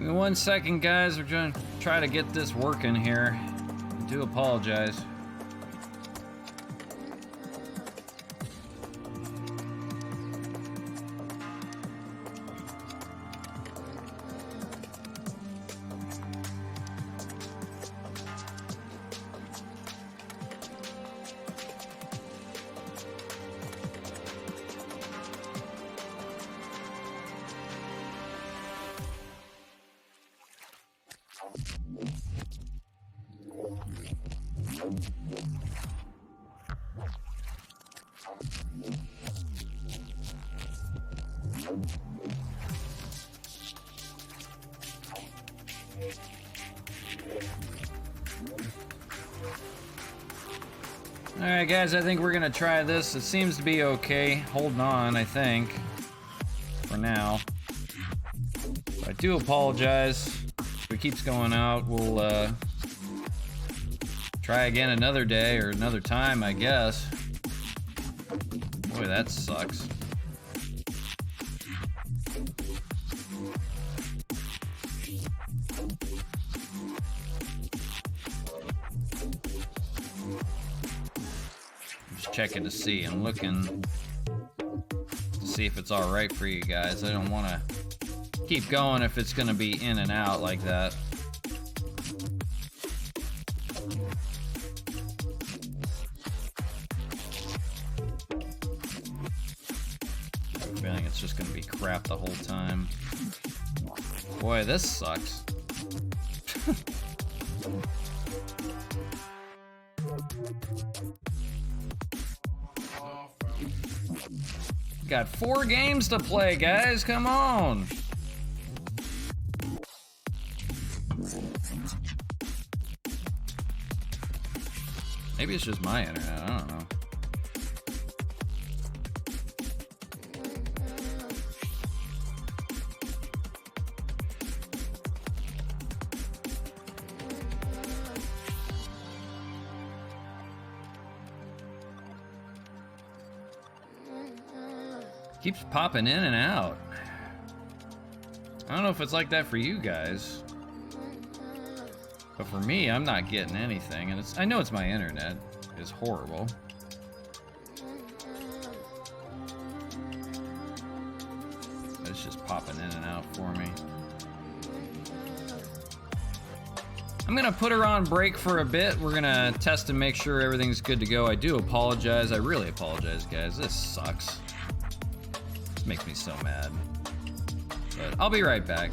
me 1 second, guys. We're trying to try to get this working here. I do apologize. Alright guys, I think we're gonna try this. It seems to be okay. Holding on, I think. For now. I do apologize. If it keeps going out, we'll try again another day or another time, I guess. Boy, that sucks. Checking to see. I'm looking to see if it's all right for you guys. I don't want to keep going if it's going to be in and out like that. I have a feeling it's just going to be crap the whole time. Boy, this sucks. Got 4 games to play, guys. Come on. Maybe it's just my internet. I don't know. Keeps popping in and out. I don't know if it's like that for you guys, but for me, I'm not getting anything, and I know it's my internet. It's horrible. It's just popping in and out for me. I'm gonna put her on break for a bit. We're gonna test and make sure everything's good to go. I do apologize. I really apologize, guys. This sucks. Makes me so mad. But I'll be right back.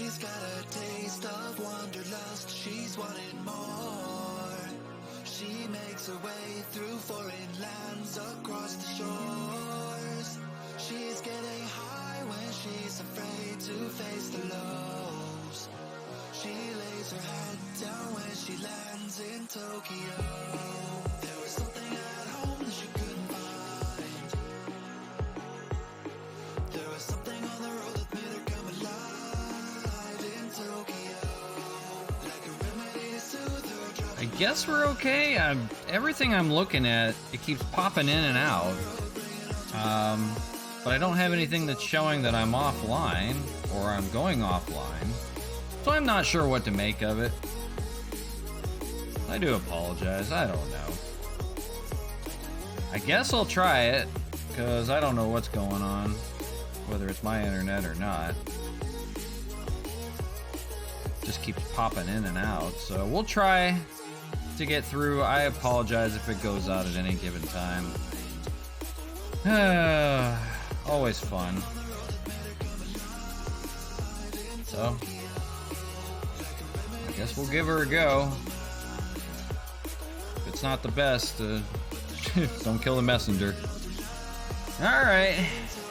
She's got a taste of wanderlust, she's wanting more. She makes her way through foreign lands across the shores. She's getting high when she's afraid to face the lows. She lays her head down when she lands in Tokyo. There was something at home that she couldn't find. There was something on the road that made her come alive in Tokyo. Like a remedy to soothe her drop. I guess we're okay. Everything I'm looking at, it keeps popping in and out. But I don't have anything that's showing that I'm offline or I'm going offline. So I'm not sure what to make of it. I do apologize. I don't know. I guess I'll try it, because I don't know what's going on, whether it's my internet or not. Just keeps popping in and out. So we'll try to get through. I apologize if it goes out at any given time. Always fun. So I guess we'll give her a go. If it's not the best, don't kill the messenger. Alright.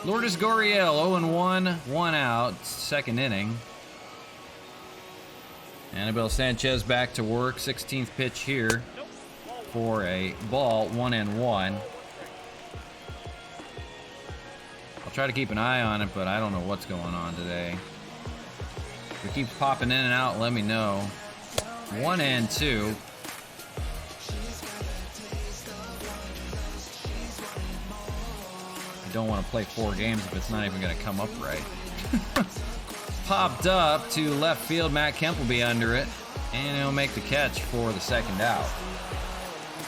Lourdes Gurriel, 0-1, 1 out, second inning. Annabelle Sanchez back to work, 16th pitch here for a ball, 1-1. I'll try to keep an eye on it, but I don't know what's going on today. If it keeps popping in and out, let me know. 1-2. I don't want to play 4 games if it's not even going to come up right. Popped up to left field. Matt Kemp will be under it, and he'll make the catch for the second out.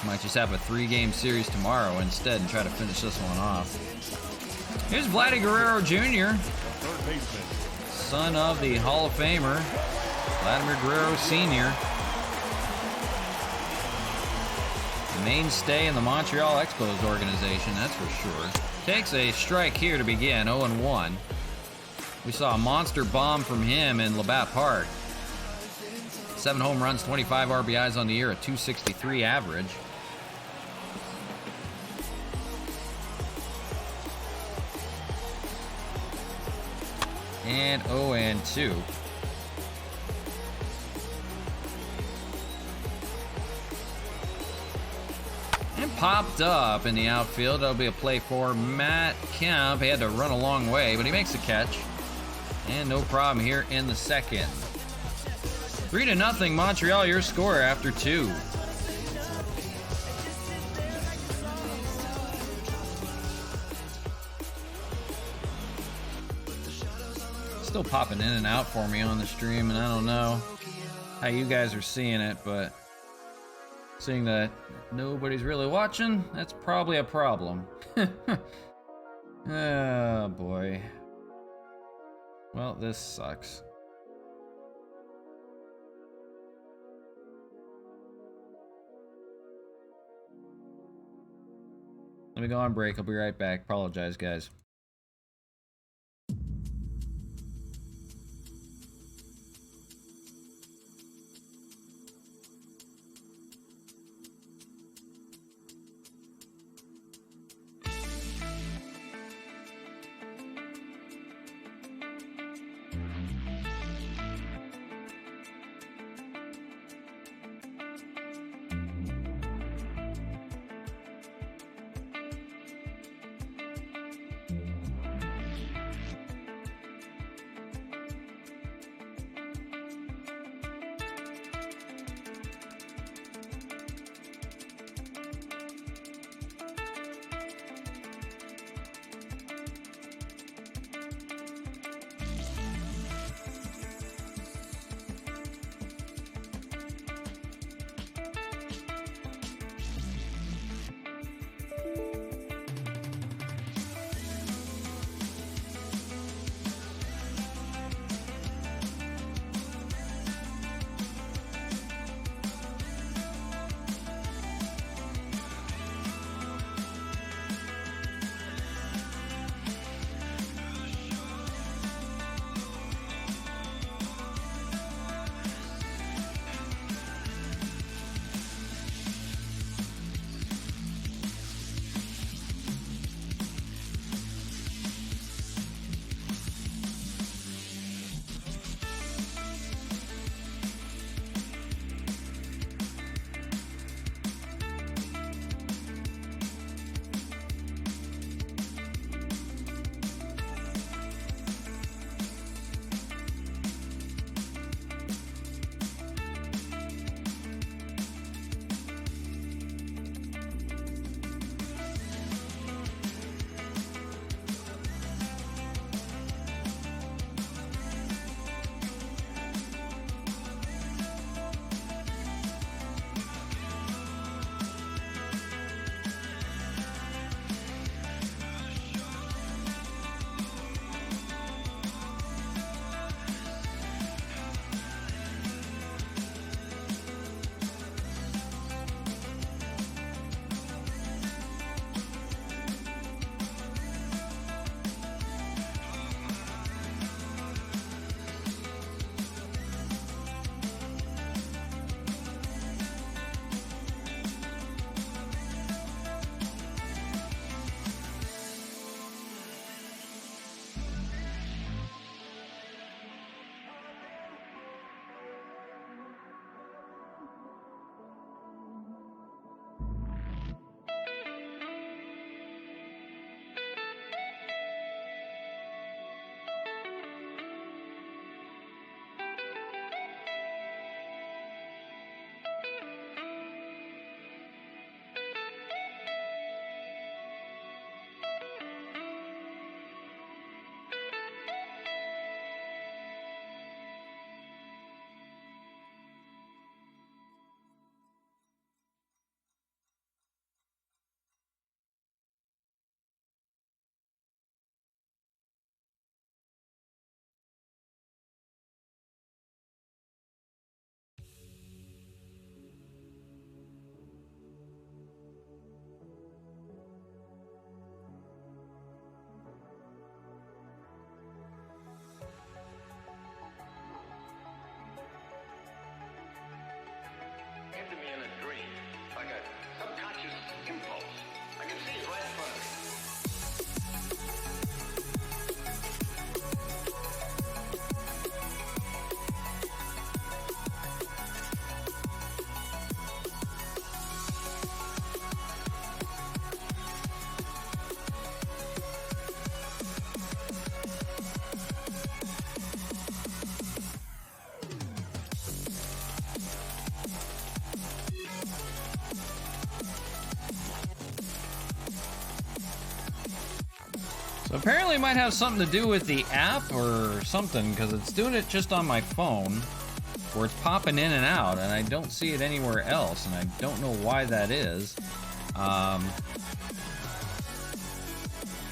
Might just have a 3-game series tomorrow instead and try to finish this one off. Here's Vladdy Guerrero Jr., son of the Hall of Famer, Vladimir Guerrero Sr., the mainstay in the Montreal Expos organization, that's for sure. Takes a strike here to begin, 0-1. We saw a monster bomb from him in Labatt Park. 7 home runs, 25 RBIs on the year, a .263 average. And 0-2. And popped up in the outfield. That'll be a play for Matt Kemp. He had to run a long way, but he makes the catch. And no problem here in the second. 3-0 Montreal, your score after 2. Still popping in and out for me on the stream, and I don't know how you guys are seeing it, but seeing that nobody's really watching, that's probably a problem. Oh boy. Well, this sucks. Let me go on break. I'll be right back. Apologize, guys. Apparently it might have something to do with the app or something, because it's doing it just on my phone, where it's popping in and out, and I don't see it anywhere else, and I don't know why that is.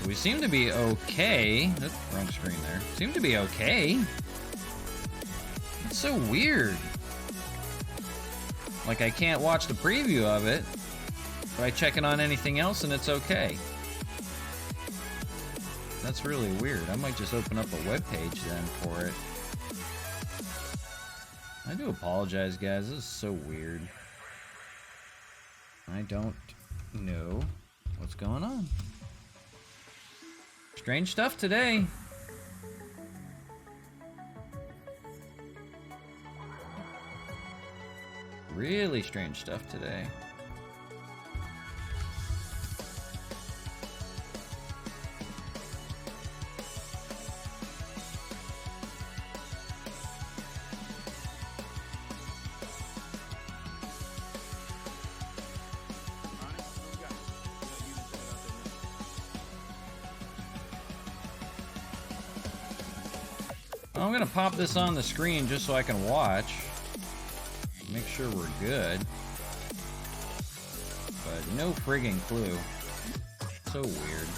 We seem to be okay. Oops, wrong screen there. Seem to be okay. It's so weird. Like, I can't watch the preview of it, but I check it on anything else and it's okay. That's really weird. I might just open up a web page then for it. I do apologize, guys. This is so weird. I don't know what's going on. Strange stuff today. Really strange stuff today. I'm gonna pop this on the screen just so I can watch. Make sure we're good. But no friggin' clue. So weird.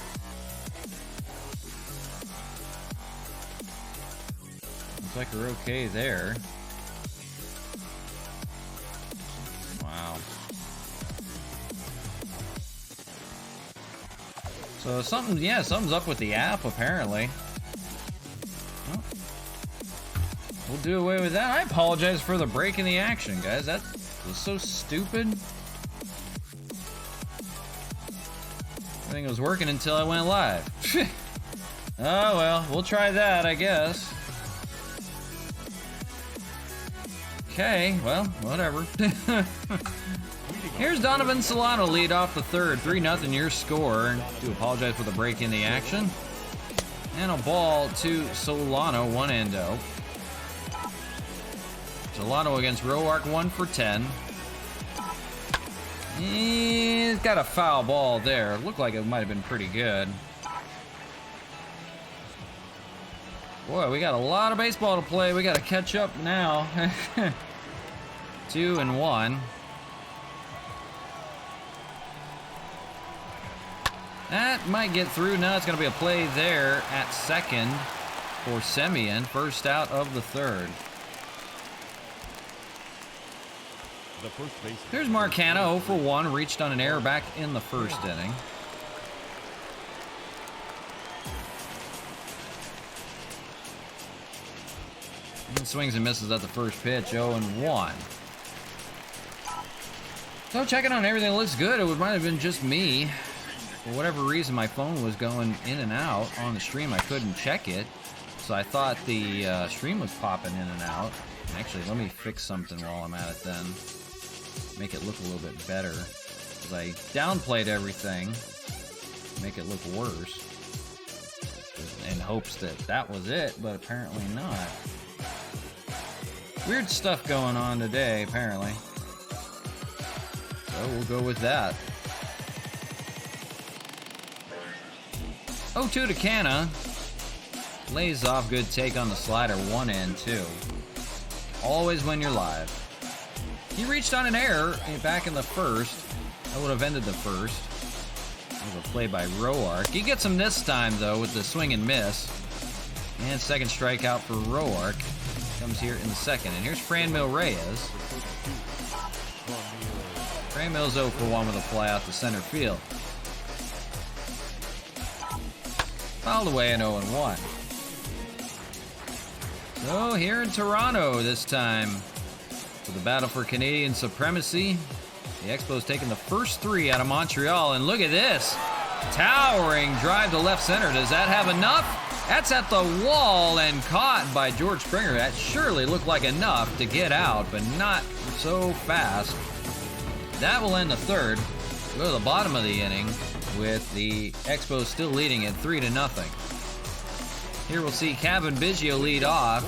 Looks like we're okay there. Wow. So something's up with the app apparently. We'll do away with that. I apologize for the break in the action, guys. That was so stupid. Everything was working until I went live. Oh well, we'll try that, I guess. Okay, well, whatever. Here's Donovan Solano lead off the third. 3-0 your score. Do apologize for the break in the action. And a ball to Solano, one endo. Solano against Roark, 1 for 10. He's got a foul ball there. Looked like it might have been pretty good. Boy, we got a lot of baseball to play. We got to catch up now. 2-1. That might get through. Now it's going to be a play there at second for Semien. First out of the third. Here's Mark Hanna, 0 for 1, reached on an error back in the first inning. And swings and misses at the first pitch, 0-1. So checking on everything looks good. It might have been just me. For whatever reason, my phone was going in and out on the stream. I couldn't check it. So I thought the stream was popping in and out. Actually, let me fix something while I'm at it then. Make it look a little bit better. Because I downplayed everything. Make it look worse. In hopes that that was it, but apparently not. Weird stuff going on today, apparently. So we'll go with that. 0-2 to Canna. Lays off, good take on the slider, 1-2. Always when you're live. He reached on an error back in the first. That would have ended the first. That was a play by Roark. He gets him this time, though, with the swing and miss. And second strikeout for Roark. Comes here in the second. And here's Franmil Reyes. Franmil's 0 for 1 with a fly out to center field. Fouled away in 0-1. So here in Toronto this time. For the battle for Canadian supremacy. The Expos taking the first 3 out of Montreal. And look at this. Towering drive to left center. Does that have enough? That's at the wall and caught by George Springer. That surely looked like enough to get out, but not so fast. That will end the third. We'll go to the bottom of the inning with the Expos still leading it 3-0. Here we'll see Kevin Biggio lead off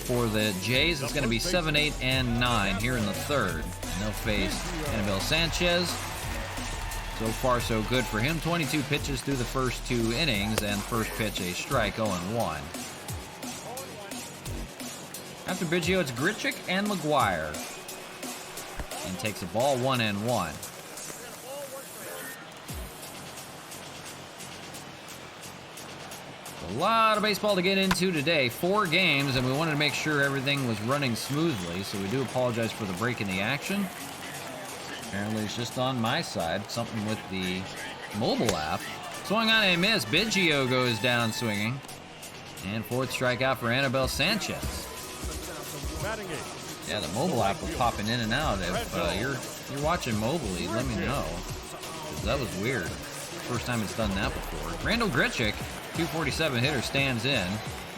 for the Jays. It's going to be 7, 8, and 9 here in the third. And they'll face Anibal Sanchez. So far, so good for him. 22 pitches through the first 2 innings, and first pitch a strike, 0-1. After Biggio, it's Grichuk and McGuire. And takes a ball, 1-1. A lot of baseball to get into today. 4 games, and we wanted to make sure everything was running smoothly, so we do apologize for the break in the action. Apparently it's just on my side, something with the mobile app. Swung on a miss. Biggio goes down swinging. And 4th strikeout for Anibal Sanchez. Yeah, the mobile app was popping in and out. If you're watching mobilely, let me know. 'Cause that was weird. First time it's done that before. Randall Grichuk, 247 hitter, stands in.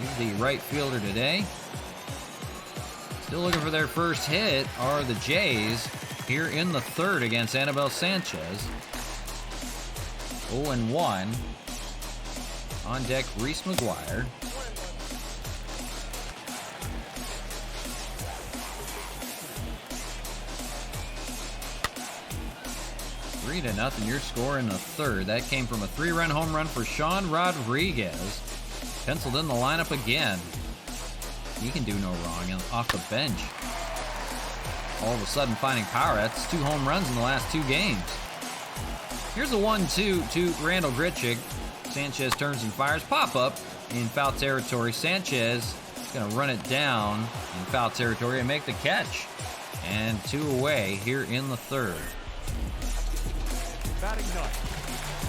He's the right fielder today. Still looking for their first hit are the Jays here in the 3rd against Anibal Sanchez. 0-1. On deck, Reese McGuire. Three to nothing, your score in the 3rd. That came from a 3-run home run for Sean Rodriguez. Penciled in the lineup again. He can do no wrong off the bench. All of a sudden finding power. That's 2 home runs in the last 2 games. Here's a 1-2 to Randall Grichuk. Sanchez turns and fires. Pop up in foul territory. Sanchez is going to run it down in foul territory and make the catch. And 2 away here in the 3rd. Batting 9,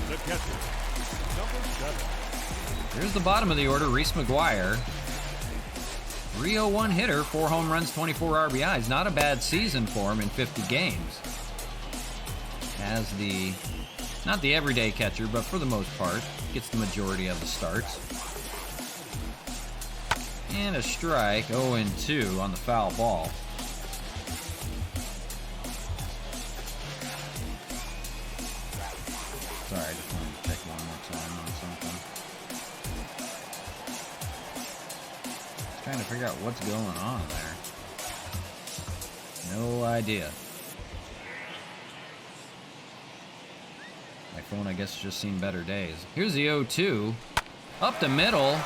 the catcher, number 7. Here's the bottom of the order, Reese McGuire. 301 hitter, 4 home runs, 24 RBIs. Not a bad season for him in 50 games. As not the everyday catcher, but for the most part, gets the majority of the starts. And a strike, 0-2 on the foul ball. Sorry, I just wanted to check one more time on something. Trying to figure out what's going on there. No idea. My phone, I guess, has just seen better days. Here's the 0-2. Up the middle.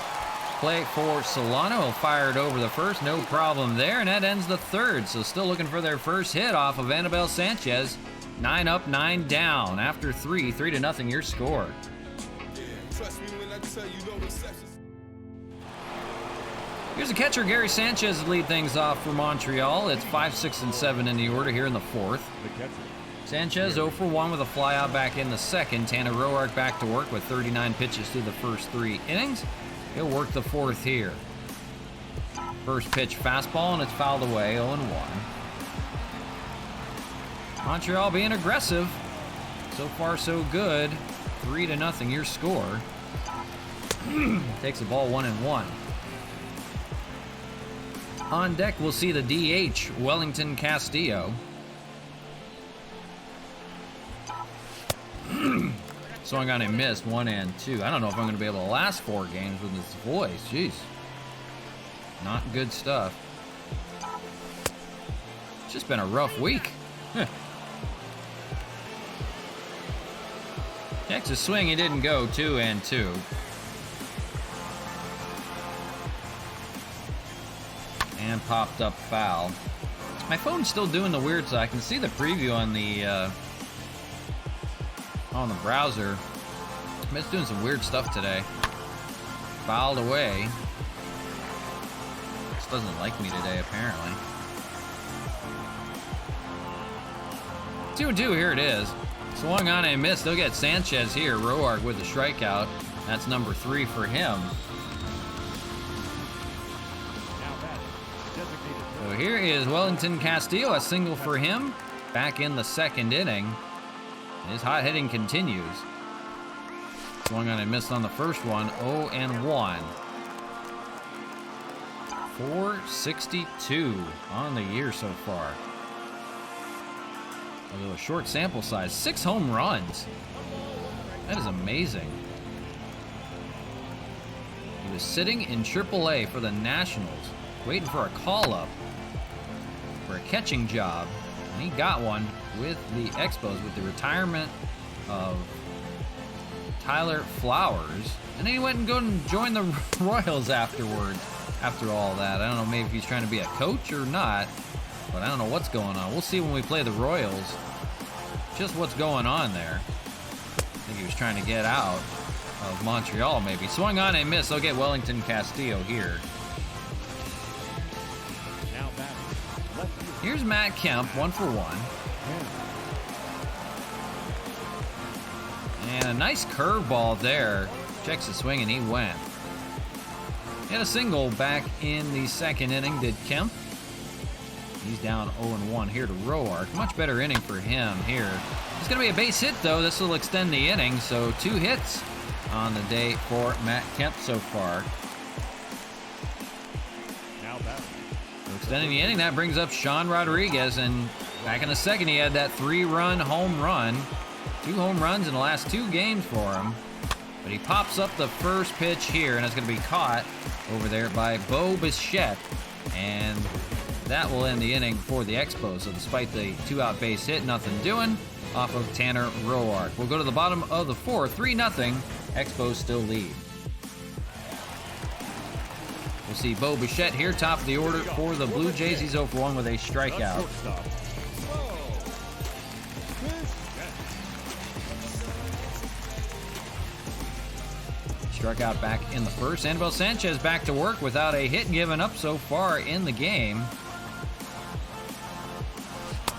Play for Solano. He'll fire it over the first. No problem there. And that ends the 3rd. So still looking for their first hit off of Anibal Sanchez. 9 up, 9 down. After 3 to nothing, your score. Here's the catcher, Gary Sanchez, to lead things off for Montreal. It's 5, 6, and 7 in the order here in the 4th. Sanchez 0 for 1 with a flyout back in the 2nd. Tanner Roark back to work with 39 pitches through the first 3 innings. He'll work the 4th here. First pitch fastball, and it's fouled away, 0-1. Montreal being aggressive. So far, so good. 3 to nothing, your score. Takes the ball 1-1. On deck, we'll see the DH, Wellington Castillo. Swung on and missed, 1-2. I don't know if I'm going to be able to last 4 games with this voice. Jeez. Not good stuff. It's just been a rough week. Texas swing, he didn't go, 2-2. And popped up foul. My phone's still doing the weird, so I can see the preview on the browser. It's doing some weird stuff today. Fouled away. This doesn't like me today, apparently. 2-2, here it is. Swung on and missed. They'll get Sanchez here. Roark with the strikeout. That's number 3 for him. So here is Wellington Castillo, a single for him. Back in the 2nd inning. His hot hitting continues. Swung on and missed on the first one. 0-1. 462 on the year so far. Although a short sample size, 6 home runs. That is amazing. He was sitting in AAA for the Nationals, waiting for a call-up for a catching job, and he got one with the Expos with the retirement of Tyler Flowers. And then he went and go and joined the Royals afterwards. After all that, I don't know, maybe if he's trying to be a coach or not, but I don't know what's going on. We'll see when we play the Royals just what's going on there. I think he was trying to get out of Montreal, maybe. Swung on and missed. They'll get Wellington Castillo here. Here's Matt Kemp, 1 for 1. And a nice curveball there. Checks the swing and he went. He had a single back in the second inning, did Kemp. He's down 0-1 here to Roark. Much better inning for him here. It's going to be a base hit, though. This will extend the inning, so 2 hits on the day for Matt Kemp so far. So extending the inning, that brings up Sean Rodriguez, and back in the second, he had that 3-run home run. 2 home runs in the last 2 games for him. But he pops up the first pitch here, and it's going to be caught over there by Bo Bichette. And that will end the inning for the Expos. So despite the 2-out base hit, nothing doing off of Tanner Roark. We'll go to the bottom of the 4th, 3-0. Expos still lead. We'll see Bo Bichette here, top of the order for the Blue Jays. He's 0 for 1 with a strikeout. Struck out back in the first. Anibal Sanchez back to work without a hit given up so far in the game.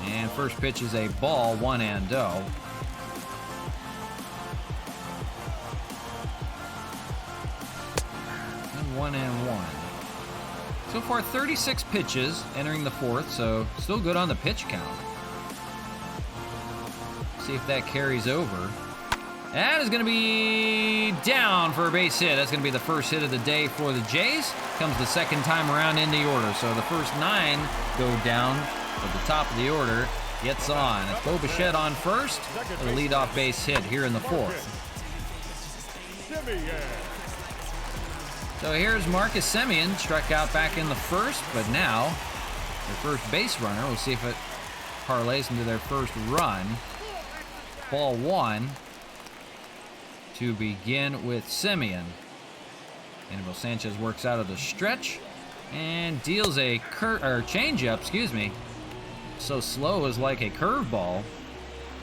And first pitch is a ball, 1-0. And 1-1. So far 36 pitches entering the 4th, so still good on the pitch count. See if that carries over. That is going to be down for a base hit. That's going to be the first hit of the day for the Jays. Comes the second time around in the order. So the first 9 go down, but the top of the order gets on. It's Bo Bichette on first. The leadoff base hit here in the 4th. So here's Marcus Semien. Struck out back in the first, but now their first base runner. We'll see if it parlays into their first run. Ball 1. To begin with Semien. Anibal Sanchez works out of the stretch and deals a changeup, So slow is like a curveball,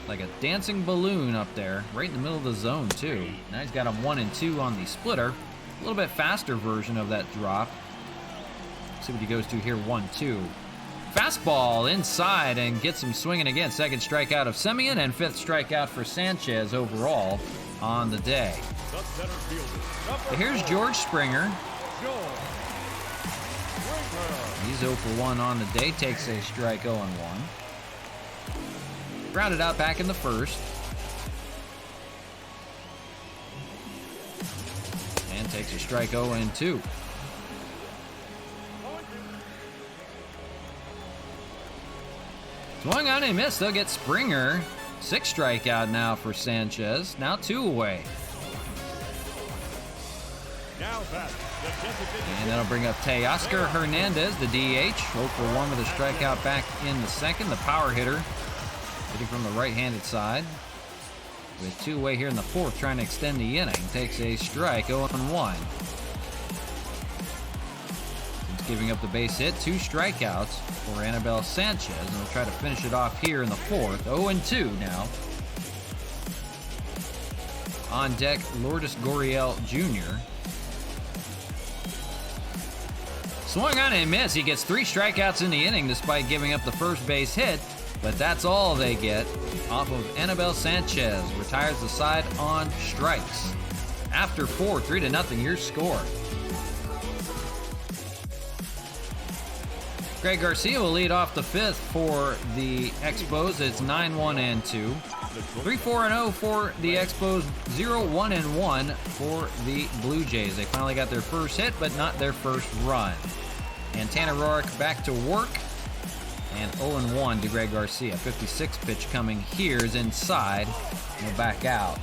like a dancing balloon up there, right in the middle of the zone too. Now he's got him 1-2 on the splitter. A little bit faster version of that drop. See what he goes to here, 1-2. Fastball inside and gets him swinging again. Second strikeout of Semien and 5th strikeout for Sanchez overall on the day. So here's George Springer. He's 0 for 1 on the day, takes a strike 0-1. Grounded out back in the first. And takes a strike 0-2. Swung on and missed. They'll get Springer. 6 strikeout now for Sanchez. Now 2 away. And that'll bring up Teoscar Hernandez, the DH. 0 for 1 with a strikeout back in the second. The power hitter hitting from the right-handed side. With 2 away here in the 4th, trying to extend the inning. Takes a strike, 0-1. Giving up the base hit, 2 strikeouts for Anibal Sanchez, and we'll try to finish it off here in the 4th. 0-2 now. On deck, Lourdes Gurriel Jr. Swung on and missed. He gets 3 strikeouts in the inning despite giving up the first base hit, but that's all they get off of Anibal Sanchez. Retires the side on strikes. After 4, 3-0, your score. Greg Garcia will lead off the 5th for the Expos. It's 9-1-2. 3-4-0 for the Expos. 0-1-1 for the Blue Jays. They finally got their first hit, but not their first run. And Tanner Roark back to work. And 0-1 to Greg Garcia. 56 pitch coming here is inside. And back out.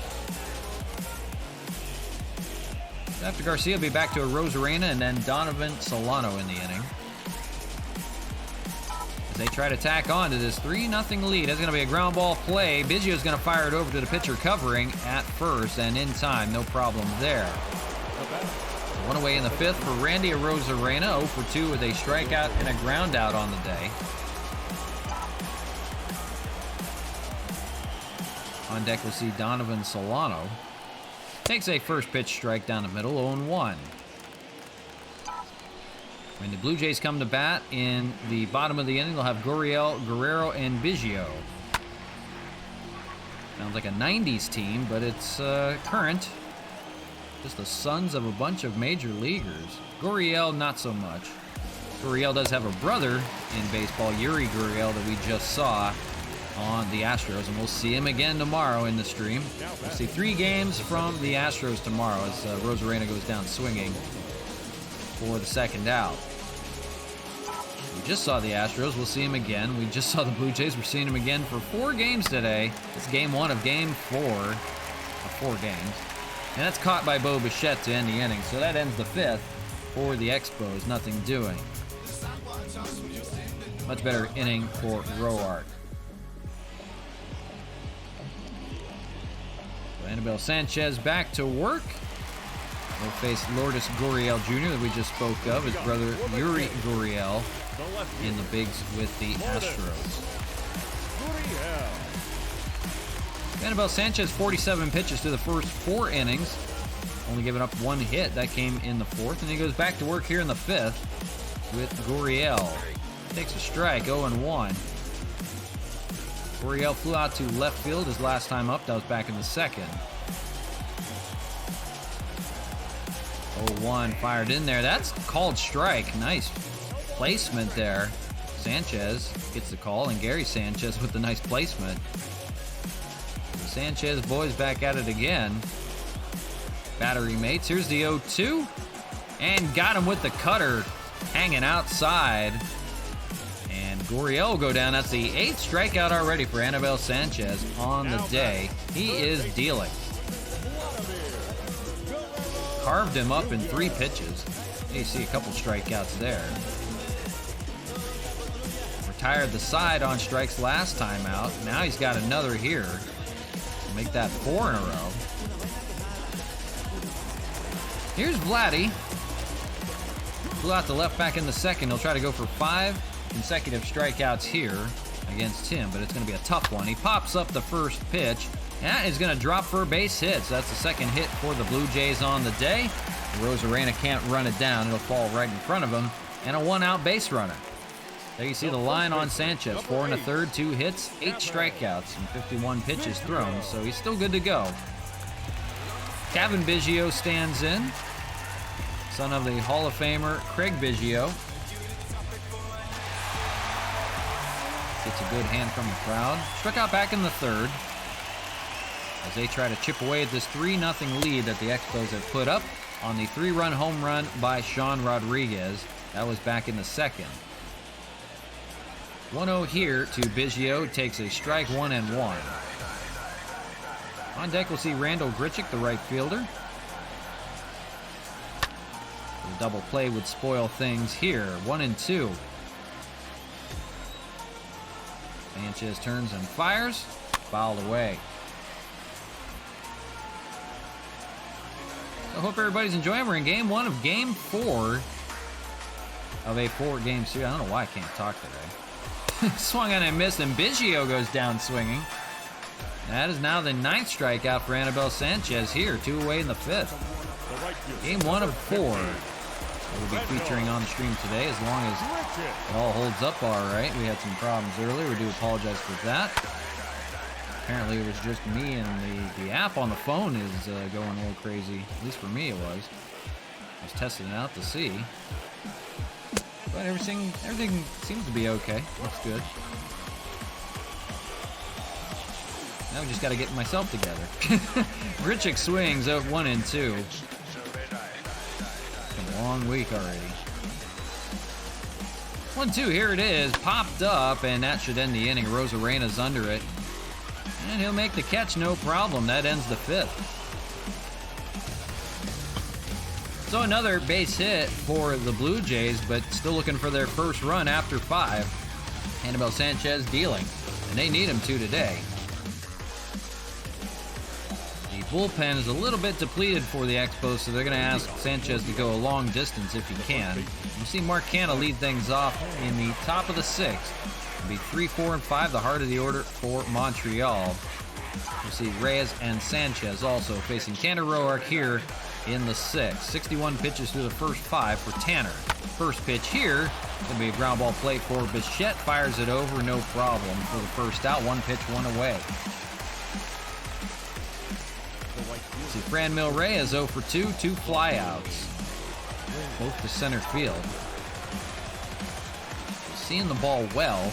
After Garcia will be back to a Rosarena and then Donovan Solano in the inning. As they try to tack on to this 3-0 lead. That's going to be a ground ball play. Biggio's going to fire it over to the pitcher covering at first and in time. No problem there. One away in the fifth for Randy Arozarena. 0 for 2 with a strikeout and a ground out on the day. On deck we'll see Donovan Solano. Takes a first pitch strike down the middle, 0-1. When the Blue Jays come to bat in the bottom of the inning, they'll have Gurriel, Guerrero, and Biggio. Sounds like a 90s team, but it's current. Just the sons of a bunch of major leaguers. Gurriel, not so much. Gurriel does have a brother in baseball, Yuri Gurriel, that we just saw on the Astros, and we'll see him again tomorrow in the stream. We'll see 3 games from the Astros tomorrow as Arozarena goes down swinging for the second out. We just saw the Astros. We'll see him again. We just saw the Blue Jays. We're seeing him again for 4 games today. It's game 1 of game 4 of 4 games. And that's caught by Bo Bichette to end the inning. So that ends the 5th for the Expos. Nothing doing. Much better inning for Roark. So Anibal Sanchez back to work. We'll face Lourdes Gurriel Jr. that we just spoke of. His brother Yuri Gurriel in the bigs with the Astros. Anibal Sanchez, 47 pitches to the first 4 innings. Only giving up 1 hit. That came in the 4th. And he goes back to work here in the 5th with Gurriel. Takes a strike, 0-1. Gurriel flew out to left field his last time up. That was back in the 2nd. 0-1 fired in there. That's called strike. Nice placement there. Sanchez gets the call, and Gary Sanchez with the nice placement. The Sanchez boys back at it again. Battery mates. Here's the 0-2. And got him with the cutter hanging outside. And Gurriel will go down. That's the 8th strikeout already for Anibal Sanchez on the day. He is dealing. Carved him up in 3 pitches. You see a couple strikeouts there. Retired the side on strikes last time out. Now he's got another here. Make that 4 in a row. Here's Vladdy. Flew out the left back in the 2nd. He'll try to go for 5 consecutive strikeouts here against him, but it's going to be a tough one. He pops up the first pitch. That is going to drop for a base hit. So that's the 2nd hit for the Blue Jays on the day. Arozarena can't run it down. It'll fall right in front of him. And a 1-out base runner. There you see the line on Sanchez. 4 1/3, 2 hits, 8 strikeouts, and 51 pitches thrown. So he's still good to go. Kevin Biggio stands in. Son of the Hall of Famer Craig Biggio. Gets a good hand from the crowd. Struck out back in the 3rd. As they try to chip away at this 3-0 lead that the Expos have put up on the 3-run home run by Sean Rodriguez. That was back in the 2nd. 1-0 here to Biggio. Takes a strike, 1-1. On deck we'll see Randall Grichuk, the right fielder. The double play would spoil things here. 1-2. Sanchez turns and fires. Fouled away. I hope everybody's enjoying. We're in game 1 of game 4 of a 4-game series. I don't know why I can't talk today. Swung on and missed, and Biggio goes down swinging. That is now the 9th strikeout for Anibal Sanchez here. 2 away in the 5th. Game 1 of 4. We'll be featuring on the stream today as long as it all holds up all right. We had some problems earlier. We do apologize for that. Apparently it was just me, and the app on the phone is going a little crazy. At least for me it was. I was testing it out to see. But everything seems to be okay. Looks good. Now we just got to get myself together. Grichuk swings out 1-2. Been a long week already. 1-2, here it is. Popped up, and that should end the inning. Arozarena's under it. And he'll make the catch, no problem. That ends the 5th. So another base hit for the Blue Jays, but still looking for their first run after 5. Anibal Sanchez dealing, and they need him to today. The bullpen is a little bit depleted for the Expos, so they're going to ask Sanchez to go a long distance if he can. You see Mark Canha lead things off in the top of the sixth. It'll be 3, 4, and 5, the heart of the order for Montreal. We'll see Reyes and Sanchez also facing Tanner Roark here in the sixth. 61 pitches through the first 5 for Tanner. First pitch here, going to be a ground ball play for Bichette. Fires it over, no problem for the first out. 1 pitch, 1 away. See Franmil Reyes 0 for 2, 2 flyouts, both to center field. Seeing the ball well,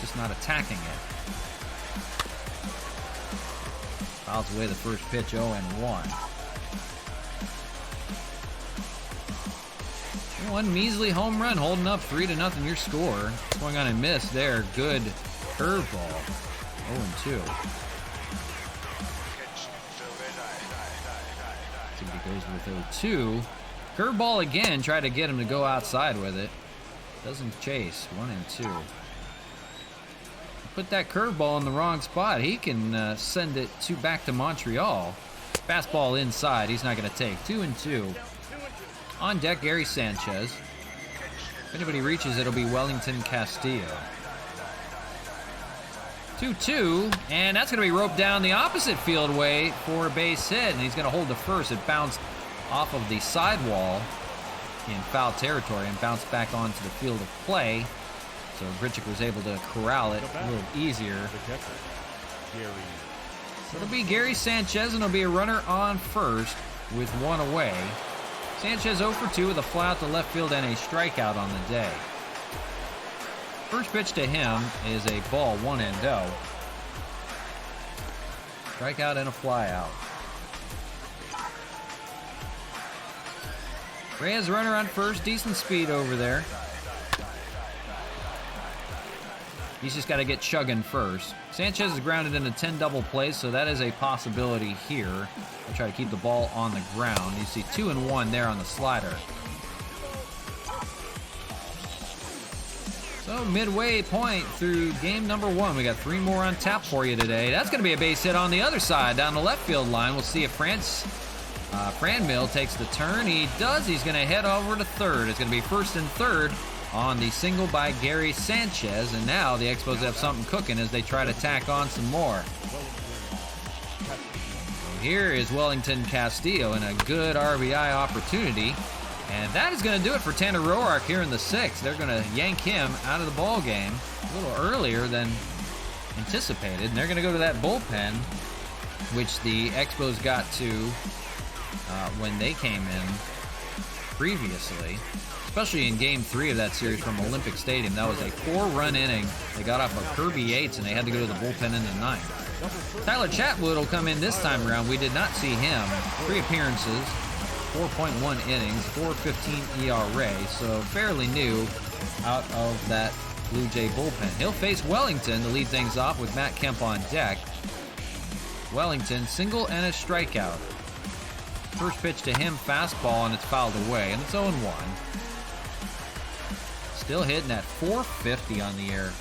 just not attacking it. Fouls away the first pitch, 0-1. One measly home run, holding up 3-0 your score. Swung on and missed there. Good curveball. 0-2. He goes with 0-2. Curveball again. Try to get him to go outside with it. Doesn't chase. 1-2. Put that curveball in the wrong spot. He can send it back to Montreal. Fastball inside. He's not going to take. 2-2. On deck, Gary Sanchez. If anybody reaches, it'll be Wellington Castillo. 2-2, and that's going to be roped down the opposite field way for a base hit, and he's going to hold the first. It bounced off of the sidewall in foul territory and bounced back onto the field of play, so Grichuk was able to corral it a little easier. So it'll be Gary Sanchez, and it'll be a runner on first with 1 away. Sanchez 0 for 2 with a fly out to left field and a strikeout on the day. First pitch to him is a ball, 1-0. Strikeout and a fly out. Reyes runner on first, decent speed over there. He's just got to get chugging first. Sanchez is grounded in a 10 double play, so that is a possibility here. I'll try to keep the ball on the ground. You see 2-1 there on the slider. So midway point through game number 1. We got 3 more on tap for you today. That's going to be a base hit on the other side down the left field line. We'll see if Franmil takes the turn. He does. He's going to head over to third. It's going to be first and third on the single by Gary Sanchez, and now the Expos have something cooking as they try to tack on some more. So here is Wellington Castillo in a good RBI opportunity, and that is going to do it for Tanner Roark here in the 6th. They're going to yank him out of the ball game a little earlier than anticipated, and they're going to go to that bullpen, which the Expos got to when they came in previously. Especially in Game 3 of that series from Olympic Stadium. That was a 4-run inning. They got off of Kirby Yates, and they had to go to the bullpen in the 9th. Tyler Chatwood will come in this time around. We did not see him. 3 appearances, 4.1 innings, 4.15 ERA, so fairly new out of that Blue Jay bullpen. He'll face Wellington to lead things off with Matt Kemp on deck. Wellington, single and a strikeout. First pitch to him, fastball, and it's fouled away, and it's 0-1. Still hitting at 450 on the year.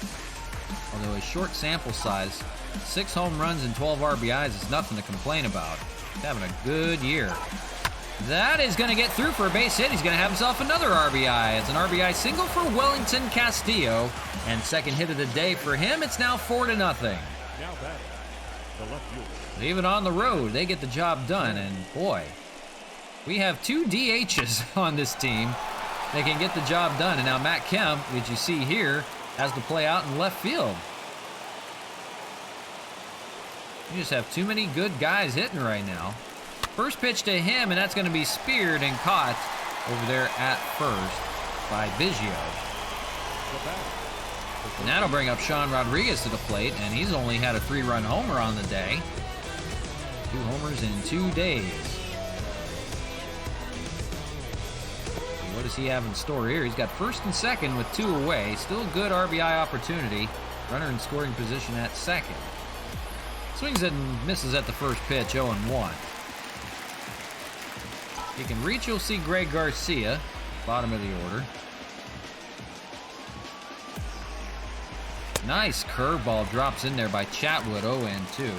Although a short sample size, 6 home runs and 12 RBIs is nothing to complain about. He's having a good year. That is going to get through for a base hit. He's going to have himself another RBI. It's an RBI single for Wellington Castillo. And second hit of the day for him. It's now 4-0. Now batting, the left fielder. Even on the road, they get the job done. And boy, we have 2 DHs on this team. They can get the job done. And now Matt Kemp, which you see here, has to play out in left field. You just have too many good guys hitting right now. First pitch to him, and that's going to be speared and caught over there at first by Biggio. And that'll bring up Sean Rodriguez to the plate, and he's only had a 3-run homer on the day. 2 homers in 2 days. What does he have in store here? He's got first and second with 2 away. Still good RBI opportunity. Runner in scoring position at second. Swings and misses at the first pitch, 0-1. You can reach, you'll see Greg Garcia, bottom of the order. Nice curveball drops in there by Chatwood, 0-2.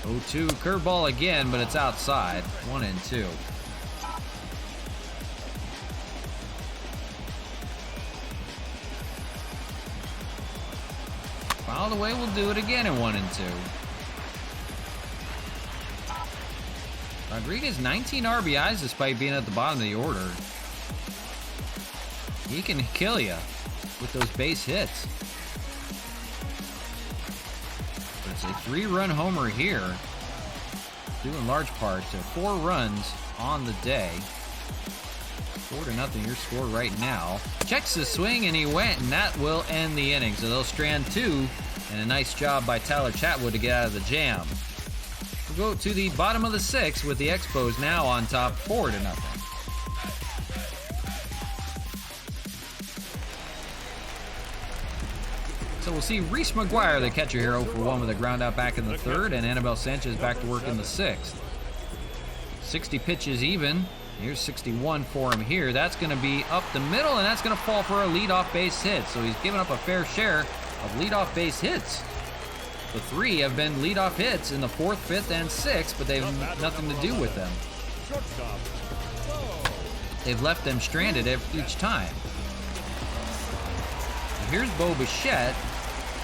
0-2 curveball again, but it's outside. 1-2. Fouled away, we'll do it again in 1-2. Rodriguez, 19 RBIs despite being at the bottom of the order. He can kill you with those base hits. But it's a 3-run homer here, due in large part to 4 runs on the day. 4-0 your score right now. Checks the swing and he went, and that will end the inning. So they'll strand 2, and a nice job by Tyler Chatwood to get out of the jam. We'll go to the bottom of the 6th with the Expos now on top 4-0. So we'll see Reese McGuire, the catcher here, 0-for-1 with a ground out back in the 3rd, and Anibal Sanchez back to work in the 6th. 60 pitches even. Here's 61 for him here. That's going to be up the middle, and that's going to fall for a leadoff base hit. So he's given up a fair share of leadoff base hits. The 3 have been leadoff hits in the 4th, 5th, and 6th, but they've nothing to do with them. They've left them stranded each time. Now here's Bo Bichette,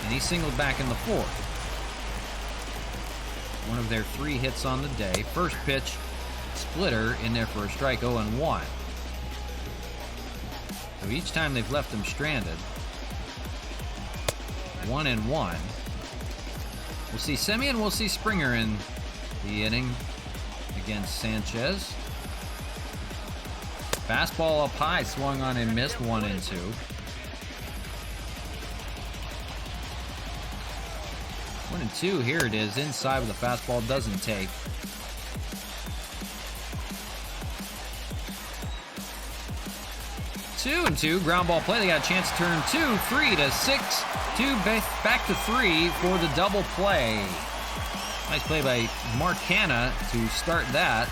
and he singled back in the 4th. One of their 3 hits on the day. First pitch, splitter in there for a strike, 0-1. So each time they've left them stranded. 1-1. We'll see Semien, we'll see Springer in the inning against Sanchez. Fastball up high, swung on and missed, 1-2. 1-2, here it is, inside with the fastball, doesn't take. 2-2, ground ball play. They got a chance to turn 2-3 to 6, 2 back to 3 for the double play. Nice play by Mark Hanna to start that.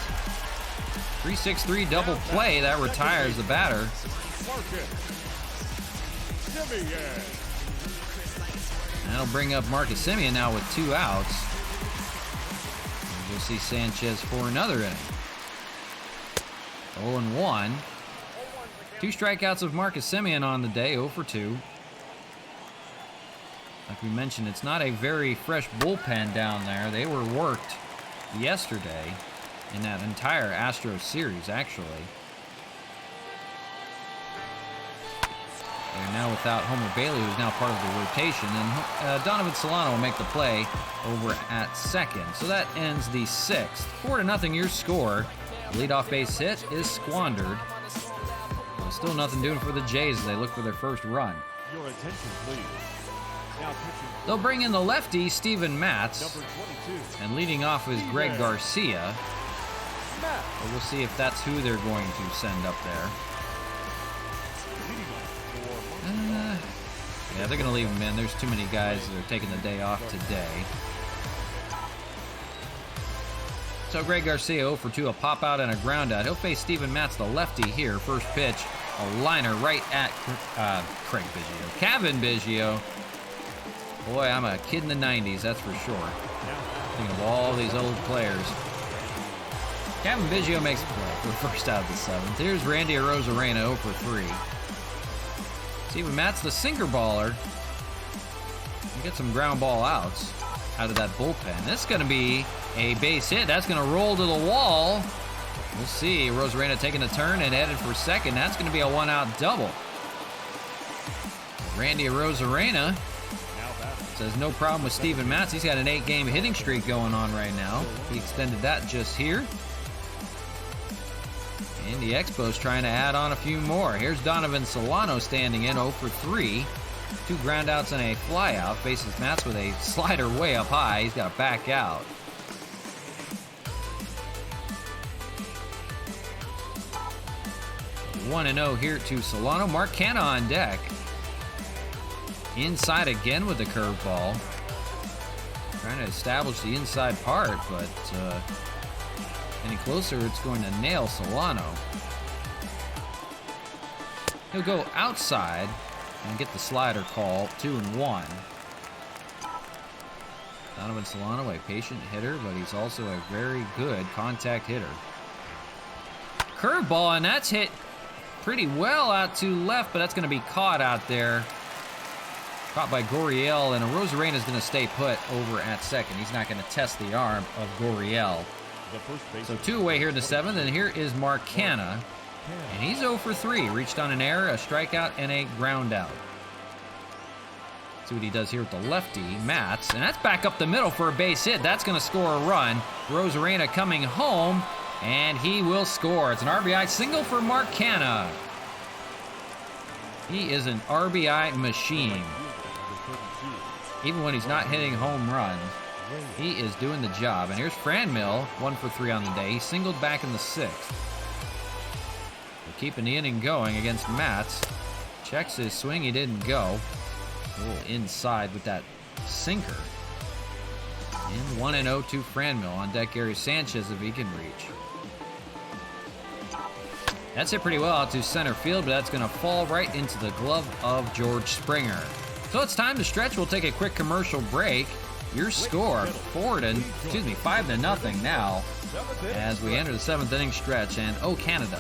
3-6-3 double play. That retires the batter. That'll bring up Marcus Semien now with 2 outs. And we'll see Sanchez for another inning. 0-1. 2 strikeouts of Marcus Semien on the day, 0-for-2. Like we mentioned, it's not a very fresh bullpen down there. They were worked yesterday in that entire Astros series, actually. They're now without Homer Bailey, who's now part of the rotation, and Donovan Solano will make the play over at second. So that ends the 6th. 4-0 your score. The leadoff base hit is squandered. Still nothing doing for the Jays as they look for their first run. Your attention, please. Now pitching. They'll bring in the lefty, Steven Matz. Number 22. And leading off is Greg Garcia. But we'll see if that's who they're going to send up there. Yeah, they're going to leave him in. There's too many guys that are taking the day off today. So Greg Garcia 0-for-2, a pop out and a ground out. He'll face Steven Matz, the lefty here. First pitch, a liner right at Kevin Biggio. Boy, I'm a kid in the 90s, that's for sure. Thinking of all these old players. Kevin Biggio makes a play for the first out of the 7th. Here's Randy Arozarena 0-for-3. Steven Matz, the sinker baller. You get some ground ball outs out of that bullpen. This is going to be a base hit. That's going to roll to the wall. We'll see. Arozarena taking a turn and headed for second. That's going to be a 1-out double. Randy Arozarena says no problem with Steven Matz. He's got an 8-game hitting streak going on right now. He extended that just here. And the Expos trying to add on a few more. Here's Donovan Solano standing in 0-for-3. 2 ground outs and a fly out. Faces Matz with a slider way up high. He's got to back out. One 1-0 here to Solano. Mark Canha on deck. Inside again with the curveball. Trying to establish the inside part, but any closer, it's going to nail Solano. He'll go outside and get the slider call, 2-1. Donovan Solano, a patient hitter, but he's also a very good contact hitter. Curveball, and that's hit pretty well out to left, but that's going to be caught out there. Caught by Gurriel, and Rosarena is going to stay put over at second. He's not going to test the arm of Gurriel. So 2 away here in the 7th, and here is Marcana. And he's 0 for 3. Reached on an error, a strikeout, and a ground out. See what he does here with the lefty, Matz. And that's back up the middle for a base hit. That's going to score a run. Rosarena coming home, and he will score. It's an RBI single for Marcana. He is an RBI machine. Even when he's not hitting home runs, he is doing the job. And here's Franmil, 1 for 3 on the day. He singled back in the 6th. We're keeping the inning going against Matz. Checks his swing, he didn't go. A little inside with that sinker. And 1-0 to Franmil. On deck, Gary Sanchez if he can reach. That's hit pretty well out to center field, but that's going to fall right into the glove of George Springer. So it's time to stretch. We'll take a quick commercial break. Your score, 5-0 now as we enter the 7th inning stretch. And oh, Canada.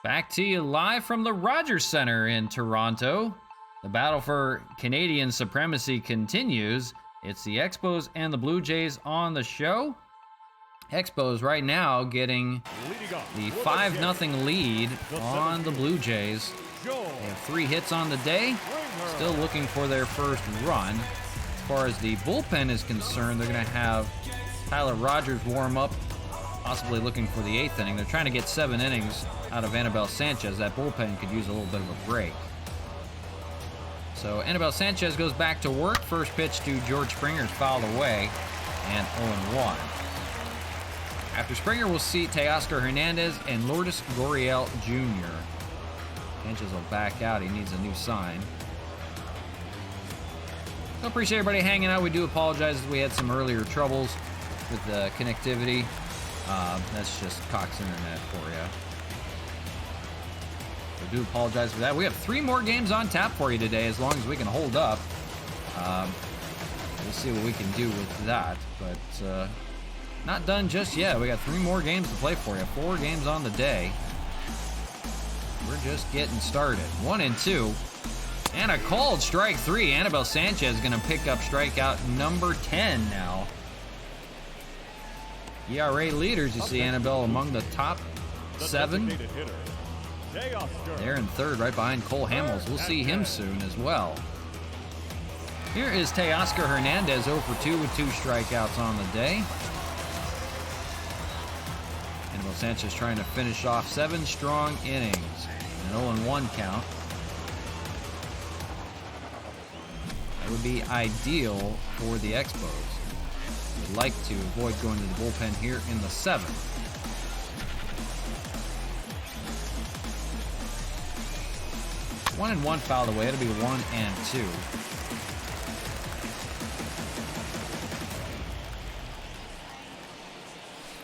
Back to you live from the Rogers Center in Toronto. The battle for Canadian supremacy continues. It's the Expos and the Blue Jays on the show. Expos right now getting the 5-0 lead on the Blue Jays. They have 3 hits on the day. Still looking for their first run. As far as the bullpen is concerned, they're going to have Tyler Rogers warm up, possibly looking for the 8th inning. They're trying to get 7 innings out of Anibal Sanchez. That bullpen could use a little bit of a break. So Anibal Sanchez goes back to work. First pitch to George Springer is fouled away, and 0-1. After Springer, we'll see Teoscar Hernandez and Lourdes Gurriel Jr. Sanchez will back out. He needs a new sign. So appreciate everybody hanging out. We do apologize if we had some earlier troubles with the connectivity. That's just Cox Internet for you. We do apologize for that. We have 3 more games on tap for you today, as long as we can hold up. We'll see what we can do with that, but not done just yet. We got 3 more games to play for you. 4 games on the day. We're just getting started. 1-2, and a called strike 3. Anibal Sanchez is going to pick up strikeout number 10 now. ERA leaders, you see Anibal among the top 7. They're in 3rd, right behind Cole Hamels. We'll see him soon as well. Here is Teoscar Hernandez, 0 for 2 with 2 strikeouts on the day. Anibal Sanchez trying to finish off 7 strong innings. An 0-1 count. That would be ideal for the Expos. Would like to avoid going to the bullpen here in the 7th. One and 1 fouled away. It'll be 1-2.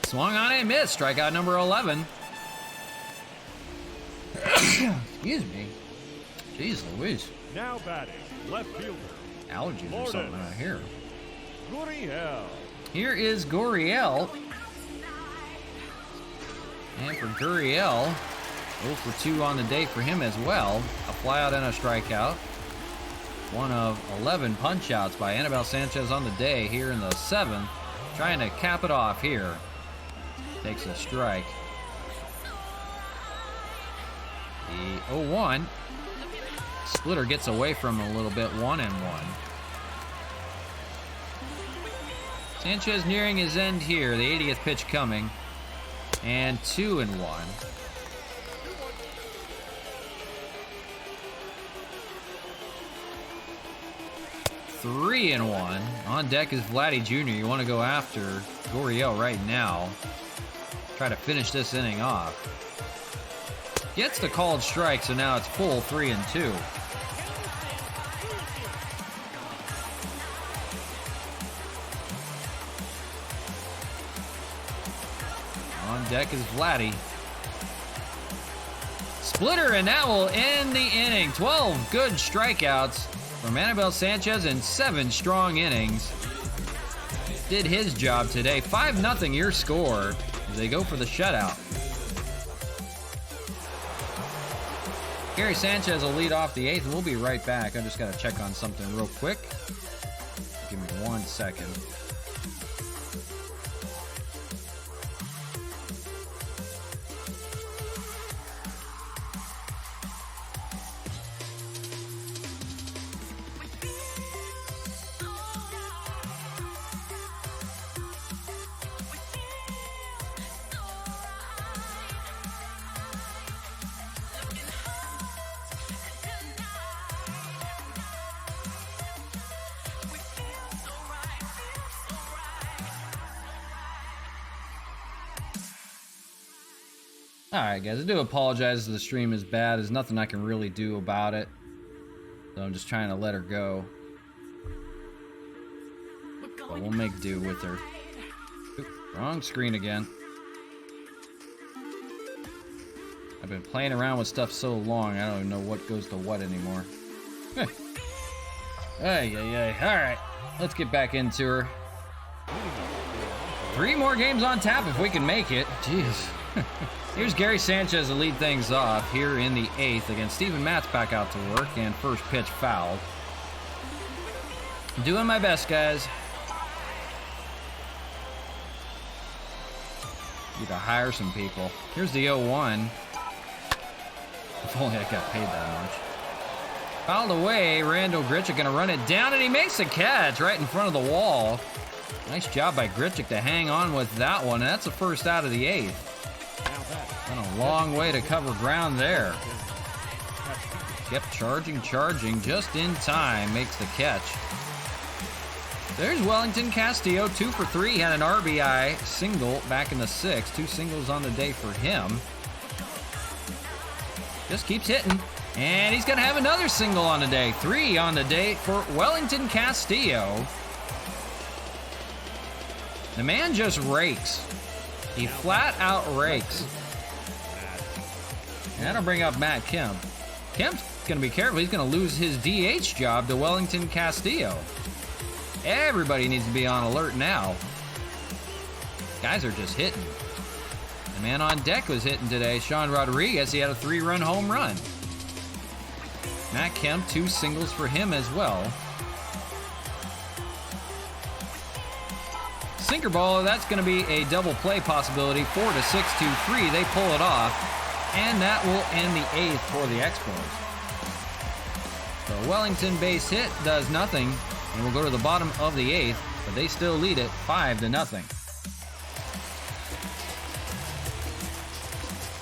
Swung on and missed. Strikeout number 11. Excuse me. Jeez Louise. Now batting, left fielder. Allergies or something out here. Gurriel. Here is Gurriel. And for Gurriel, 0 for 2 on the day for him as well. A flyout and a strikeout. One of 11 punch-outs by Anibal Sanchez on the day here in the 7th. Trying to cap it off here. Takes a strike. The 0-1. Splitter gets away from him a little bit, 1-1. Sanchez nearing his end here, the 80th pitch coming. And 2-1. Three and 1. On deck is Vladdy Jr. You want to go after Gurriel right now. Try to finish this inning off. Gets the called strike, so now it's full 3-2. On deck is Vladdy. Splitter, and that will end the inning. 12 good strikeouts from Anibal Sanchez in 7 strong innings. Did his job today. 5-0 your score as they go for the shutout. Gary Sanchez will lead off the 8th, and we'll be right back. I just got to check on something real quick. Give me 1 second. Alright guys, I do apologize if the stream is bad. There's nothing I can really do about it. So I'm just trying to let her go. But we'll make do with her. Oop, wrong screen again. I've been playing around with stuff so long, I don't even know what goes to what anymore. Alright, let's get back into her. 3 more games on tap if we can make it. Jeez. Here's Gary Sanchez to lead things off here in the 8th against Steven Matz back out to work, and first pitch fouled. I'm doing my best, guys. Need to hire some people. Here's the 0-1. If only I got paid that much. Fouled away. Randall Grichuk gonna run it down, and he makes a catch right in front of the wall. Nice job by Grichuk to hang on with that one, and that's the first out of the 8th. Went a long way to cover ground there. Kept charging, just in time. Makes the catch. There's Wellington Castillo, 2 for 3. Had an RBI single back in the 6th. 2 singles on the day for him. Just keeps hitting. And he's going to have another single on the day. 3 on the day for Wellington Castillo. The man just rakes. He flat out rakes. And that'll bring up Matt Kemp. Kemp's going to be careful. He's going to lose his DH job to Wellington Castillo. Everybody needs to be on alert now. Guys are just hitting. The man on deck was hitting today, Sean Rodriguez. He had a 3-run home run. Matt Kemp, 2 singles for him as well. Sinker ball, that's going to be a double play possibility. 4-6, 2-3. They pull it off. And that will end the 8th for the Expos. The Wellington base hit does nothing, and we'll go to the bottom of the 8th, but they still lead it 5-0.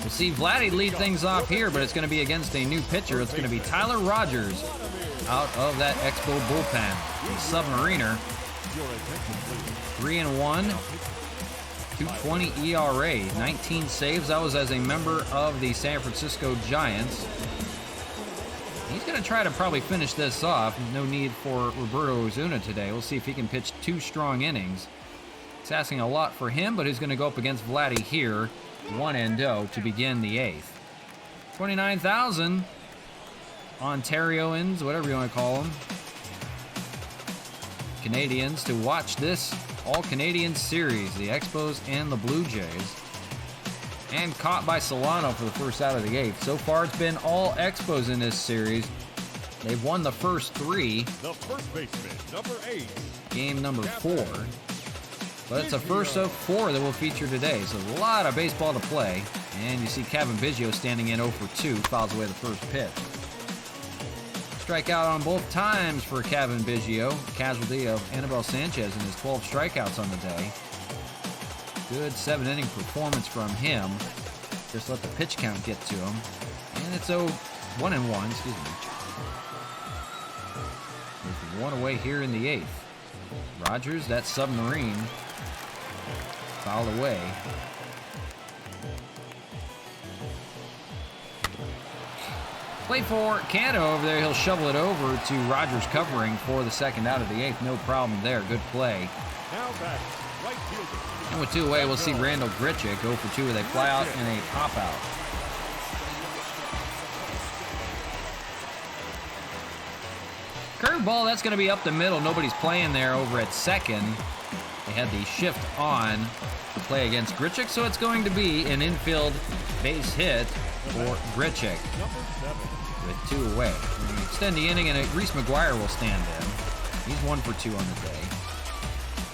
We'll see Vladdy lead things off here, but it's going to be against a new pitcher. It's going to be Tyler Rogers out of that Expo bullpen. The Submariner. 3-1. 2.20 ERA, 19 saves. That was as a member of the San Francisco Giants. He's going to try to probably finish this off. No need for Roberto Ozuna today. We'll see if he can pitch 2 strong innings. It's asking a lot for him, but he's going to go up against Vladdy here, 1-0 to begin the 8th. 29,000 Ontarians, whatever you want to call them, Canadians, to watch this All-Canadian Series, the Expos and the Blue Jays. And caught by Solano for the first out of the 8th. So far, it's been all Expos in this series. They've won the first 3. The first baseman, number 8. Game number 4. But it's a first of 4 that we'll feature today. So a lot of baseball to play. And you see Kevin Biggio standing in 0 for 2. Fouls away the first pitch. Strikeout on both times for Kevin Biggio. Casualty of Anibal Sanchez in his 12 strikeouts on the day. Good 7-inning performance from him. Just let the pitch count get to him. And it's 1-1, excuse me. With 1 away here in the 8th. Rogers, that submarine, fouled away. Play for Canada over there. He'll shovel it over to Rogers covering for the second out of the 8th. No problem there. Good play. Now back, right fielder. And with 2 away, we'll see Randall Grichuk go for 2 with a fly out and a pop out. Curveball, that's going to be up the middle. Nobody's playing there over at second. They had the shift on to play against Grichuk, so it's going to be an infield base hit for Grichuk with 2 away. We're going to extend the inning, and Reese McGuire will stand in. He's 1 for 2 on the day.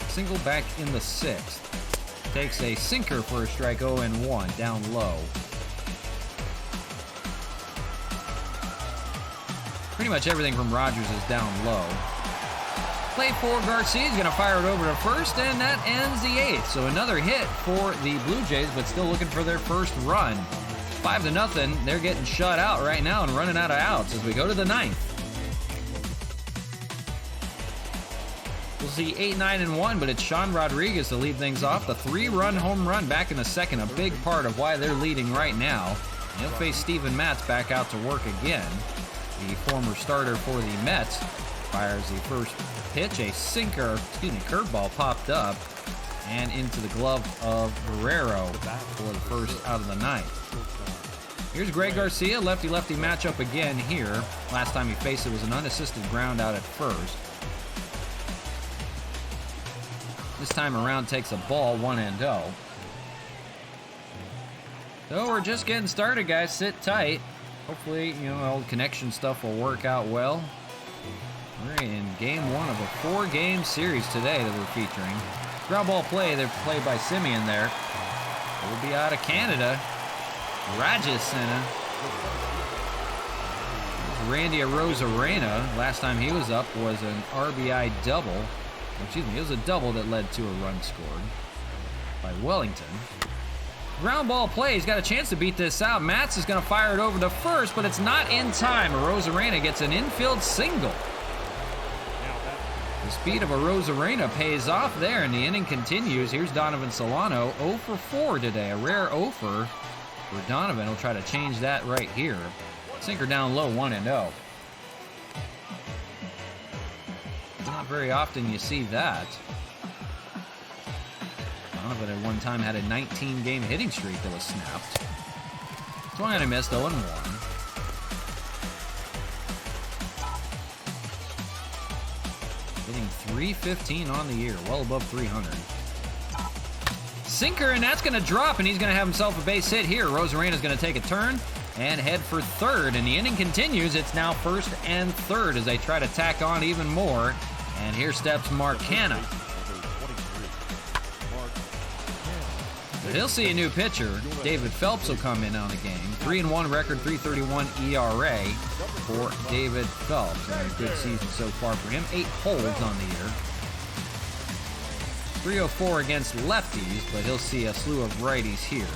Single back in the 6th. Takes a sinker for a strike, 0-1, down low. Pretty much everything from Rogers is down low. Play for Garcia. He's going to fire it over to first, and that ends the 8th. So another hit for the Blue Jays, but still looking for their first run. 5-0. They're getting shut out right now and running out of outs as we go to the 9th. We'll see 8, 9, and 1, but it's Sean Rodriguez to lead things off. The 3-run home run back in the second, a big part of why they're leading right now. And he'll face Steven Matz back out to work again. The former starter for the Mets fires the first pitch. A curveball popped up and into the glove of Guerrero for the first out of the 9th. Here's Greg Garcia, lefty-lefty matchup again here. Last time he faced it was an unassisted ground out at first. This time around takes a ball, 1-0. So we're just getting started, guys. Sit tight. Hopefully, all the connection stuff will work out well. We're in game 1 of a 4-game series today that we're featuring. Ground ball play, they're played by Simeon there. It will be out of Canada. Rajas Senna. Randy Arozarena, last time he was up was an RBI double. Excuse me, it was a double that led to a run scored by Wellington. Ground ball play, he's got a chance to beat this out. Matz is going to fire it over to first, but it's not in time. Arozarena gets an infield single. The speed of Arozarena pays off there, and the inning continues. Here's Donovan Solano, 0 for 4 today. A rare 0 for Donovan. He'll try to change that right here. Sinker down low, 1-0. Not very often you see that. Donovan at one time had a 19-game hitting streak that was snapped. Swung and a missed, 0-1. Hitting .315 on the year, well above 300. Sinker, and that's going to drop, and he's going to have himself a base hit here. Rosarena's going to take a turn and head for third, and the inning continues. It's now first and third as they try to tack on even more. And here steps Mark Hanna. But he'll see a new pitcher. David Phelps will come in on the game. 3-1 record, 3.31 ERA for David Phelps. And a good season so far for him. 8 holds on the year. 304 against lefties, but he'll see a slew of righties here.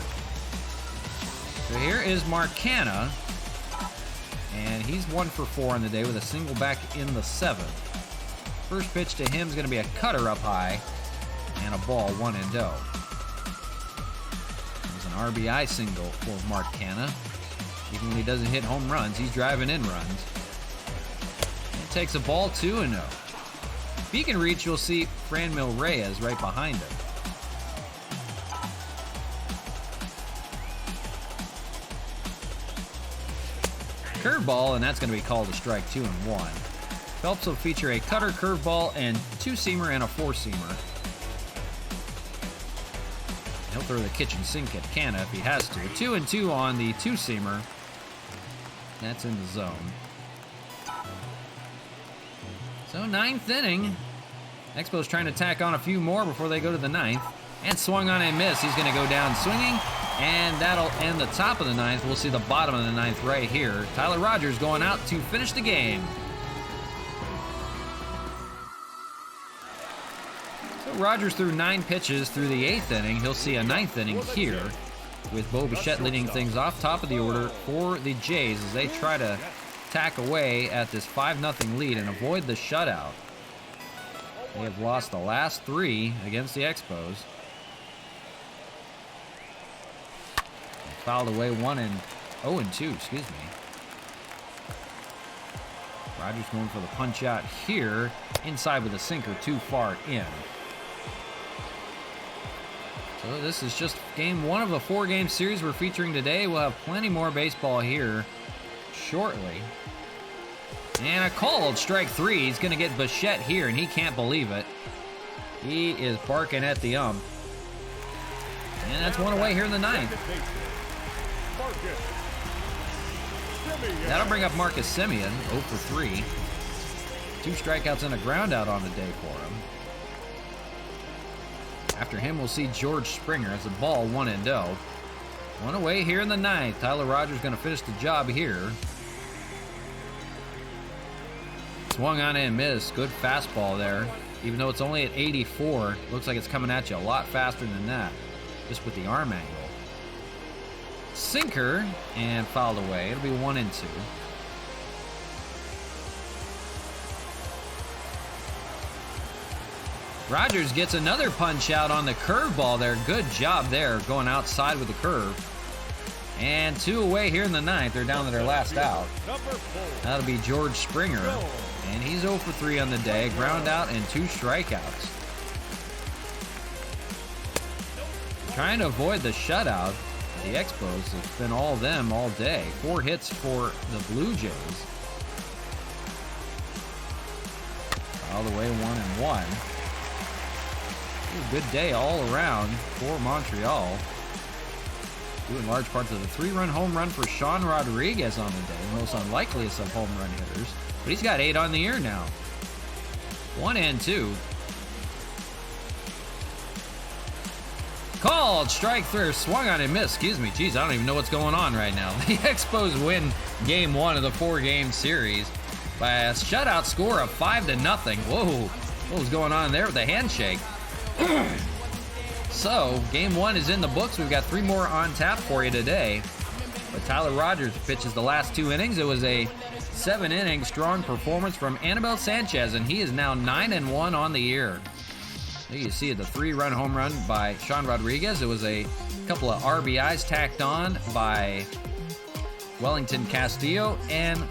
So here is Mark Hanna. And he's 1 for 4 on the day with a single back in the 7th. First pitch to him is going to be a cutter up high and a ball, 1-0. There's an RBI single for Mark Hanna. Even when he doesn't hit home runs, he's driving in runs. It takes a ball, 2-0. If he can reach, you'll see Franmil Reyes right behind him. Curveball, and that's going to be called a strike, 2-1. Phelps will feature a cutter, curveball, and 2-seamer and a 4-seamer. He'll throw the kitchen sink at Canna if he has to. 2-2 on the two-seamer. That's in the zone. So ninth inning. Expos trying to tack on a few more before they go to the ninth. And swung on a miss. He's going to go down swinging. And that'll end the top of the ninth. We'll see the bottom of the ninth right here. Tyler Rogers going out to finish the game. So Rogers threw 9 pitches through the 8th inning. He'll see a 9th inning here with Bo Bichette leading things off top of the order for the Jays as they try to tack away at this 5-0 lead and avoid the shutout. They have lost the last 3 against the Expos. Fouled away 0-2, excuse me. Rogers going for the punch out here. Inside with a sinker, too far in. So this is just game 1 of a 4-game series we're featuring today. We'll have plenty more baseball here shortly. And a called strike 3. He's going to get Bichette here, and he can't believe it. He is barking at the ump. And that's one away here in the 9th. That'll bring up Marcus Semien, 0 for 3. 2 strikeouts and a ground out on the day for him. After him, we'll see George Springer as a ball 1-0. One away here in the 9th. Tyler Rogers going to finish the job here. Swung on and missed. Good fastball there. Even though it's only at 84, looks like it's coming at you a lot faster than that, just with the arm angle. Sinker, and fouled away. It'll be 1-2. Rogers gets another punch out on the curveball there. Good job there, going outside with the curve. And 2 away here in the 9th. They're down to their last out. That'll be George Springer. And he's 0 for 3 on the day. Ground out and 2 strikeouts. Trying to avoid the shutout. The Expos, it's been all them all day. 4 hits for the Blue Jays. All the way 1-1. Good day all around for Montreal. Due in large parts of the 3-run home run for Sean Rodriguez on the day, the most unlikeliest of home run hitters. But he's got 8 on the year now. 1-2. Called strike 3, swung on and missed. Excuse me, geez, I don't even know what's going on right now. The Expos win game 1 of the 4-game series by a shutout score of 5-0. Whoa, what was going on there with the handshake? So, game 1 is in the books. We've got 3 more on tap for you today. But Tyler Rogers pitches the last 2 innings. It was a 7-inning strong performance from Anibal Sanchez, and he is now 9-1 on the year. You see the 3-run home run by Sean Rodriguez. It was a couple of RBIs tacked on by Wellington Castillo and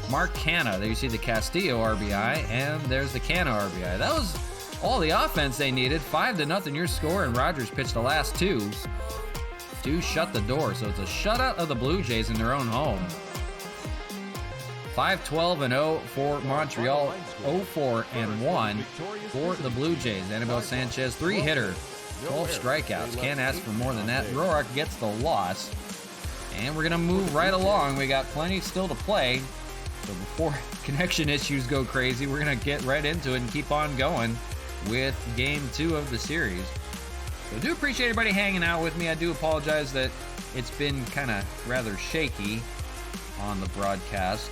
Mark Canna. There you see the Castillo RBI, and there's the Canna RBI. That was all the offense they needed. 5-0 your score, and Rogers pitched the last 2 to shut the door. So it's a shutout of the Blue Jays in their own home. 5-12-0 for Montreal, 0-4-1 for the Blue Jays. Anibal Sanchez, 3-hitter, 12 strikeouts. Can't ask for more than that. Roark gets the loss. And we're going to move right along. We got plenty still to play. So before connection issues go crazy, we're going to get right into it and keep on going with game 2 of the series. So I do appreciate everybody hanging out with me. I do apologize that it's been kind of rather shaky on the broadcast.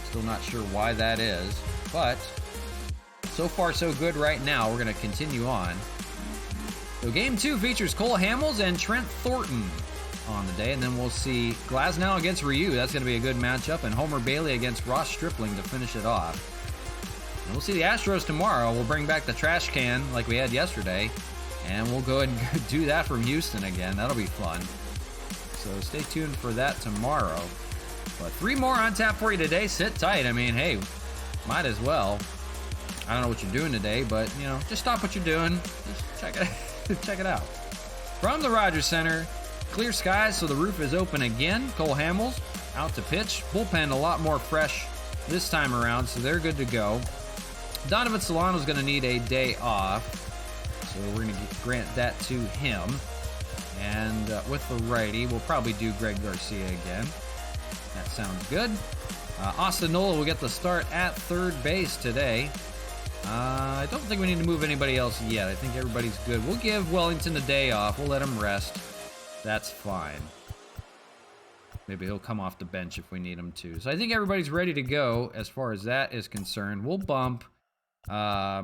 Still not sure why that is, but so far so good right now. We're going to continue on. So game 2 features Cole Hamels and Trent Thornton on the day, and then we'll see Glasnow against Ryu. That's going to be a good matchup, and Homer Bailey against Ross Stripling to finish it off. And we'll see the Astros tomorrow. We'll bring back the trash can like we had yesterday, and we'll go ahead and do that from Houston again. That'll be fun. So stay tuned for that tomorrow. But 3 more on tap for you today. Sit tight. I mean, hey, might as well. I don't know what you're doing today, but, you know, just stop what you're doing. Just check it out. From the Rogers Center, clear skies, so the roof is open again. Cole Hamels out to pitch. Bullpen a lot more fresh this time around, so they're good to go. Donovan Solano's going to need a day off, so we're going to grant that to him. And with the righty, we'll probably do Greg Garcia again. That sounds good. Austin Nola will get the start at third base today. I don't think we need to move anybody else yet. I think everybody's good. We'll give Wellington a day off. We'll let him rest. That's fine. Maybe he'll come off the bench if we need him to. So I think everybody's ready to go as far as that is concerned. We'll bump... I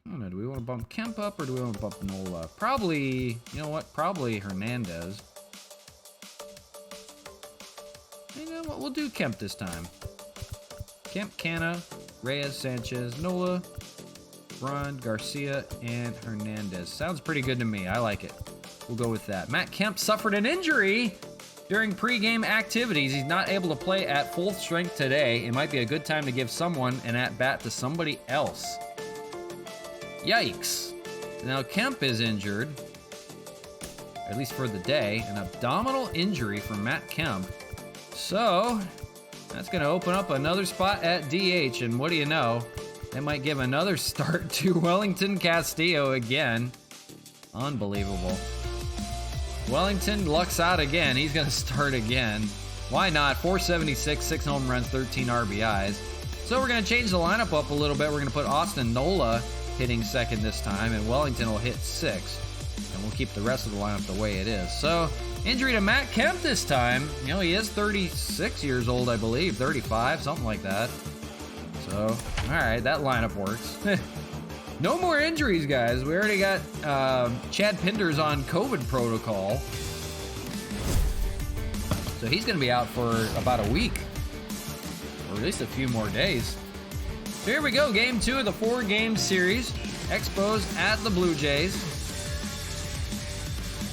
don't know, do we want to bump Kemp up or do we want to bump Nola? Probably, you know what? Probably Hernandez. You know what? We'll do Kemp this time. Kemp, Canna, Reyes, Sanchez, Nola, Braun, Garcia, and Hernandez. Sounds pretty good to me. I like it. We'll go with that. Matt Kemp suffered an injury during pregame activities. He's not able to play at full strength today. It might be a good time to give someone an at-bat to somebody else. Yikes. Now Kemp is injured, at least for the day. An abdominal injury for Matt Kemp. So, that's going to open up another spot at DH. And what do you know? They might give another start to Wellington Castillo again. Unbelievable. Wellington lucks out again. He's going to start again. Why not? 476, 6 home runs, 13 RBIs. So we're going to change the lineup up a little bit. We're going to put Austin Nola hitting second this time, and Wellington will hit 6. And we'll keep the rest of the lineup the way it is. So, injury to Matt Kemp this time. You know, he is 36 years old, I believe. 35, something like that. So, alright, that lineup works. No more injuries, guys. We already got Chad Pinders on COVID protocol. So he's going to be out for about a week. Or at least a few more days. So here we go. Game 2 of the 4-game series. Expos at the Blue Jays.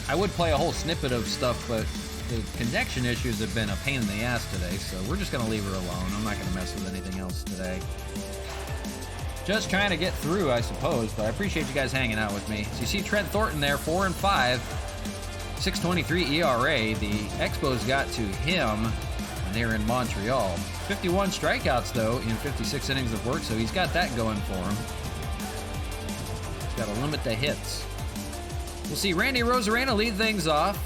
I would play a whole snippet of stuff, but the connection issues have been a pain in the ass today. So we're just going to leave her alone. I'm not going to mess with anything else today. Just trying to get through, I suppose, but I appreciate you guys hanging out with me. So you see Trent Thornton there, 4-5, 6.23 ERA. The Expos got to him when they were in Montreal. 51 strikeouts, though, in 56 innings of work, so he's got that going for him. He's got to limit the hits. We'll see Randy Rosarena lead things off.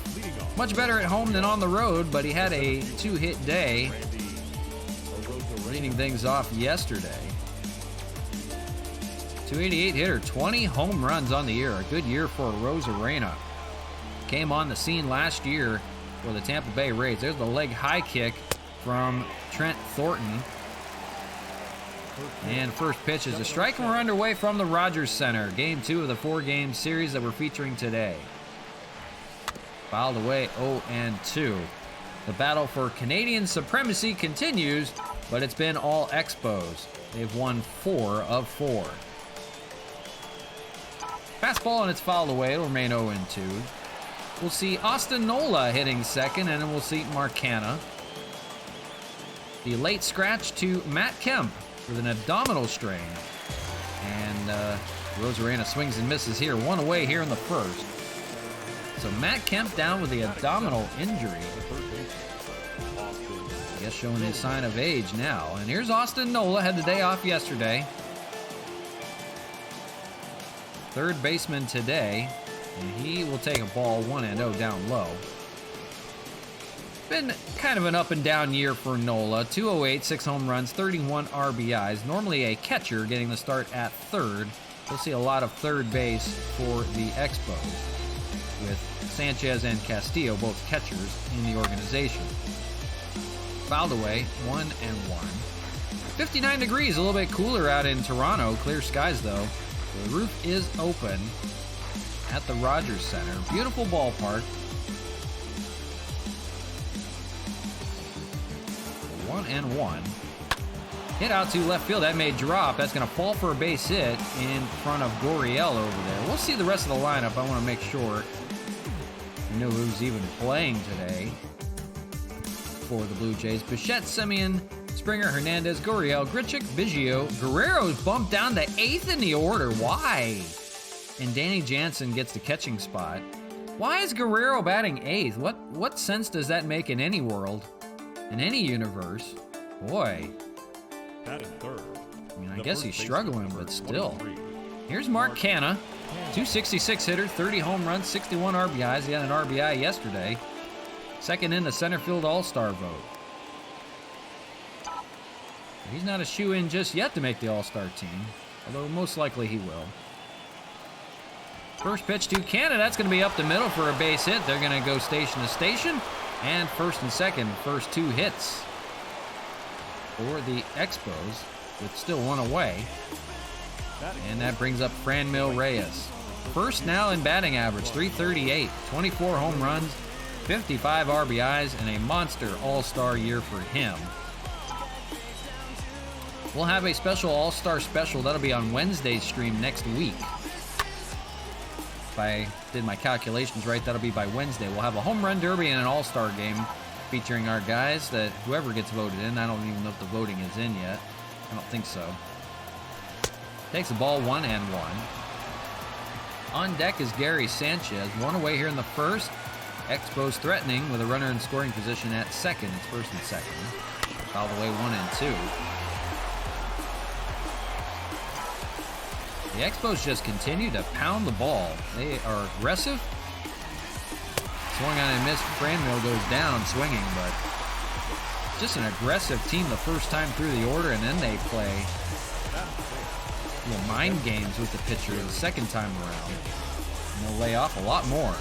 Much better at home than on the road, but he had a 2-hit day, leading things off yesterday. 288 hitter, 20 home runs on the year. A good year for Rosarena. Came on the scene last year for the Tampa Bay Rays. There's the leg high kick from Trent Thornton. And first pitch is a strike, and we're underway from the Rogers Center. Game 2 of the 4-game series that we're featuring today. Fouled away 0-2. The battle for Canadian supremacy continues, but it's been all Expos. They've won 4 of 4. Fastball, and it's fouled away. It'll remain 0-2. We'll see Austin Nola hitting second, and then we'll see Marcana. The late scratch to Matt Kemp with an abdominal strain. And Rosarena swings and misses here. One away here in the first. So Matt Kemp down with the abdominal injury. I guess showing his sign of age now. And here's Austin Nola. Had the day off yesterday. Third baseman today, and he will take a ball 1-0 down low. Been kind of an up and down year for Nola. 208, 6 home runs, 31 RBIs. Normally a catcher getting the start at third. We'll see a lot of third base for the Expos, with Sanchez and Castillo, both catchers, in the organization. Fouled away, 1-1. 59 degrees, a little bit cooler out in Toronto. Clear skies, though. The roof is open at the Rogers Center. Beautiful ballpark. 1-1. Hit out to left field. That may drop. That's going to fall for a base hit in front of Gurriel over there. We'll see the rest of the lineup. I want to make sure we know who's even playing today for the Blue Jays. Bichette, Semien, Springer, Hernandez, Gurriel, Grichuk, Biggio. Guerrero's bumped down to 8th in the order. Why? And Danny Jansen gets the catching spot. Why is Guerrero batting 8th? What sense does that make in any world? In any universe? Boy. Batting third. I mean, I guess he's struggling, but still. Here's Mark Canna. .266 hitter, 30 home runs, 61 RBIs. He had an RBI yesterday. Second in the center field all-star vote. He's not a shoe-in just yet to make the all-star team, although most likely he will. First pitch to Canada. That's going to be up the middle for a base hit. They're going to go station to station. And first and second, first two hits for the Expos, with still one away. And that brings up Franmil Reyes. First now in batting average, .338, 24 home runs, 55 RBIs, and a monster all-star year for him. We'll have a special all-star special. That'll be on Wednesday's stream next week. If I did my calculations right, that'll be by Wednesday. We'll have a home run derby and an all-star game featuring our guys that whoever gets voted in. I don't even know if the voting is in yet. I don't think so. Takes the ball 1-1. On deck is Gary Sanchez. One away here in the first. Expos threatening with a runner in scoring position at second. It's first and second. Fouled away 1-2. The Expos just continue to pound the ball. They are aggressive. Swung on and missed. Franmil goes down swinging, but just an aggressive team the first time through the order, and then they play little mind games with the pitcher the second time around. And they'll lay off a lot more.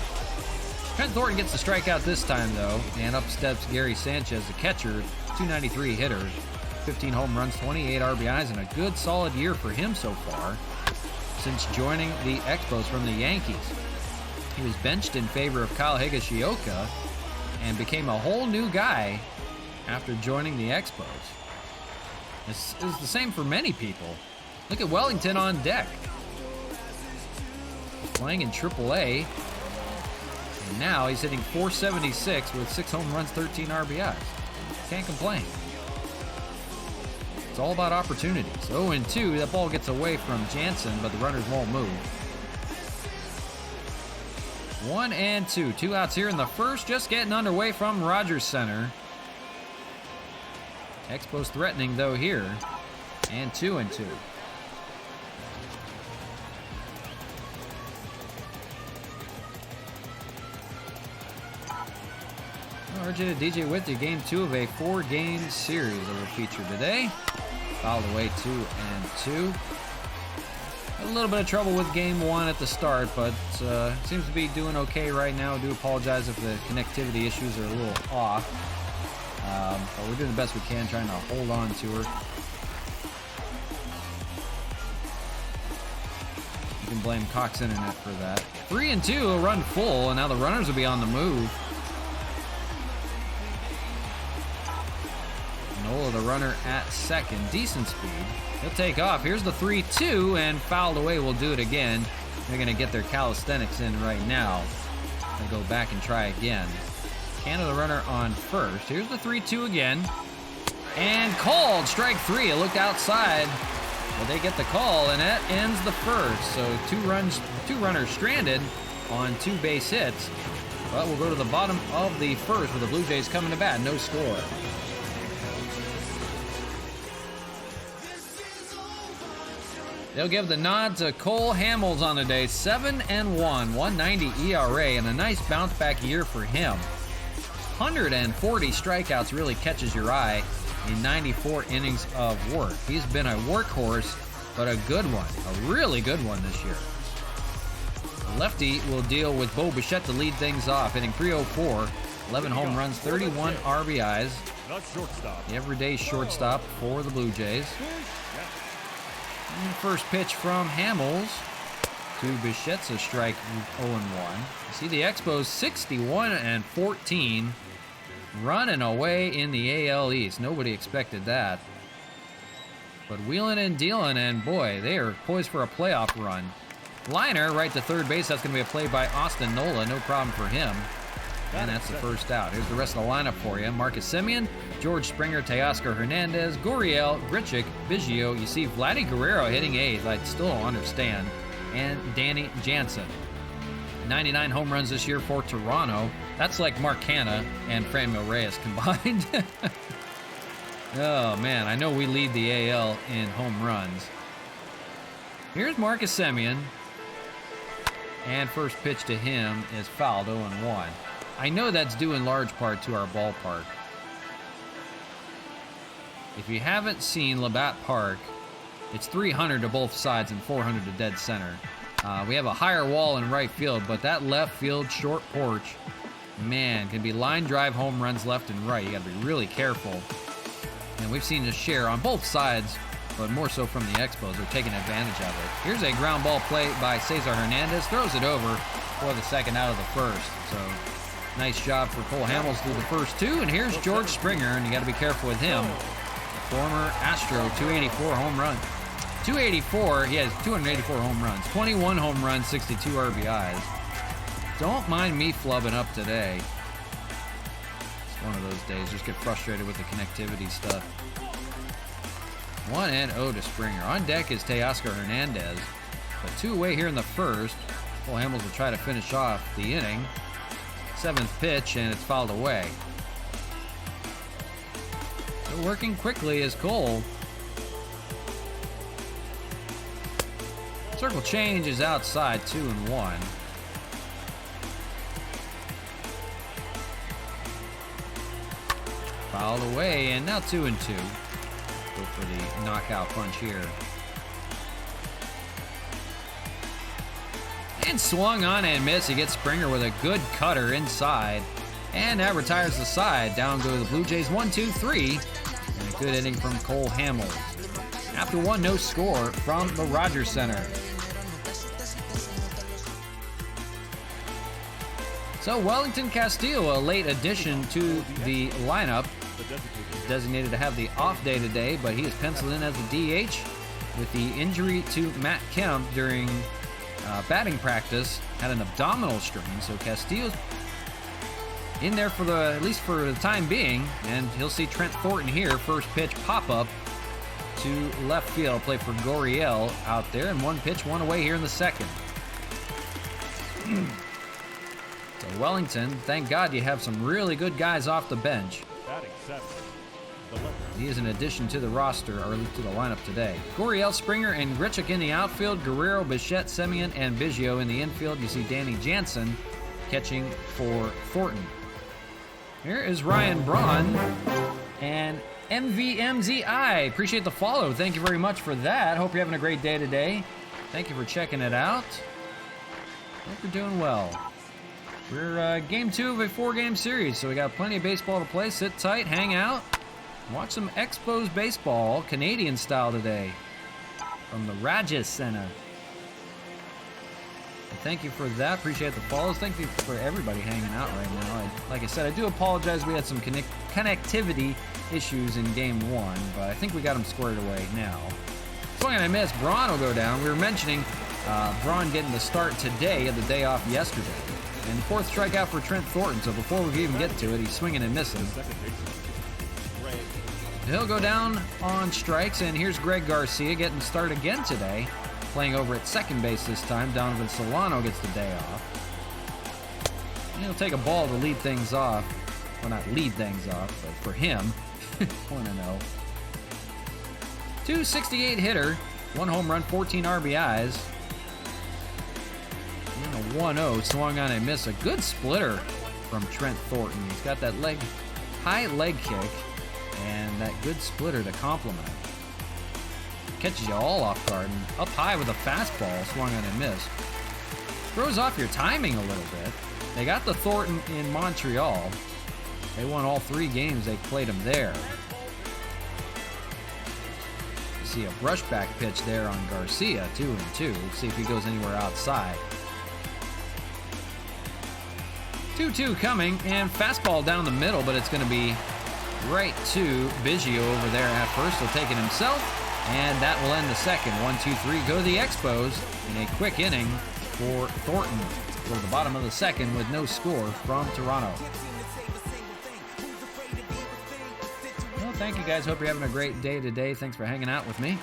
Trent Thornton gets the strikeout this time, though, and up steps Gary Sanchez, the catcher, .293 hitter, 15 home runs, 28 RBIs, and a good solid year for him so far since joining the Expos from the Yankees. He was benched in favor of Kyle Higashioka and became a whole new guy after joining the Expos. This is the same for many people. Look at Wellington on deck. Playing in AAA. And now he's hitting .476 with 6 home runs, 13 RBIs. Can't complain. It's all about opportunities. 0-2, that ball gets away from Jansen, but the runners won't move. 1-2, 2 outs here in the first, just getting underway from Rogers Center. Expos threatening though here, and 2-2. RJ to DJ Witt to game 2 of a 4-game series that will feature today. Fouled away 2-2. A little bit of trouble with game 1 at the start, but seems to be doing okay right now. I do apologize if the connectivity issues are a little off. But we're doing the best we can, trying to hold on to her. You can blame Cox Internet for that. 3-2, a run full, and now the runners will be on the move. Nola, the runner at second. Decent speed. He'll take off. Here's the 3-2, and fouled away. Will do it again. They're going to get their calisthenics in right now. They'll go back and try again. Canada, the runner on first. Here's the 3-2 again. And called. Strike 3. It looked outside. But they get the call, and that ends the first. So two runners stranded on 2 base hits. But we'll go to the bottom of the first with the Blue Jays coming to bat. No score. They'll give the nod to Cole Hamels on the day. 7-1, 1.90 ERA, and a nice bounce-back year for him. 140 strikeouts really catches your eye in 94 innings of work. He's been a workhorse, but a good one. A really good one this year. The lefty will deal with Bo Bichette to lead things off, hitting .304, 11 home runs, 31 RBIs. The everyday shortstop for the Blue Jays. And first pitch from Hamels to Bichette's a strike 0-1. You see the Expos 61-14 running away in the AL East. Nobody expected that. But wheeling and dealing, and boy, they are poised for a playoff run. Liner right to third base. That's going to be a play by Austin Nola. No problem for him. And that's the first out. Here's the rest of the lineup for you. Marcus Semien, George Springer, Teoscar Hernandez, Gurriel, Grichuk, Biggio. You see Vladdy Guerrero hitting 8th. I still don't understand. And Danny Jansen. 99 home runs this year for Toronto. That's like Mark Hanna and Franmil Reyes combined. Oh, man. I know we lead the AL in home runs. Here's Marcus Semien. And first pitch to him is fouled, 0-1. I know that's due in large part to our ballpark. If you haven't seen Labatt Park, it's 300 to both sides and 400 to dead center. We have a higher wall in right field, but that left field short porch, man, can be line drive home runs left and right. You got to be really careful. And we've seen a share on both sides, but more so from the Expos. They're taking advantage of it. Here's a ground ball play by Cesar Hernandez. Throws it over for the second out of the first. So nice job for Cole Hamels through the first two. And here's George Springer, and you got to be careful with him. Former Astro, 284 home run. 284, he has 284 home runs. 21 home runs, 62 RBIs. Don't mind me flubbing up today. It's one of those days. Just get frustrated with the connectivity stuff. 1-0 to Springer. On deck is Teoscar Hernandez. But 2 away here in the first. Cole Hamels will try to finish off the inning. 7th pitch, and it's fouled away. Still working quickly is Cole. Circle change is outside, 2-1. Fouled away, and now 2-2. Go for the knockout punch here. And swung on and missed. He gets Springer with a good cutter inside. And that retires the side. Down go the Blue Jays, 1-2-3. And a good inning from Cole Hamels. After one, no score from the Rogers Center. So Wellington Castillo, a late addition to the lineup, designated to have the off day today, but he is penciled in as a DH with the injury to Matt Kemp during batting practice. Had an abdominal strain, so Castillo's in there for at least for the time being, and he'll see Trent Thornton here. First pitch pop up to left field, play for Goriel out there, and 1 pitch, 1 away here in the second. So Wellington, thank God you have some really good guys off the bench. He is an addition to the roster, or to the lineup today. Goriel, Springer, and Grichuk in the outfield. Guerrero, Bichette, Semien, and Biggio in the infield. You see Danny Jansen catching for Thornton. Here is Ryan Braun and MVMZI. Appreciate the follow. Thank you very much for that. Hope you're having a great day today. Thank you for checking it out. Hope you're doing well. We're game 2 of a 4-game series, so we got plenty of baseball to play. Sit tight, hang out, watch some Expos baseball, Canadian style today, from the Rogers Center. And thank you for that. Appreciate the follows. Thank you for everybody hanging out right now. Like I said, I do apologize. We had some connectivity issues in game 1, but I think we got them squared away now. Swing and I missed. Braun will go down. We were mentioning Braun getting the start today of the day off yesterday. And the 4th strikeout for Trent Thornton, so before we even get to it, he's swinging and missing. He'll go down on strikes, and here's Greg Garcia getting the start again today, playing over at second base this time. Donovan Solano gets the day off. And he'll take a ball to lead things off. Well, not lead things off, but for him, 1-0. 268 hitter, 1 home run, 14 RBIs. 1-0, swung on and missed. A good splitter from Trent Thornton. He's got that high leg kick, and that good splitter to complement. Catches you all off guard, and up high with a fastball, swung on and missed. Throws off your timing a little bit. They got the Thornton in Montreal. They won all 3 games they played him there. You see a brushback pitch there on Garcia, 2-2. Let's see if he goes anywhere outside. 2-2 coming, and fastball down the middle, but it's going to be right to Biggio over there at first. He'll take it himself, and that will end the second. 1-2-3, go to the Expos in a quick inning for Thornton. Go to the bottom of the second with no score from Toronto. Well, thank you guys. Hope you're having a great day today. Thanks for hanging out with me.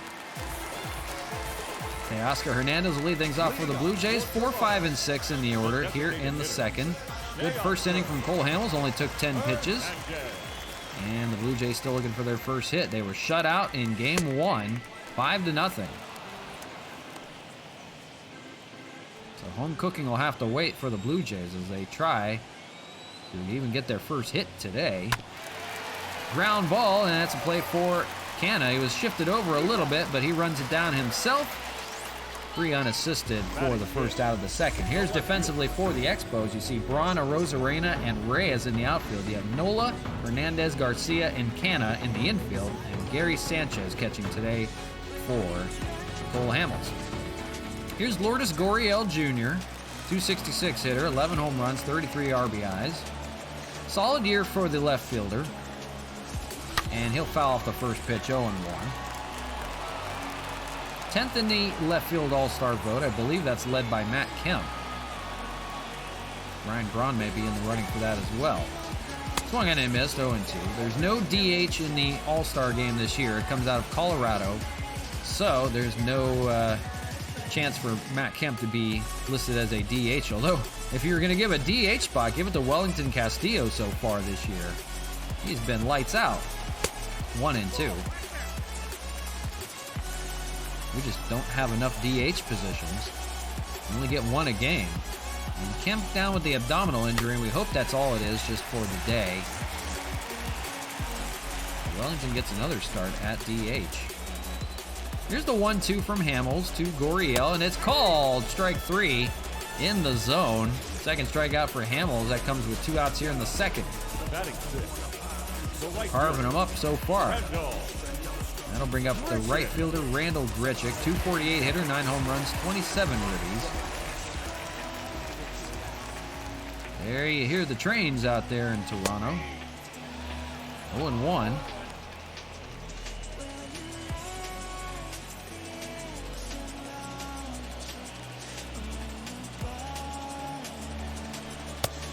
Okay, Oscar Hernandez will lead things off for the Blue Jays. 4, 5, and 6 in the order here in the second. Good first inning from Cole Hamels, only took 10 pitches. And the Blue Jays still looking for their first hit. They were shut out in game 1, 5-0. So home cooking will have to wait for the Blue Jays as they try to even get their first hit today. Ground ball, and that's a play for Canna. He was shifted over a little bit, but he runs it down himself. 3 unassisted for the first out of the second. Here's defensively for the Expos. You see Braun, Arozarena, and Reyes in the outfield. You have Nola, Hernandez, Garcia, and Canna in the infield. And Gary Sanchez catching today for Cole Hamels. Here's Lourdes Gurriel Jr., 266 hitter, 11 home runs, 33 RBIs. Solid year for the left fielder. And he'll foul off the first pitch, 0-1. 10th in the left field all-star vote. I believe that's led by Matt Kemp. Ryan Braun may be in the running for that as well. Swung and missed, 0-2. There's no DH in the all-star game this year. It comes out of Colorado. So there's no chance for Matt Kemp to be listed as a DH. Although, if you're going to give a DH spot, give it to Wellington Castillo so far this year. He's been lights out. 1 and 2. We just don't have enough DH positions. We only get 1 a game. And Kemp down with the abdominal injury, and we hope that's all it is just for the day. Wellington gets another start at DH. Here's the 1-2 from Hamels to Gurriel, and it's called strike 3 in the zone. Second strikeout for Hamels. That comes with 2 outs here in the second. Carving them up so far. That'll bring up the right fielder, Randall Grichuk, 248 hitter, 9 home runs, 27 ribbies. There you hear the trains out there in Toronto. 0-1.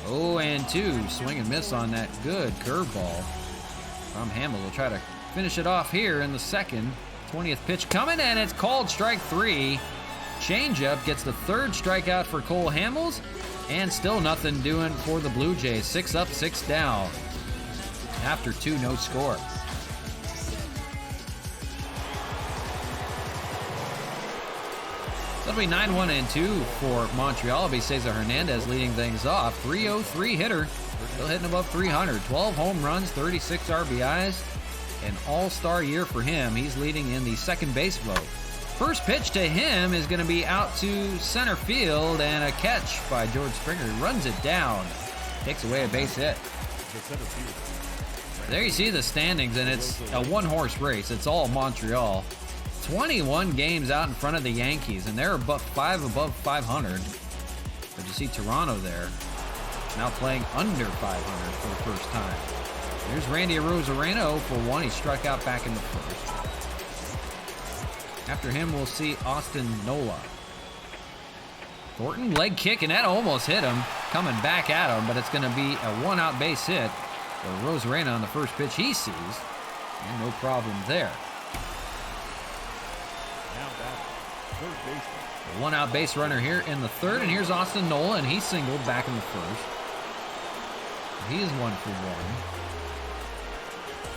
Oh, and 2. Swing and miss on that good curveball from Hamels. Will try to finish it off here in the second. 20th pitch coming, and it's called strike 3. Changeup gets the 3rd strikeout for Cole Hamels, and still nothing doing for the Blue Jays. 6 up, 6 down. After 2, no score. That'll be 9-1 and 2 for Montreal. It'll be Cesar Hernandez leading things off. 303 hitter, still hitting above 300. 12 home runs, 36 RBIs. An all-star year for him. He's leading in the second base vote. First pitch to him is going to be out to center field, and a catch by George Springer. He runs it down. Takes away a base hit. There you see the standings, and it's a one-horse race. It's all Montreal. 21 games out in front of the Yankees, and they're above 500. But you see Toronto there, now playing under 500 for the first time. Here's Randy Arozarena, 0 for 1. He struck out back in the first. After him, we'll see Austin Nola. Thornton leg kick, and that almost hit him. Coming back at him, but it's going to be a 1-out base hit for Arozarena on the first pitch he sees. And no problem there. A 1-out base runner here in the third, and here's Austin Nola, and he singled back in the first. He is 1 for 1.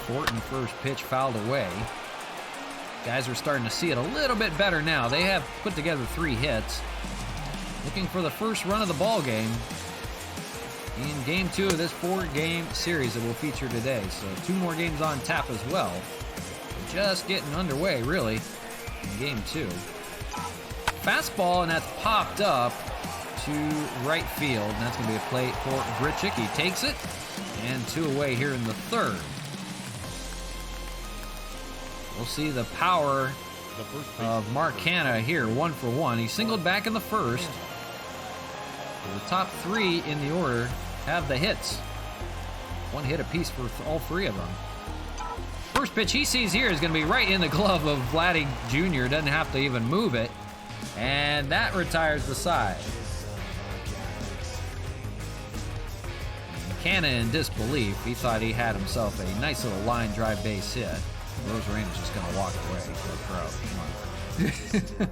Thornton first pitch fouled away. Guys are starting to see it a little bit better now. They have put together 3 hits. Looking for the first run of the ball game in game 2 of this 4-game series that we'll feature today. So 2 more games on tap as well. We're just getting underway, really, in game 2. Fastball, and that's popped up to right field. And that's going to be a play for Grichuk. He takes it, and 2 away here in the third. We'll see the power of Mark Canna here, 1 for 1. He singled back in the first. The top 3 in the order have the hits. 1 hit apiece for all 3 of them. First pitch he sees here is going to be right in the glove of Vladdy Jr. Doesn't have to even move it. And that retires the side. Canna in disbelief. He thought he had himself a nice little line drive base hit. Arozarena's just going to walk away for the throw. Come on.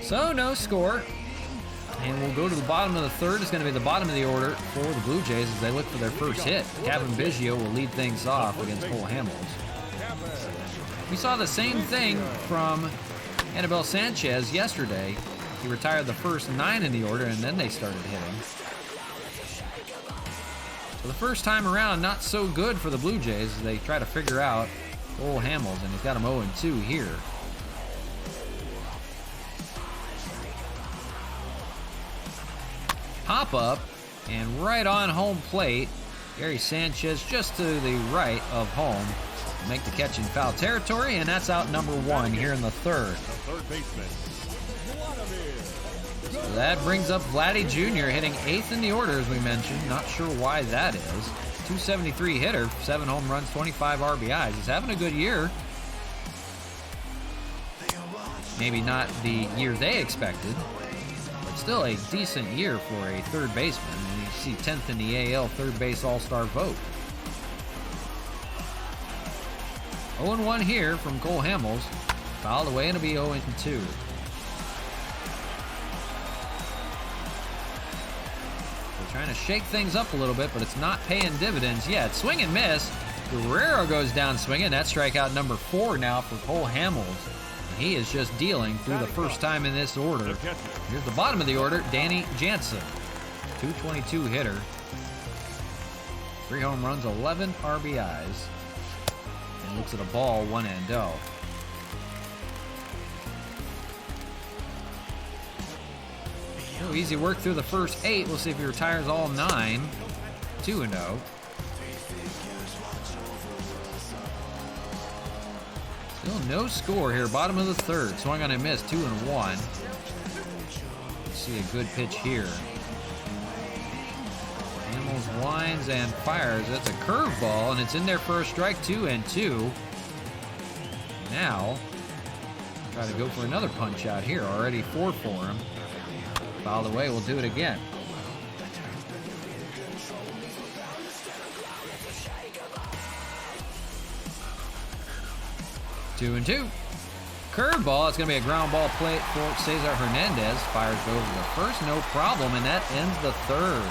So, no score. And we'll go to the bottom of the third. It's going to be the bottom of the order for the Blue Jays as they look for their first hit. Kevin Biggio will lead things off against Cole Hamels. We saw the same thing from Anibal Sanchez yesterday, he retired the first 9 in the order, and then they started hitting. For the first time around, not so good for the Blue Jays as they try to figure out Cole Hamels, and he's got him 0-2 here. Pop up, and right on home plate, Gary Sanchez just to the right of home. Make the catch in foul territory, and that's out number 1 here in the third. The third baseman, Vladimir. So that brings up Vladdy Jr. hitting 8th in the order, as we mentioned. Not sure why that is. 273 hitter, 7 home runs, 25 RBIs. He's having a good year. Maybe not the year they expected, but still a decent year for a third baseman. And you see 10th in the AL third base all-star vote. 0-1 here from Cole Hamels. Fouled away, and it'll be 0-2. They're trying to shake things up a little bit, but it's not paying dividends yet. Swing and miss. Guerrero goes down swinging. That's strikeout number 4 now for Cole Hamels. And he is just dealing through the first time in this order. Here's the bottom of the order, Danny Jansen. 222 hitter. 3 home runs, 11 RBIs. And looks at a ball, 1-0. Oh, easy work through the first 8. We'll see if he retires all 9. 2-0. Still no score here. Bottom of the third. Swung on and missed. 2-1. See a good pitch here. Hamels winds and fires. That's a curveball, and it's in there for a strike. 2-2. Now, try to go for another punch out here. Already 4 for him. Fouled away. We'll do it again. Two and 2. Curveball. It's going to be a ground ball plate for Cesar Hernandez. Fires over the first. No problem. And that ends the third.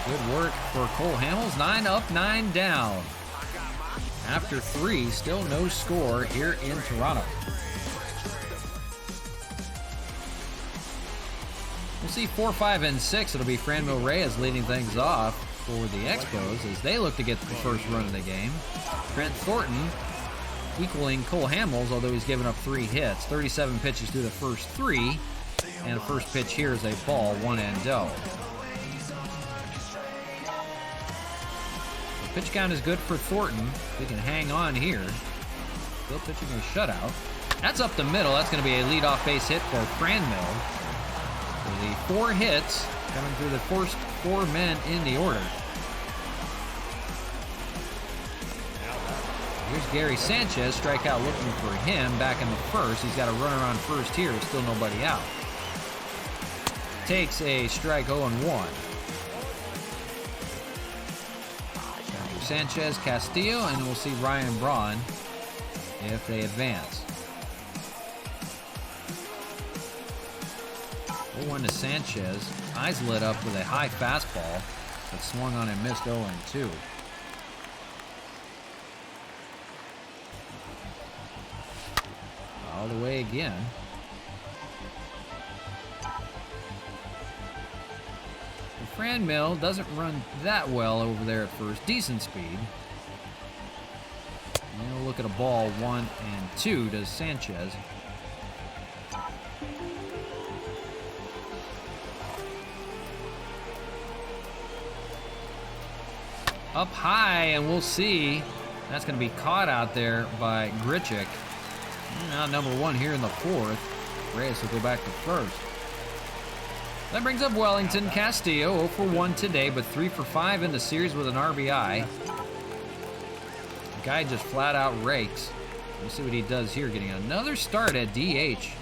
Good work for Cole Hamels. 9 up, 9 down. After 3, still no score here in Toronto. We'll see 4, 5, and 6. It'll be Franmil Reyes leading things off for the Expos as they look to get the first run of the game. Trent Thornton equaling Cole Hamels, although he's given up 3 hits. 37 pitches through the first 3, and the first pitch here is a ball, 1-0. The pitch count is good for Thornton. He can hang on here. Still pitching a shutout. That's up the middle. That's going to be a leadoff base hit for Franmil. So the 4 hits coming through the first 4 men in the order. Here's Gary Sanchez, strikeout looking for him back in the first. He's got a runner on first here, still nobody out. Takes a strike 0-1. Sanchez, Castillo, and we'll see Ryan Braun if they advance. 0-1 to Sanchez. Eyes lit up with a high fastball, but swung on and missed 0-2. All the way again. Franmil doesn't run that well over there at first. Decent speed. And we'll look at a ball, 1-2 to Sanchez. Up high, and we'll see. That's going to be caught out there by Grichuk. Now number 1 here in the 4th. Reyes will go back to first. That brings up Wellington. Castillo 0 for 1 today, but 3 for 5 in the series with an RBI. The guy just flat out rakes. We'll see what he does here, getting another start at DH.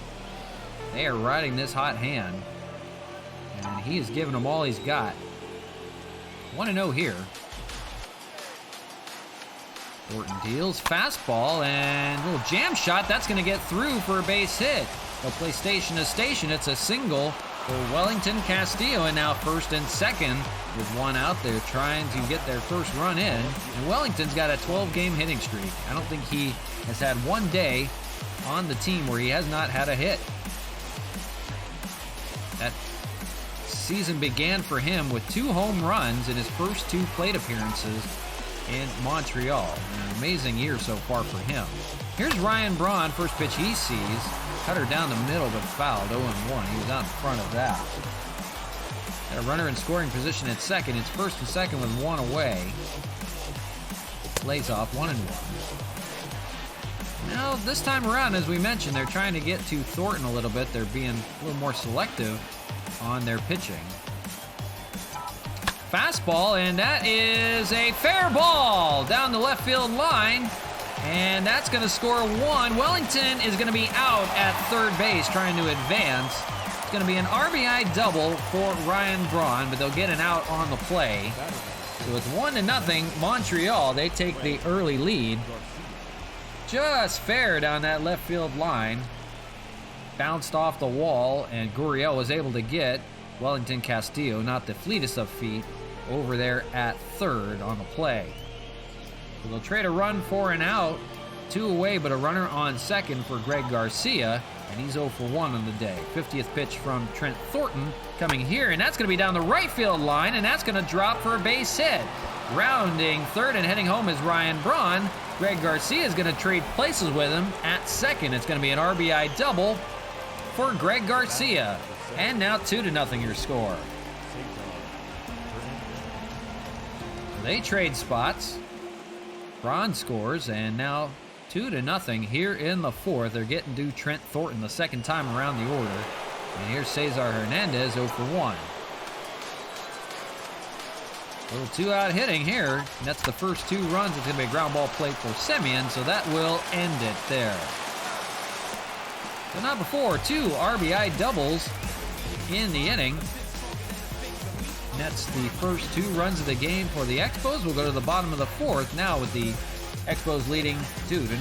They are riding this hot hand, and he is giving them all he's got. 1-0 here. Thornton deals, fastball, and a little jam shot. That's going to get through for a base hit. They'll play station to station. It's a single for Wellington, Castillo, and now first and second with 1 out there trying to get their first run in. And Wellington's got a 12-game hitting streak. I don't think he has had one day on the team where he has not had a hit. That season began for him with 2 home runs in his first 2 plate appearances in Montreal. An amazing year so far for him. Here's Ryan Braun, first pitch he sees. Cutter down the middle, but fouled, 0-1. He was out in front of that. Got a runner in scoring position at second. It's first and second with 1 away. Lays off 1-1. Now, this time around, as we mentioned, they're trying to get to Thornton a little bit. They're being a little more selective on their pitching. Fastball, and that is a fair ball down the left field line. And that's going to score 1. Wellington is going to be out at third base trying to advance. It's going to be an RBI double for Ryan Braun, but they'll get an out on the play. So it's 1-0 Montreal. They take the early lead. Just fair down that left field line. Bounced off the wall, and Gurriel was able to get Wellington Castillo, not the fleetest of feet, over there at third on the play. So they'll trade a run for an out. 2 away, but a runner on second for Greg Garcia, and he's 0 for 1 on the day. 50th pitch from Trent Thornton coming here, and that's going to be down the right field line, and that's going to drop for a base hit. Rounding third and heading home is Ryan Braun. Greg Garcia is going to trade places with him at second. It's going to be an RBI double for Greg Garcia. And now 2-0 your score. They trade spots. Braun scores, and now 2-0 here in the 4th. They're getting to Trent Thornton the second time around the order. And here's Cesar Hernandez, 0 for 1. Little 2-out hitting here, and that's the first 2 runs. It's going to be a ground ball plate for Semien, so that will end it there. So not before, 2 RBI doubles in the inning. And that's the first 2 runs of the game for the Expos. We'll go to the bottom of the 4th now with the Expos leading 2-0.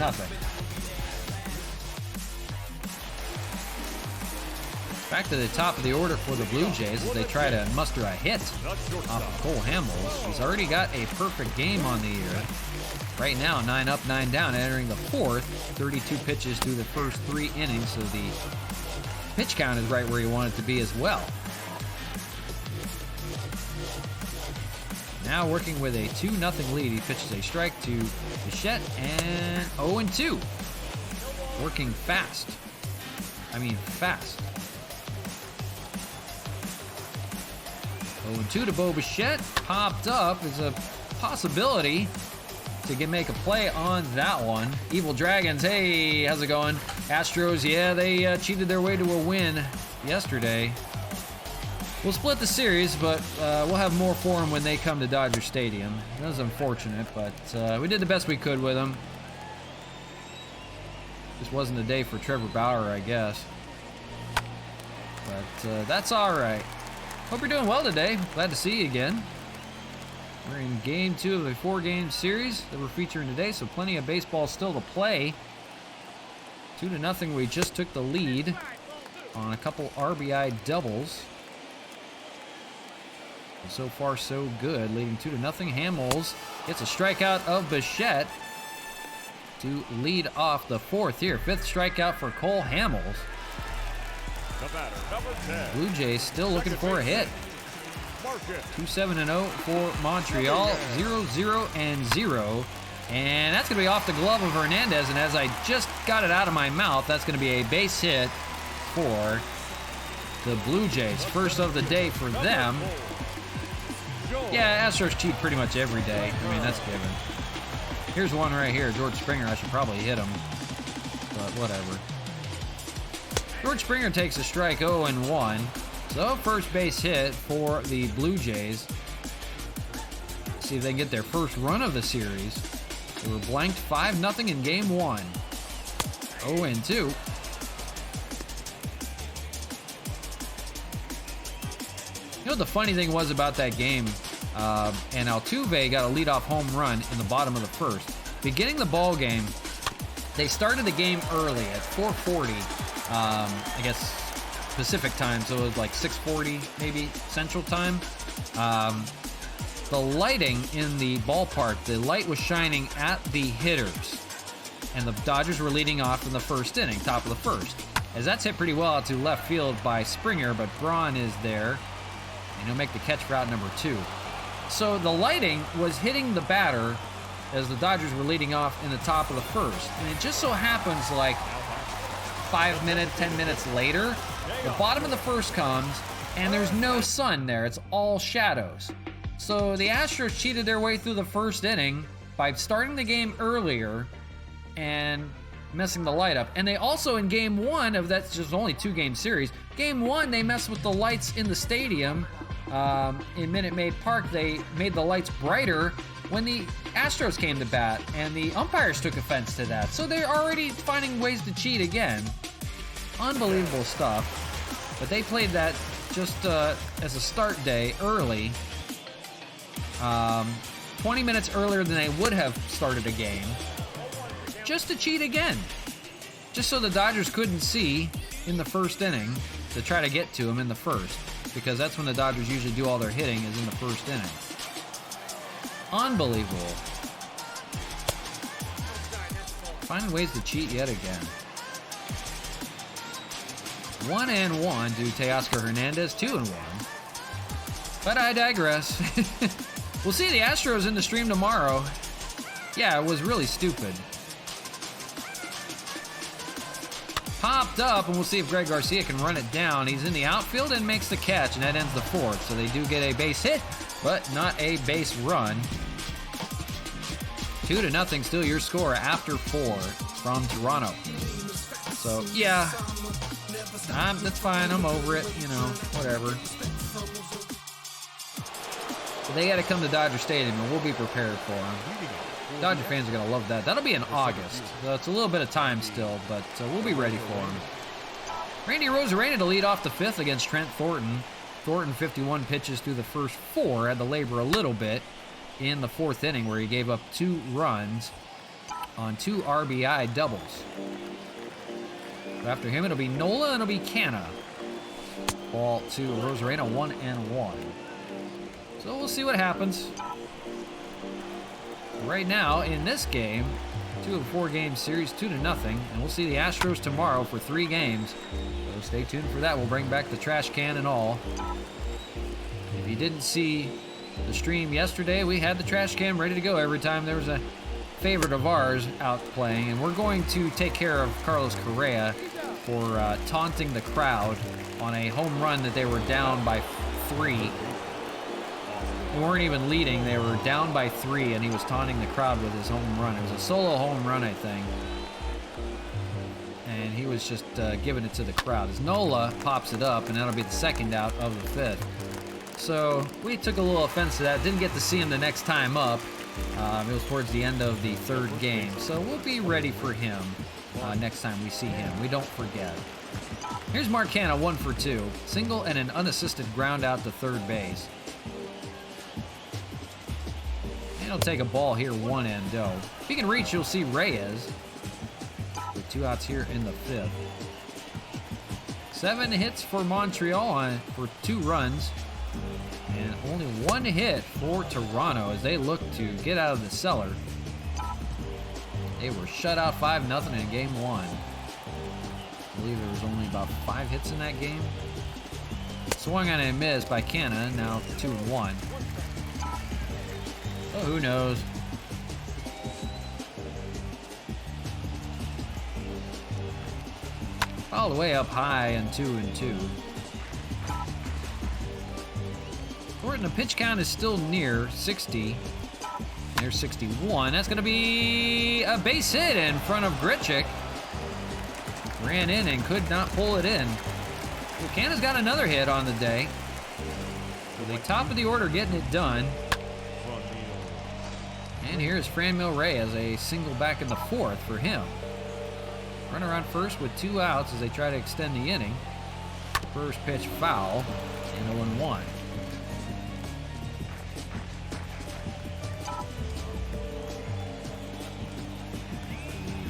Back to the top of the order for the Blue Jays as they try to muster a hit off of Cole Hamels. He's already got a perfect game on the year. Right now, 9 up, 9 down, entering the 4th. 32 pitches through the first 3 innings, so the pitch count is right where you want it to be as well. Now working with a 2-0 lead, he pitches a strike to Bichette, and 0-2. Working fast. I mean fast. 0-2 to Bo Bichette. Popped up as a possibility to make a play on that one. Evil Dragons, hey, how's it going? Astros, yeah, they cheated their way to a win yesterday. We'll split the series, but we'll have more for them when they come to Dodger Stadium. That was unfortunate, but we did the best we could with them. Just wasn't a day for Trevor Bauer, I guess. But that's all right. Hope you're doing well today. Glad to see you again. We're in game 2 of a 4-game series that we're featuring today, so plenty of baseball still to play. 2-0, we just took the lead on a couple RBI doubles. So far, so good, leading 2-0. Hamels gets a strikeout of Bichette to lead off the 4th here. 5th strikeout for Cole Hamels. The batter, number 10. Blue Jays still looking for a hit. 2-7-0 for Montreal, 0-0-0. And that's going to be off the glove of Hernandez. And as I just got it out of my mouth, that's going to be a base hit for the Blue Jays. First of the day for them. Yeah, Astros cheat pretty much every day. I mean, that's given. Here's one right here. George Springer. I should probably hit him, but whatever. George Springer takes a strike, 0-1. So first base hit for the Blue Jays. See if they can get their first run of the series. They were blanked 5-0 in game 1. 0-2. You know what the funny thing was about that game? And Altuve got a leadoff home run in the bottom of the 1st. Beginning the ball game, they started the game early at 4:40. I guess Pacific time, so it was like 6:40 maybe Central time. The lighting in the ballpark, the light was shining at the hitters. and the Dodgers were leading off in the first inning, top of the first. As that's hit pretty well out to left field by Springer, but Braun is there, and he'll make the catch for out number 2. So the lighting was hitting the batter as the Dodgers were leading off in the top of the first. And it just so happens like 5 minutes, 10 minutes later, the bottom of the first comes, and there's no sun there. It's all shadows. So the Astros cheated their way through the first inning by starting the game earlier and messing the light up. And they also, in game 1 of that's just only 2-game series, game 1 they messed with the lights in the stadium. In Minute Maid Park, they made the lights brighter when the Astros came to bat, and the umpires took offense to that. So they're already finding ways to cheat again. Unbelievable stuff. But they played that just as a start day early. 20 minutes earlier than they would have started a game. Just to cheat again. Just so the Dodgers couldn't see in the first inning to try to get to him in the first. Because that's when the Dodgers usually do all their hitting, is in the first inning. Unbelievable. Finding ways to cheat yet again. 1-1 to Teoscar Hernandez, 2-1. But I digress. We'll see the Astros in the stream tomorrow. Yeah, it was really stupid. Popped up, and we'll see if Greg Garcia can run it down. He's in the outfield and makes the catch, and that ends the 4th. So they do get a base hit, but not a base run. 2-0, still your score after 4 from Toronto. So, yeah, that's fine. I'm over it, whatever. So they got to come to Dodger Stadium, and we'll be prepared for them. Dodger fans are going to love that. That'll be in August. So it's a little bit of time still, but we'll be ready for them. Randy Arozarena to lead off the 5th against Trent Thornton. Thornton, 51 pitches through the first 4, had to labor a little bit in the 4th inning where he gave up 2 runs on 2 RBI doubles. So after him, it'll be Nola and it'll be Canna. Ball to Arozarena, 1-1. So we'll see what happens. Right now, in this game, 2 of the 4 game series, 2-0, and we'll see the Astros tomorrow for 3 games. So stay tuned for that. We'll bring back the trash can and all. If you didn't see the stream yesterday, we had the trash can ready to go every time there was a favorite of ours out playing, and we're going to take care of Carlos Correa for taunting the crowd on a home run that they were down by 3. They weren't even leading. They were down by 3, and he was taunting the crowd with his home run. It was a solo home run, I think. And he was just giving it to the crowd. As Nola pops it up, and that'll be the 2nd out of the 5th. So we took a little offense to that. Didn't get to see him the next time up. It was towards the end of the 3rd game. So we'll be ready for him next time we see him. We don't forget. Here's Mark Canha, 1 for 2. Single and an unassisted ground out to 3rd base. And he'll take a ball here, 1-0. If he can reach, you'll see Reyes with 2 outs here in the 5th. 7 hits for Montreal for 2 runs. And only 1 hit for Toronto as they look to get out of the cellar. They were shut out 5-0 in game 1. I believe there was only about 5 hits in that game. Swung on a miss by Canha, now 2-1. Oh, who knows? All the way up high and 2-2. Thornton, the pitch count is still near 60. There's 61. That's going to be a base hit in front of Grichuk. Ran in and could not pull it in. Well, Canha's got another hit on the day. So the top of the order getting it done. And here's Franmil Reyes, a single back in the 4th for him. Runner on first with 2 outs as they try to extend the inning. First pitch foul, and 0-1.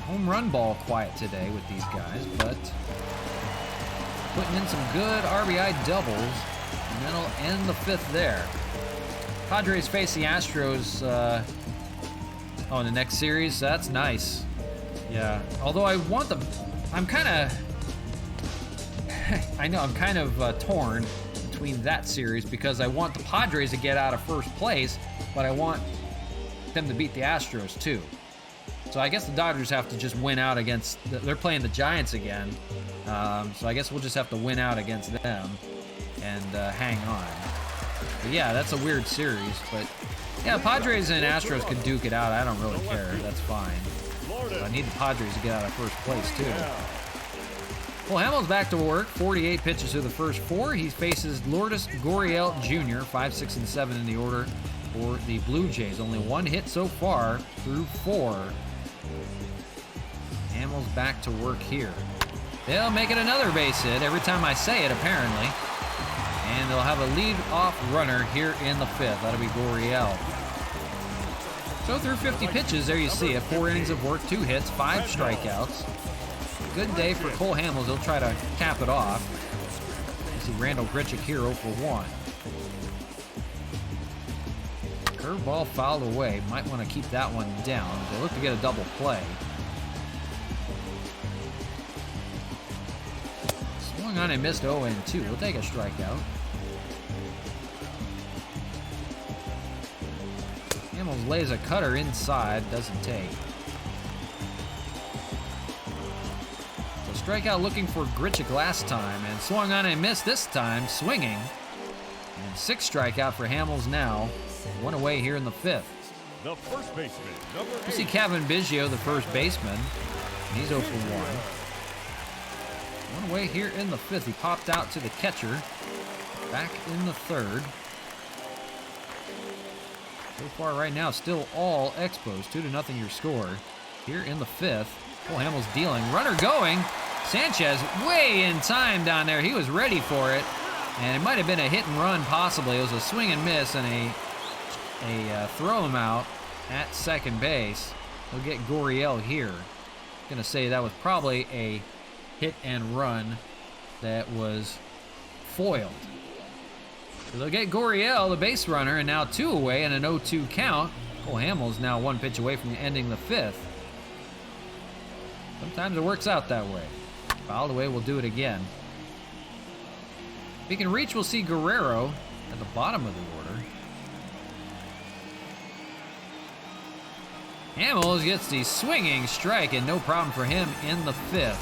Home run ball quiet today with these guys, but putting in some good RBI doubles, and that'll end the 5th there. Padres face the Astros in the next series. That's nice. Yeah, although I want the... I'm kind of... I know, I'm kind of torn between that series because I want the Padres to get out of first place, but I want them to beat the Astros too. So I guess the Dodgers have to just win out against... They're playing the Giants again. So I guess we'll just have to win out against them and hang on. But yeah, that's a weird series, but yeah, Padres and Astros can duke it out. I don't really care. That's fine. But I need the Padres to get out of first place too. Well, Hamels back to work. 48 pitches through the first 4. He faces Lourdes Gurriel Jr., 5, 6, and 7 in the order for the Blue Jays. Only 1 hit so far through 4. Hamels back to work here. They'll make it another base hit every time I say it, apparently. And they'll have a lead-off runner here in the 5th. That'll be Gurriel. So through 50 pitches, there you see it. 4 innings of work, 2 hits, 5 strikeouts. Good day for Cole Hamels. He'll try to cap it off. You see Randall Grichuk here 0 for 1. Curveball fouled away. Might want to keep that one down. They look to get a double play. Swung on and missed 0-2. We'll take a strikeout. Hamels lays a cutter inside. Doesn't take. Strikeout looking for Grichuk last time, and swung on and missed this time, swinging. And 6 strikeout for Hamels now. 1 away here in the 5th. The first baseman, number 8. You see Kevin Biggio, the first baseman. He's 0 for 1. 1 away here in the 5th. He popped out to the catcher. Back in the 3rd. So far right now, still all Expos. 2-0 your score. Here in the 5th. Cole Hamels dealing. Runner going. Sanchez way in time down there. He was ready for it. And it might have been a hit and run possibly. It was a swing and miss and a throw him out at second base. He'll get Gurriel here. Gonna say that was probably a hit and run that was foiled. So they'll get Gurriel, the base runner, and now 2 away and an 0-2 count. Cole Hamels now 1 pitch away from ending the 5th. Sometimes it works out that way. Fouled away, we'll do it again. If he can reach, we'll see Guerrero at the bottom of the order. Hamels gets the swinging strike, and no problem for him in the 5th.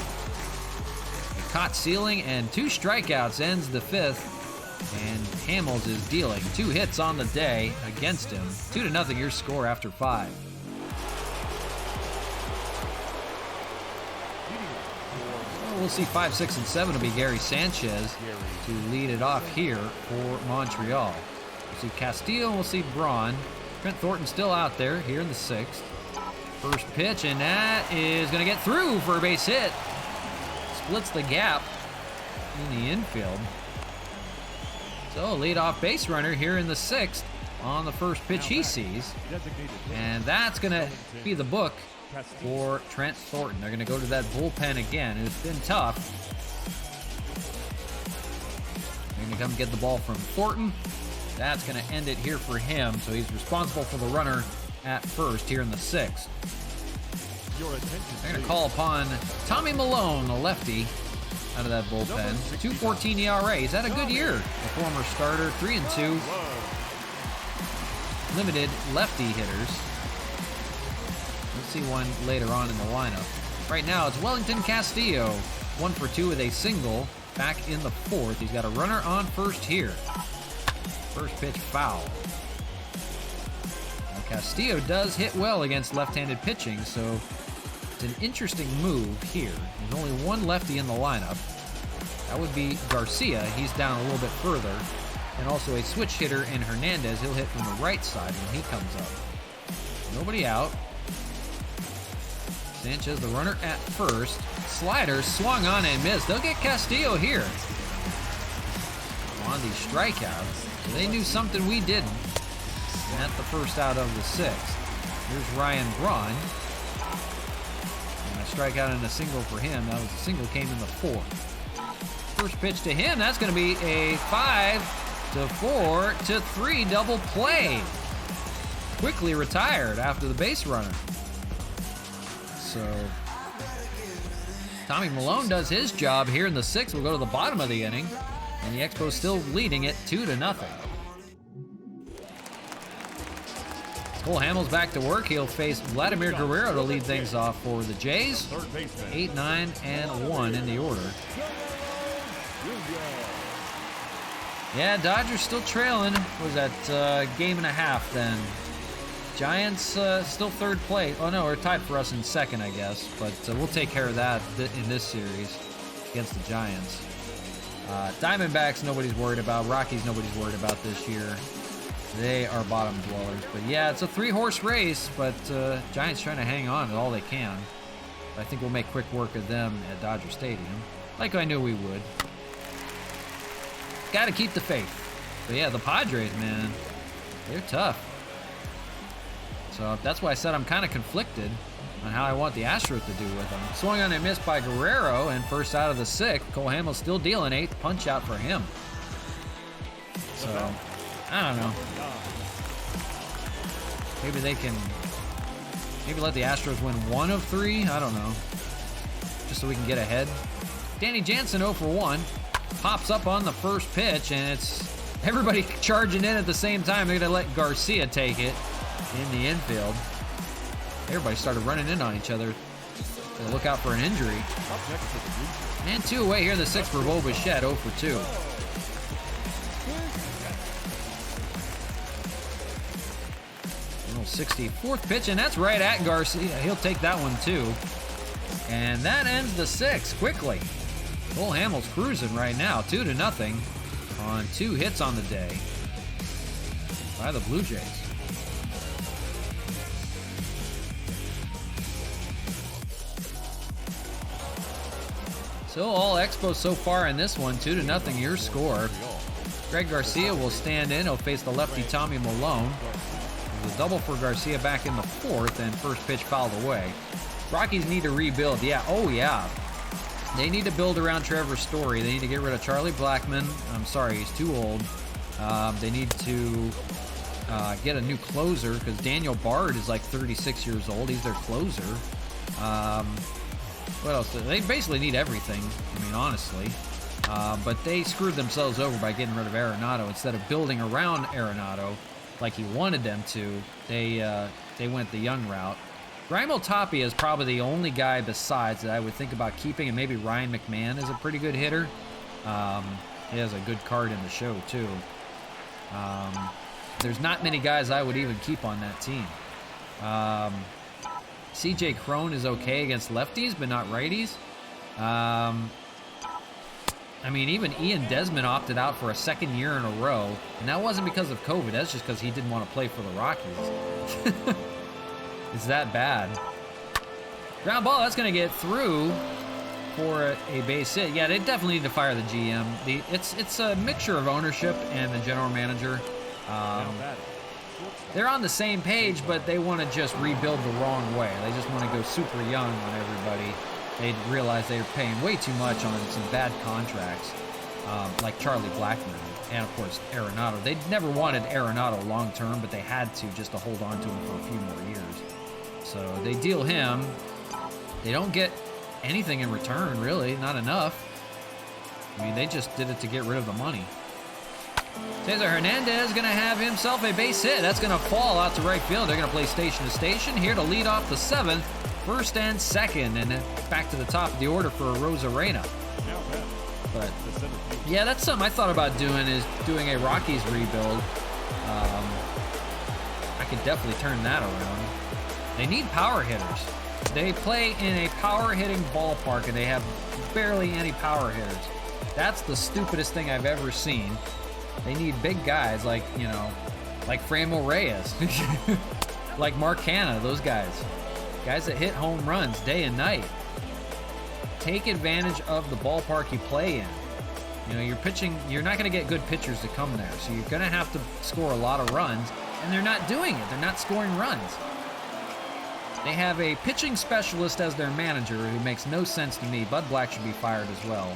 A caught ceiling and 2 strikeouts ends the 5th, and Hamels is dealing 2 hits on the day against him. 2-0 your score after 5. We'll see 5, 6, and 7 will be Gary Sanchez to lead it off here for Montreal. We'll see Castillo and we'll see Braun. Trent Thornton still out there here in the 6th. First pitch, and that is going to get through for a base hit. Splits the gap in the infield. So leadoff base runner here in the 6th on the first pitch he sees. And that's going to be the book for Trent Thornton. They're going to go to that bullpen again. It's been tough. They're going to come get the ball from Thornton. That's going to end it here for him. So he's responsible for the runner at first here in the 6th. They're going to call upon Tommy Malone, the lefty, out of that bullpen. 2.14 ERA. He's had a good year. The former starter, 3-2. Limited lefty hitters. We'll see one later on in the lineup. Right now, it's Wellington Castillo. 1 for 2 with a single back in the 4th. He's got a runner on first here. First pitch foul. Now Castillo does hit well against left-handed pitching, so it's an interesting move here. There's only 1 lefty in the lineup. That would be Garcia. He's down a little bit further. And also a switch hitter in Hernandez. He'll hit from the right side when he comes up. Nobody out. Sanchez, the runner at first. Slider swung on and missed. They'll get Castillo here on the strikeouts. So they knew something we didn't. And that's the first out of the 6th. Here's Ryan Braun. And a strikeout and a single for him. That was a single came in the 4th. First pitch to him. That's going to be a 5-4-3 double play. Quickly retired after the base runner. So Tommy Malone does his job here in the 6th. We'll go to the bottom of the inning. And the Expos still leading it 2-0. Cole Hamels back to work. He'll face Vladimir Guerrero to lead things off for the Jays. 8, 9, and 1 in the order. Yeah, Dodgers still trailing. What was that, game and a half then? Giants still 3rd place. Oh no, we're tied for us in 2nd, I guess. But we'll take care of that in this series against the Giants. Diamondbacks, nobody's worried about. Rockies, nobody's worried about this year. They are bottom dwellers. But yeah, it's a 3-horse race, but Giants trying to hang on at all they can. But I think we'll make quick work of them at Dodger Stadium, like I knew we would. Got to keep the faith. But yeah, the Padres, man, they're tough. So that's why I said I'm kind of conflicted on how I want the Astros to do with them. Swung on a miss by Guerrero, and first out of the 6th. Cole Hamels still dealing 8th. Punch out for him. So, I don't know. Maybe they can, maybe let the Astros win 1 of 3. I don't know. Just so we can get ahead. Danny Jansen 0 for 1. Pops up on the first pitch, and it's everybody charging in at the same time. They're going to let Garcia take it in the infield. Everybody started running in on each other to look out for an injury. And 2 away here in the 6th for Bo Bichette, 0 for 2. 64th pitch, and that's right at Garcia. He'll take that one too. And that ends the 6th quickly. Cole Hamels cruising right now, 2-0 on 2 hits on the day by the Blue Jays. So all Expos so far in this one, 2-0 your score. Greg Garcia will stand in. He'll face the lefty Tommy Malone. There's a double for Garcia back in the 4th, and first pitch fouled away. Rockies need to rebuild. Yeah, oh yeah. They need to build around Trevor Story. They need to get rid of Charlie Blackmon. I'm sorry, he's too old. They need to get a new closer because Daniel Bard is like 36 years old. He's their closer. What else? They basically need everything, I mean, honestly. But they screwed themselves over by getting rid of Arenado. Instead of building around Arenado like he wanted them to, they went the young route. Raimel Tapia is probably the only guy besides that I would think about keeping, and maybe Ryan McMahon is a pretty good hitter. He has a good card in the show, too. There's not many guys I would even keep on that team. CJ Cron is okay against lefties, but not righties. I mean, even Ian Desmond opted out for a 2nd year in a row, and that wasn't because of COVID. That's just because he didn't want to play for the Rockies. It's that bad. Ground ball, that's going to get through for a base hit. Yeah, they definitely need to fire the GM. It's a mixture of ownership and the general manager. They're on the same page, but they want to just rebuild the wrong way. They just want to go super young on everybody. They realize they're paying way too much on some bad contracts, like Charlie Blackmon and, of course, Arenado. They never wanted Arenado long-term, but they had to just to hold on to him for a few more years. So they deal him. They don't get anything in return, really, not enough. I mean, they just did it to get rid of the money. Cesar Hernandez going to have himself a base hit. That's going to fall out to right field. They're going to play station to station. Here to lead off the 7th, 1st and 2nd, and then back to the top of the order for Rosarena. But yeah, that's something I thought about doing, is doing a Rockies rebuild. I could definitely turn that around. They need power hitters. They play in a power-hitting ballpark, and they have barely any power hitters. That's the stupidest thing I've ever seen. They need big guys like, you know, like Franmil Reyes, like Mark Hanna, those guys. Guys that hit home runs day and night. Take advantage of the ballpark you play in. You know, you're pitching, you're not going to get good pitchers to come there, so you're going to have to score a lot of runs, and they're not doing it. They're not scoring runs. They have a pitching specialist as their manager who makes no sense to me. Bud Black should be fired as well.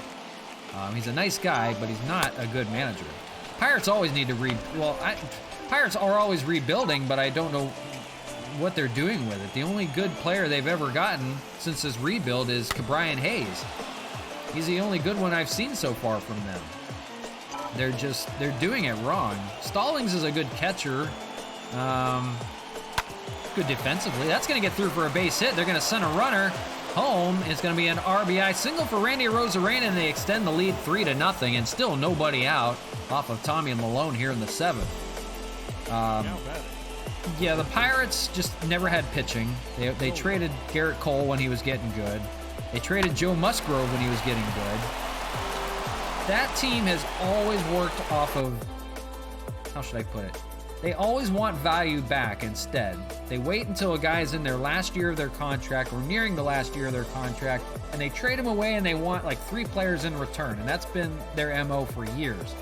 He's a nice guy, but he's not a good manager. Pirates always need to Pirates are always rebuilding, but I don't know what they're doing with it. The only good player they've ever gotten since this rebuild is Brian Hayes. He's the only good one I've seen so far from them. They're doing it wrong. Stallings is a good catcher. Good defensively. That's going to get through for a base hit. They're going to send a runner home. It's going to be an RBI single for Randy Arozarena, and they extend the lead 3-0, and still nobody out off of Tommy Malone here in the 7th. Yeah, the Pirates just never had pitching. They traded Garrett Cole when he was getting good. They traded Joe Musgrove when he was getting good. That team has always worked off of, how should I put it? They always want value back instead. They wait until a guy's in their last year of their contract or nearing the last year of their contract, and they trade him away and they want like 3 players in return, and that's been their MO for years.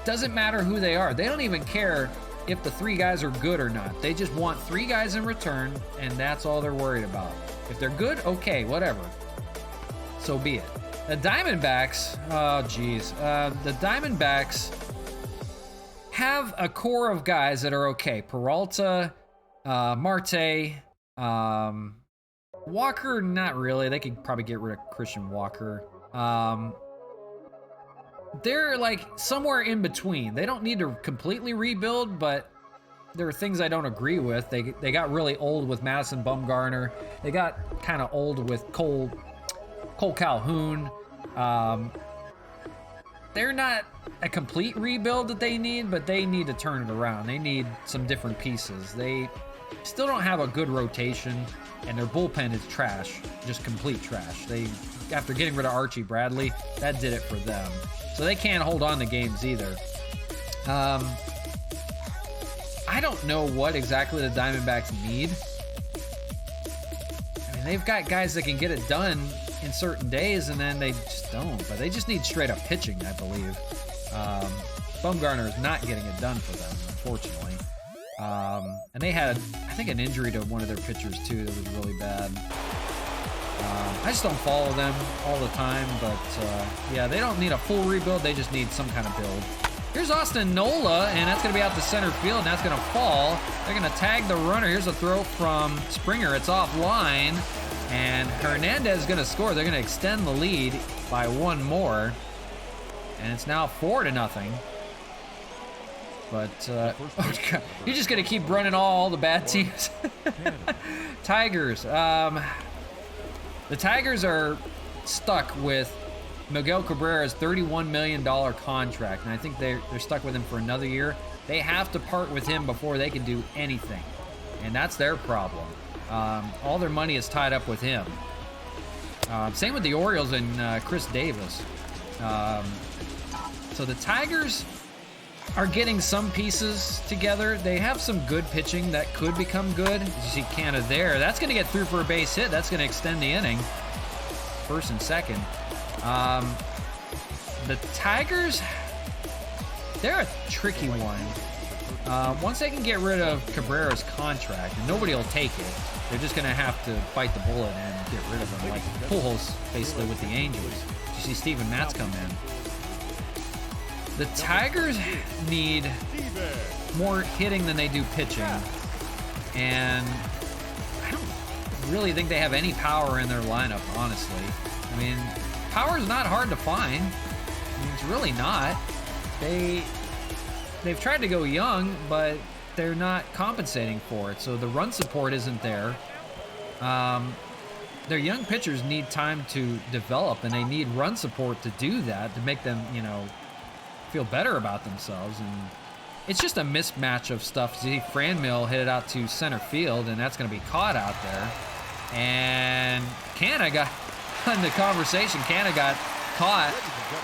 Doesn't matter who they are. They don't even care if the 3 guys are good or not. They just want 3 guys in return, and that's all they're worried about. If they're good, okay, whatever. So be it. The Diamondbacks, oh geez. The Diamondbacks have a core of guys that are okay. Peralta, Marte, Walker, not really. They could probably get rid of Christian Walker. They're like somewhere in between. They don't need to completely rebuild, but there are things I don't agree with. They got really old with Madison Bumgarner. They got kind of old with Cole Calhoun. They're not a complete rebuild that they need, but they need to turn it around. They need some different pieces. They still don't have a good rotation, and their bullpen is trash, just complete trash. After getting rid of Archie Bradley, that did it for them. So they can't hold on to games either. I don't know what exactly the Diamondbacks need. I mean, they've got guys that can get it done in certain days, and then they just don't. But they just need straight up pitching, I believe. Bumgarner is not getting it done for them, unfortunately. And they had, I think, an injury to one of their pitchers too that was really bad. I just don't follow them all the time, but yeah, they don't need a full rebuild. They just need some kind of build. Here's Austin Nola, and that's going to be out to center field, and that's going to fall. They're going to tag the runner. Here's a throw from Springer. It's offline, and Hernandez is going to score. They're going to extend the lead by 1 more, and it's now 4-0. But you're just going to keep running all the bad teams. Tigers. The Tigers are stuck with Miguel Cabrera's $31 million contract, and I think they're stuck with him for another year. They have to part with him before they can do anything, and that's their problem. All their money is tied up with him. Same with the Orioles and Chris Davis. So the Tigers are getting some pieces together. They have some good pitching that could become good. As you see Canna there. That's going to get through for a base hit. That's going to extend the inning. First and second. The Tigers, they're a tricky one. Once they can get rid of Cabrera's contract, and nobody will take it, they're just going to have to bite the bullet and get rid of him, like Pujols basically with the Angels. You see Steven Matz come in. The Tigers need more hitting than they do pitching, and I don't really think they have any power in their lineup, honestly. I mean, power is not hard to find. I mean, it's really not. They've tried to go young, but they're not compensating for it, so the run support isn't there. Their young pitchers need time to develop, and they need run support to do that, to make them, feel better about themselves. And it's just a mismatch of stuff. See, Franmil hit it out to center field, and that's going to be caught out there. And Canna got in the conversation. Canna got caught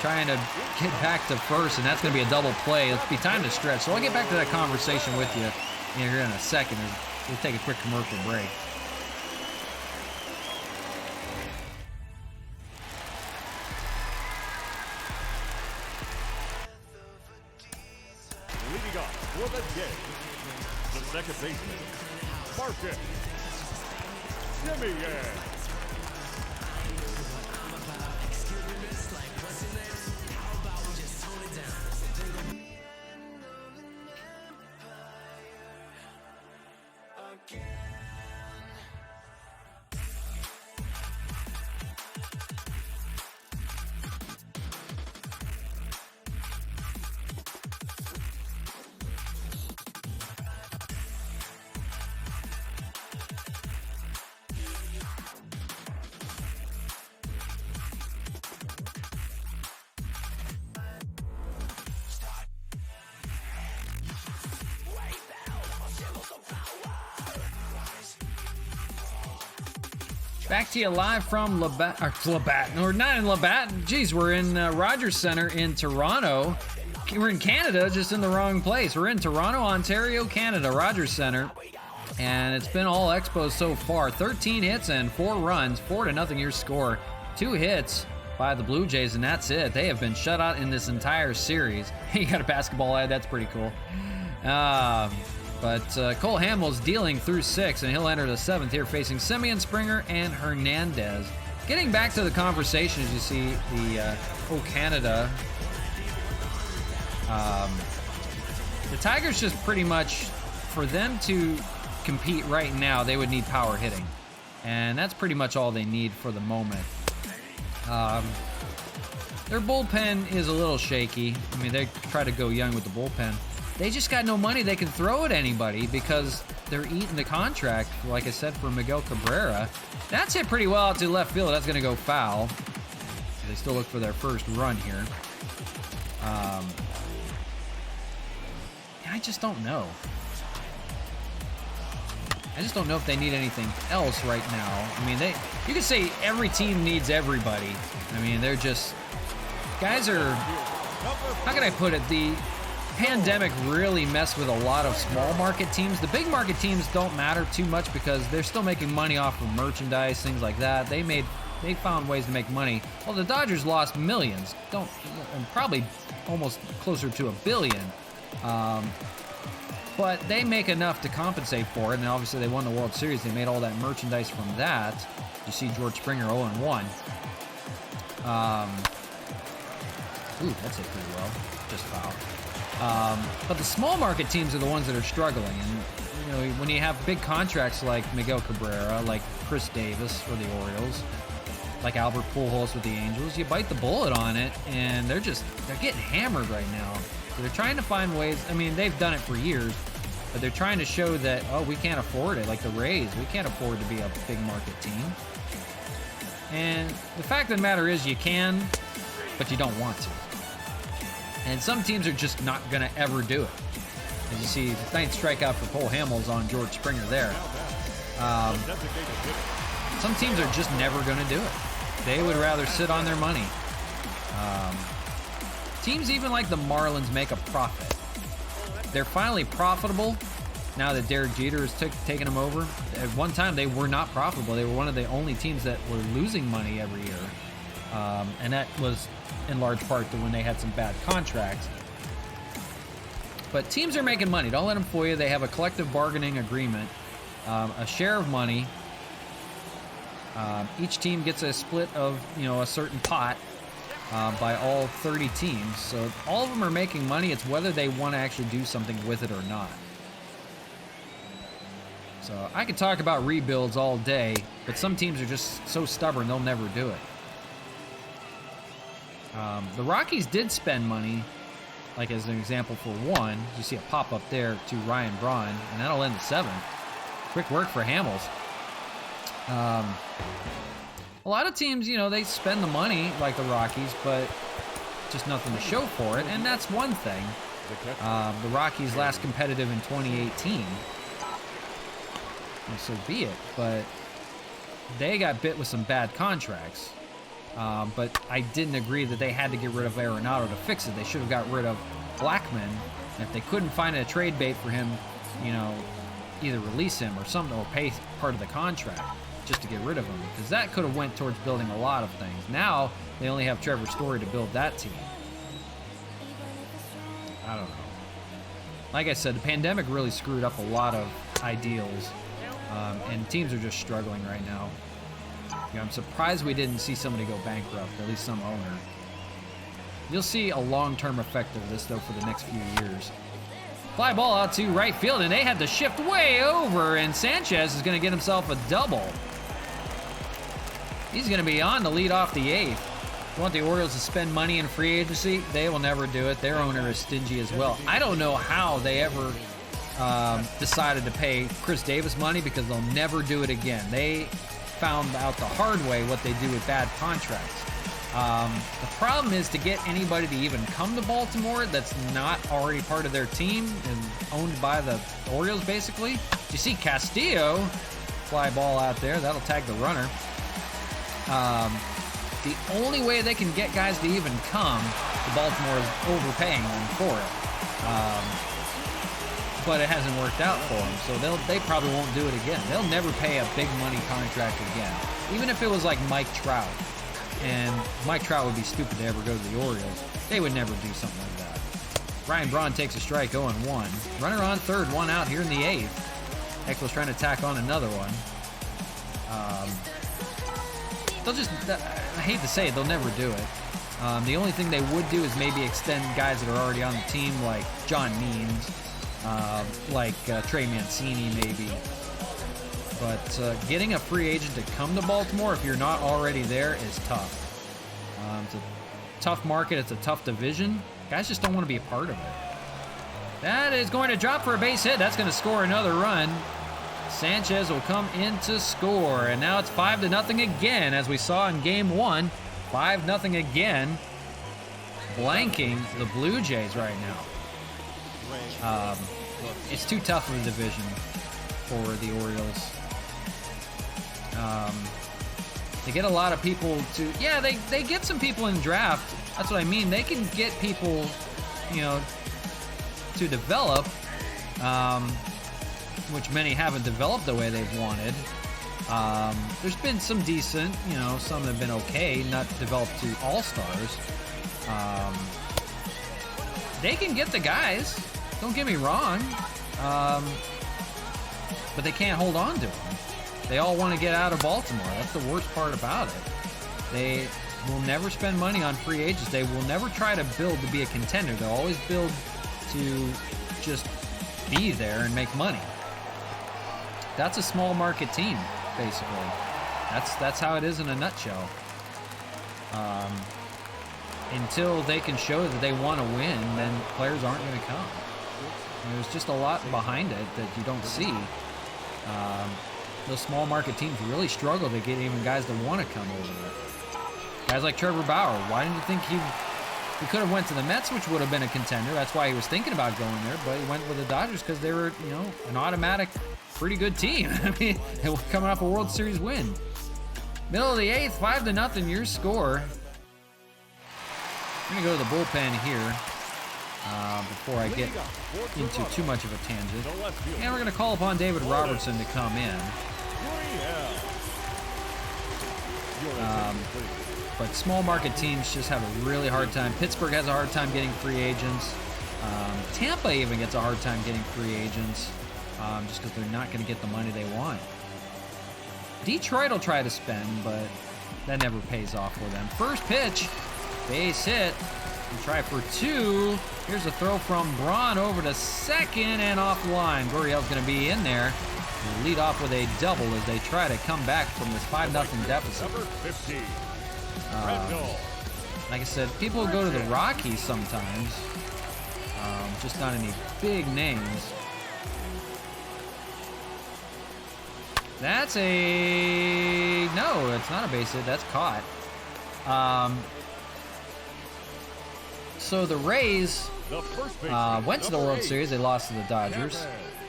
trying to get back to first, and that's going to be a double play. It'll be time to stretch. So I'll get back to that conversation with you here in a second. We'll take a quick commercial break. Leading off for the game, the second baseman, Marcus Semien. Back to you live from Labatt, or not in Labatt. Geez, we're in Rogers Center in Toronto. We're in Canada, just in the wrong place. We're in Toronto, Ontario, Canada, Rogers Center. And it's been all Expos so far. 13 hits and 4 runs, 4-0 your score. 2 hits by the Blue Jays, and that's it. They have been shut out in this entire series. You got a basketball ad, that's pretty cool. But Cole Hamels dealing through 6, and he'll enter the 7th here facing Semien, Springer, and Hernandez. Getting back to the conversation, as you see the Canada. The Tigers just pretty much, for them to compete right now, they would need power hitting. And that's pretty much all they need for the moment. Their bullpen is a little shaky. I mean, they try to go young with the bullpen. They just got no money they can throw at anybody because they're eating the contract, like I said, for Miguel Cabrera. That's hit pretty well out to left field. That's going to go foul. They still look for their first run here. I just don't know. I just don't know if they need anything else right now. I mean, you could say every team needs everybody. I mean, they're just... Guys are... How can I put it? The pandemic really messed with a lot of small market teams. The big market teams don't matter too much because they're still making money off of merchandise, things like that. They found ways to make money. Well, the Dodgers lost millions. And probably almost closer to $1 billion. But they make enough to compensate for it, and obviously they won the World Series. They made all that merchandise from that. You see George Springer 0-1. Ooh, that's hit pretty well. Just foul. But the small market teams are the ones that are struggling. And you know, when you have big contracts like Miguel Cabrera, like Chris Davis for the Orioles, like Albert Pujols with the Angels, you bite the bullet on it, and they're getting hammered right now. So they're trying to find ways. I mean, they've done it for years, but they're trying to show that, oh, we can't afford it. Like the Rays, we can't afford to be a big market team. And the fact of the matter is you can, but you don't want to. And some teams are just not going to ever do it. As you see, the 9th strikeout for Cole Hamels on George Springer there. Some teams are just never going to do it. They would rather sit on their money. Teams even like the Marlins make a profit. They're finally profitable now that Derek Jeter has taken them over. At one time, they were not profitable. They were one of the only teams that were losing money every year. And that was in large part to when they had some bad contracts. But teams are making money. Don't let them fool you. They have a collective bargaining agreement, a share of money. Each team gets a split of, a certain pot by all 30 teams. So all of them are making money. It's whether they want to actually do something with it or not. So I could talk about rebuilds all day, but some teams are just so stubborn they'll never do it. The Rockies did spend money, like as an example for one. You see a pop-up there to Ryan Braun, and that'll end the 7th. Quick work for Hamels. A lot of teams, they spend the money like the Rockies, but just nothing to show for it, and that's one thing. The Rockies last competitive in 2018. And so be it, but they got bit with some bad contracts. But I didn't agree that they had to get rid of Arenado to fix it. They should have got rid of Blackman. And if they couldn't find a trade bait for him, either release him or something, or pay part of the contract just to get rid of him, because that could have went towards building a lot of things. Now they only have Trevor Story to build that team. I don't know. Like I said, the pandemic really screwed up a lot of ideals, and teams are just struggling right now. I'm surprised we didn't see somebody go bankrupt, at least some owner. You'll see a long-term effect of this, though, for the next few years. Fly ball out to right field, and they had to shift way over, and Sanchez is going to get himself a double. He's going to be on to lead off the 8th. You want the Orioles to spend money in free agency? They will never do it. Their owner is stingy as well. I don't know how they ever decided to pay Chris Davis money, because they'll never do it again. They found out the hard way what they do with bad contracts. The problem is to get anybody to even come to Baltimore that's not already part of their team and owned by the Orioles, basically. You see Castillo fly ball out there. That'll tag the runner. The only way they can get guys to even come to Baltimore is overpaying them for it. But it hasn't worked out for them, so they probably won't do it again. They'll never pay a big money contract again. Even if it was like Mike Trout. And Mike Trout would be stupid to ever go to the Orioles. They would never do something like that. Ryan Braun takes a strike, 0-1. Runner on third, 1 out here in the 8th. Expos trying to tack on another one. They'll just, I hate to say it, they'll never do it. The only thing they would do is maybe extend guys that are already on the team, like John Means, like Trey Mancini maybe. But getting a free agent to come to Baltimore, if you're not already there, is tough. It's a tough market. It's a tough division. Guys just don't want to be a part of it. That is going to drop for a base hit. That's going to score another run. Sanchez will come in to score. And now it's 5-0 again, as we saw in Game 1. 5-0 again. Blanking the Blue Jays right now. It's too tough of a division for the Orioles. They get a lot of people to, yeah, they get some people in draft. That's what I mean. They can get people, you know, to develop, which many haven't developed the way they've wanted. There's been some decent, you know, some have been okay, not developed to all-stars. They can get the guys, don't get me wrong, but they can't hold on to them. They all want to get out of Baltimore. That's the worst part about it. They will never spend money on free agents. They will never try to build to be a contender. They'll always build to just be there and make money. That's a small market team, basically. That's how it is in a nutshell. Until they can show that they want to win, then players aren't going to come. And there's just a lot behind it that you don't see. Those small market teams really struggle to get even guys that want to come over there. Guys like Trevor Bauer, why didn't you think he could have went to the Mets, which would have been a contender? That's why he was thinking about going there, but he went with the Dodgers because they were, you know, an automatic, pretty good team. I mean, they were coming off a World Series win. Middle of the 8th, 5-0, your score. I'm going to go to the bullpen here before I get into too much of a tangent. And we're going to call upon David Robertson to come in. But small market teams just have a really hard time. Pittsburgh has a hard time getting free agents. Tampa even gets a hard time getting free agents just because they're not going to get the money they want. Detroit will try to spend, but that never pays off for them. First pitch, base hit. We'll try for 2. Here's a throw from Braun over to second and offline. Gurriel's going to be in there. We'll lead off with a double as they try to come back from this 5-0 deficit. Like I said, people go to the Rockies sometimes. Just not any big names. That's a... No, it's not a base hit. That's caught. So the Rays went to the World Series. They lost to the Dodgers.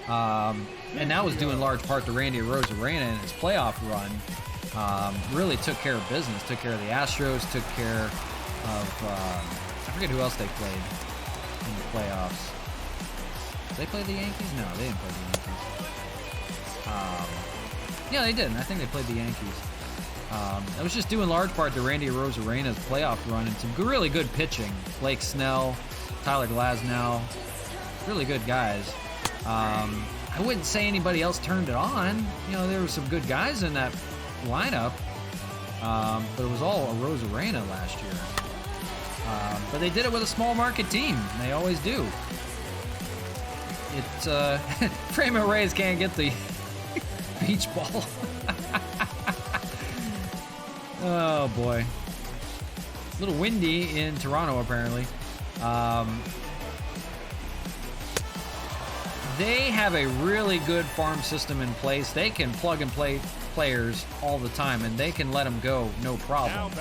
And that was due in large part to Randy Arozarena and his playoff run. Really took care of business. Took care of the Astros. Took care of... I forget who else they played in the playoffs. Did they play the Yankees? No, they didn't play the Yankees. Yeah, they did. I think they played the Yankees. That was just due in large part to Randy Arozarena's playoff run and some really good pitching. Blake Snell, Tyler Glasnow, really good guys. I wouldn't say anybody else turned it on. You know, there were some good guys in that lineup, but it was all Arozarena last year. But they did it with a small market team. They always do. Frame Rays can't get the beach ball. Oh boy. A little windy in Toronto apparently. They have a really good farm system in place. They can plug and play players all the time, and they can let them go no problem.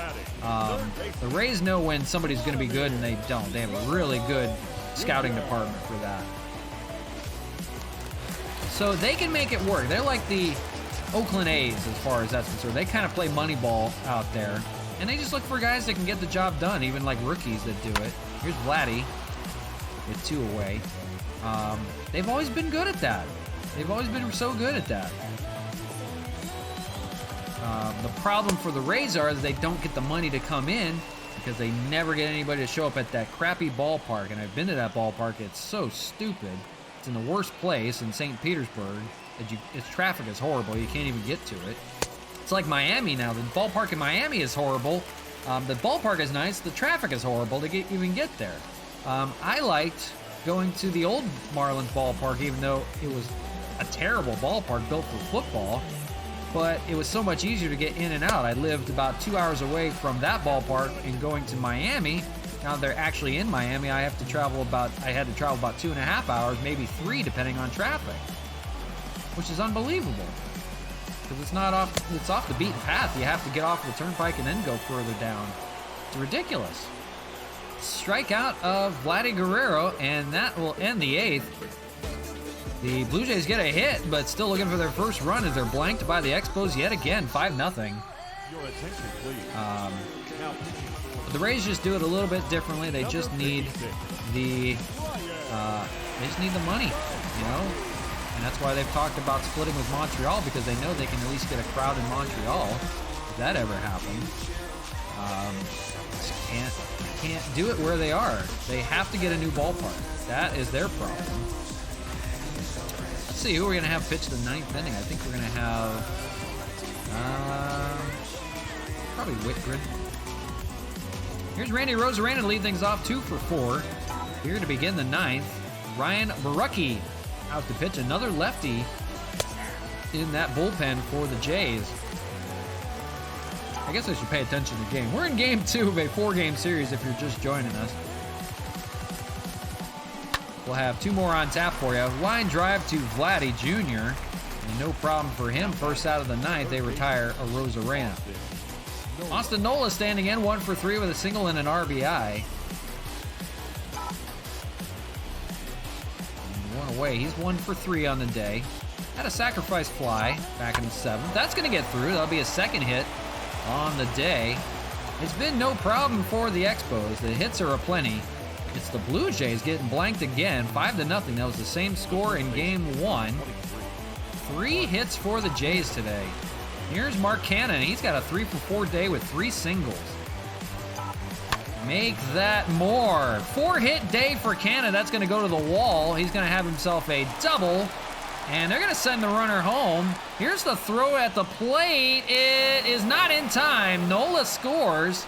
The Rays know when somebody's going to be good and they don't. They have a really good scouting department for that. So they can make it work. They're like the Oakland A's as far as that's concerned. They kind of play money ball out there, and they just look for guys that can get the job done, even like rookies that do it. Here's Vladdy with 2 away. They've always been good at that. They've always been so good at that. The problem for the Rays is they don't get the money to come in because they never get anybody to show up at that crappy ballpark. And I've been to that ballpark. It's so stupid. It's in the worst place in St. Petersburg. Its traffic is horrible. You can't even get to it. It's like Miami now. The ballpark in Miami is horrible. The ballpark is nice. The traffic is horrible to even get there. I liked going to the old Marlins ballpark, even though it was a terrible ballpark built for football, but it was so much easier to get in and out. I lived about 2 hours away from that ballpark, and going to Miami, now they're actually in Miami, I had to travel about 2.5 hours, maybe 3, depending on traffic, which is unbelievable because it's off the beaten path. You have to get off the turnpike and then go further down. It's ridiculous. Strikeout of Vladdy Guerrero, and that will end the 8th. The Blue Jays get a hit, but still looking for their first run as they're blanked by the Expos yet again, 5-0. Your attention, please. But the Rays just do it a little bit differently. They just need the money, you know? And that's why they've talked about splitting with Montreal, because they know they can at least get a crowd in Montreal if that ever happens. Can't do it where they are. They have to get a new ballpark. That is their problem. Let's see who we're gonna have pitch the 9th inning. I think we're gonna have probably Whitgren. Here's Randy Rosarena to lead things off, 2 for 4. Here to begin the 9th, Ryan Barucki out to pitch, another lefty in that bullpen for the Jays. I guess I should pay attention to the game. We're in game 2 of a 4-game series if you're just joining us. We'll have 2 more on tap for you. Line drive to Vladdy Jr. And no problem for him. First out of the 9th, they retire a Rosarena. Austin Nola standing in, 1 for 3 with a single and an RBI. And 1 away. He's 1 for 3 on the day. Had a sacrifice fly back in the 7th. That's going to get through. That'll be a second hit on the day. It's been no problem for the Expos. The hits are aplenty. It's the Blue Jays getting blanked again, 5-0. That was the same score in game 1. 3 hits for the Jays today. Here's Mark Cannon. He's got a 3 for 4 day with 3 singles. Make that more. 4-hit day for Cannon. That's going to go to the wall. He's going to have himself a double. And they're going to send the runner home. Here's the throw at the plate. It is not in time. Nola scores.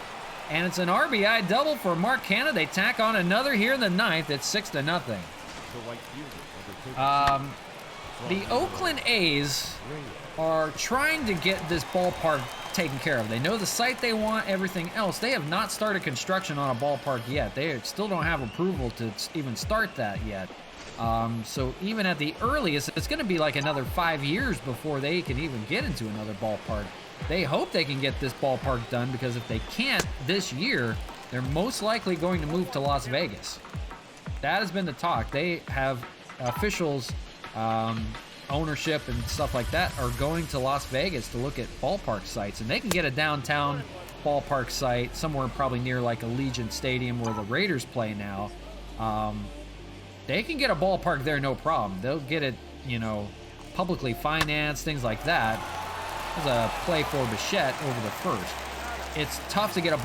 And it's an RBI double for Mark Cannon. They tack on another here in the 9th. It's 6-0. The Oakland A's are trying to get this ballpark taken care of. They know the site they want, everything else. They have not started construction on a ballpark yet. They still don't have approval to even start that yet. So even at the earliest, it's going to be like another 5 years before they can even get into another ballpark. They hope they can get this ballpark done, because if they can't this year, they're most likely going to move to Las Vegas. That has been the talk. They have officials, ownership and stuff like that are going to Las Vegas to look at ballpark sites, and they can get a downtown ballpark site somewhere probably near like Allegiant Stadium where the Raiders play now. They can get a ballpark there, no problem. They'll get it, publicly financed, things like that. There's a play for Bichette over the first. It's tough to get a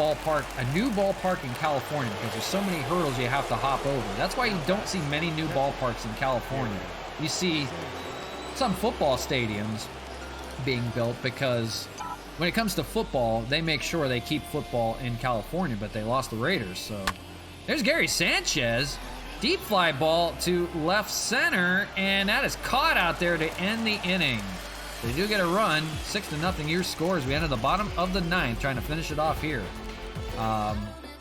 new ballpark in California, because there's so many hurdles you have to hop over. That's why you don't see many new ballparks in California. You see some football stadiums being built, because when it comes to football, they make sure they keep football in California, but they lost the Raiders. So there's Gary Sanchez. Deep fly ball to left center, and that is caught out there to end the inning. They do get a run, 6-0 your scores. We enter the bottom of the ninth, trying to finish it off here.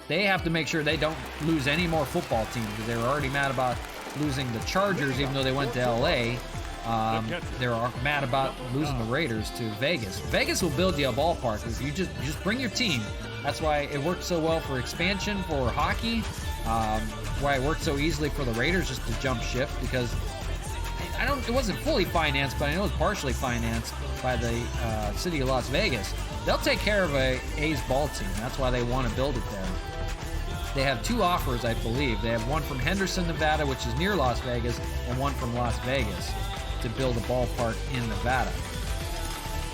They have to make sure they don't lose any more football teams, because they were already mad about losing the Chargers, even though they went to LA. They're mad about losing the Raiders to Vegas. Vegas will build you a ballpark if you just bring your team. That's why it worked so well for expansion for hockey. Why it worked so easily for the Raiders just to jump ship, because it wasn't fully financed, but I know it was partially financed by the city of Las Vegas. They'll take care of a A's ball team. That's why they want to build it there. They have 2 offers, I believe. They have one from Henderson, Nevada, which is near Las Vegas, and one from Las Vegas to build a ballpark in Nevada.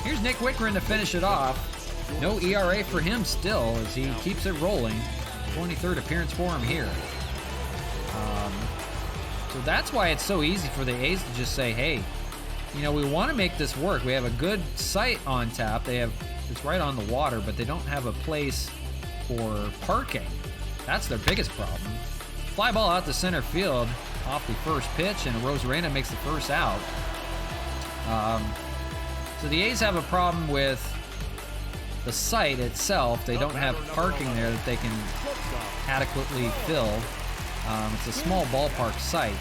Here's Nick Wickren to finish it off. No ERA for him still as he keeps it rolling. 23rd appearance for him here. So that's why it's so easy for the A's to just say, hey, you know, we want to make this work. We have a good site on tap. It's right on the water, but they don't have a place for parking. That's their biggest problem. Fly ball out to center field off the first pitch, and Rosarena makes the first out. So the A's have a problem with the site itself. They don't have parking there that they can adequately fill. It's a small ballpark site.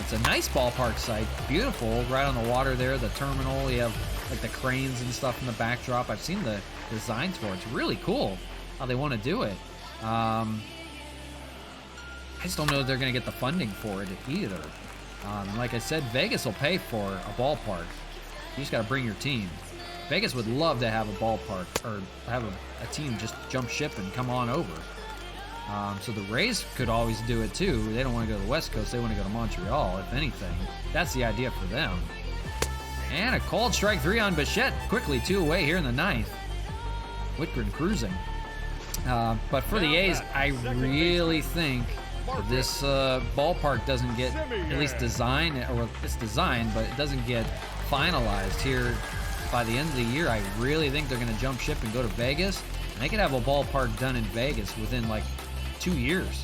It's a nice ballpark site, beautiful, right on the water there, the terminal. You have like the cranes and stuff in the backdrop. I've seen the designs for it. It's really cool how they want to do it. I just don't know if they're going to get the funding for it either. Like I said, Vegas will pay for a ballpark. You just got to bring your team. Vegas would love to have a ballpark, or have a team just jump ship and come on over. So the Rays could always do it too. They don't want to go to the West Coast. They want to go to Montreal, if anything. That's the idea for them. And a called strike 3 on Bichette. Quickly 2 away here in the ninth. Whitgren cruising. But for the A's, I really think this ballpark doesn't get at least designed, or it's designed, but it doesn't get finalized here by the end of the year. I really think they're going to jump ship and go to Vegas. And they could have a ballpark done in Vegas within like 2 years.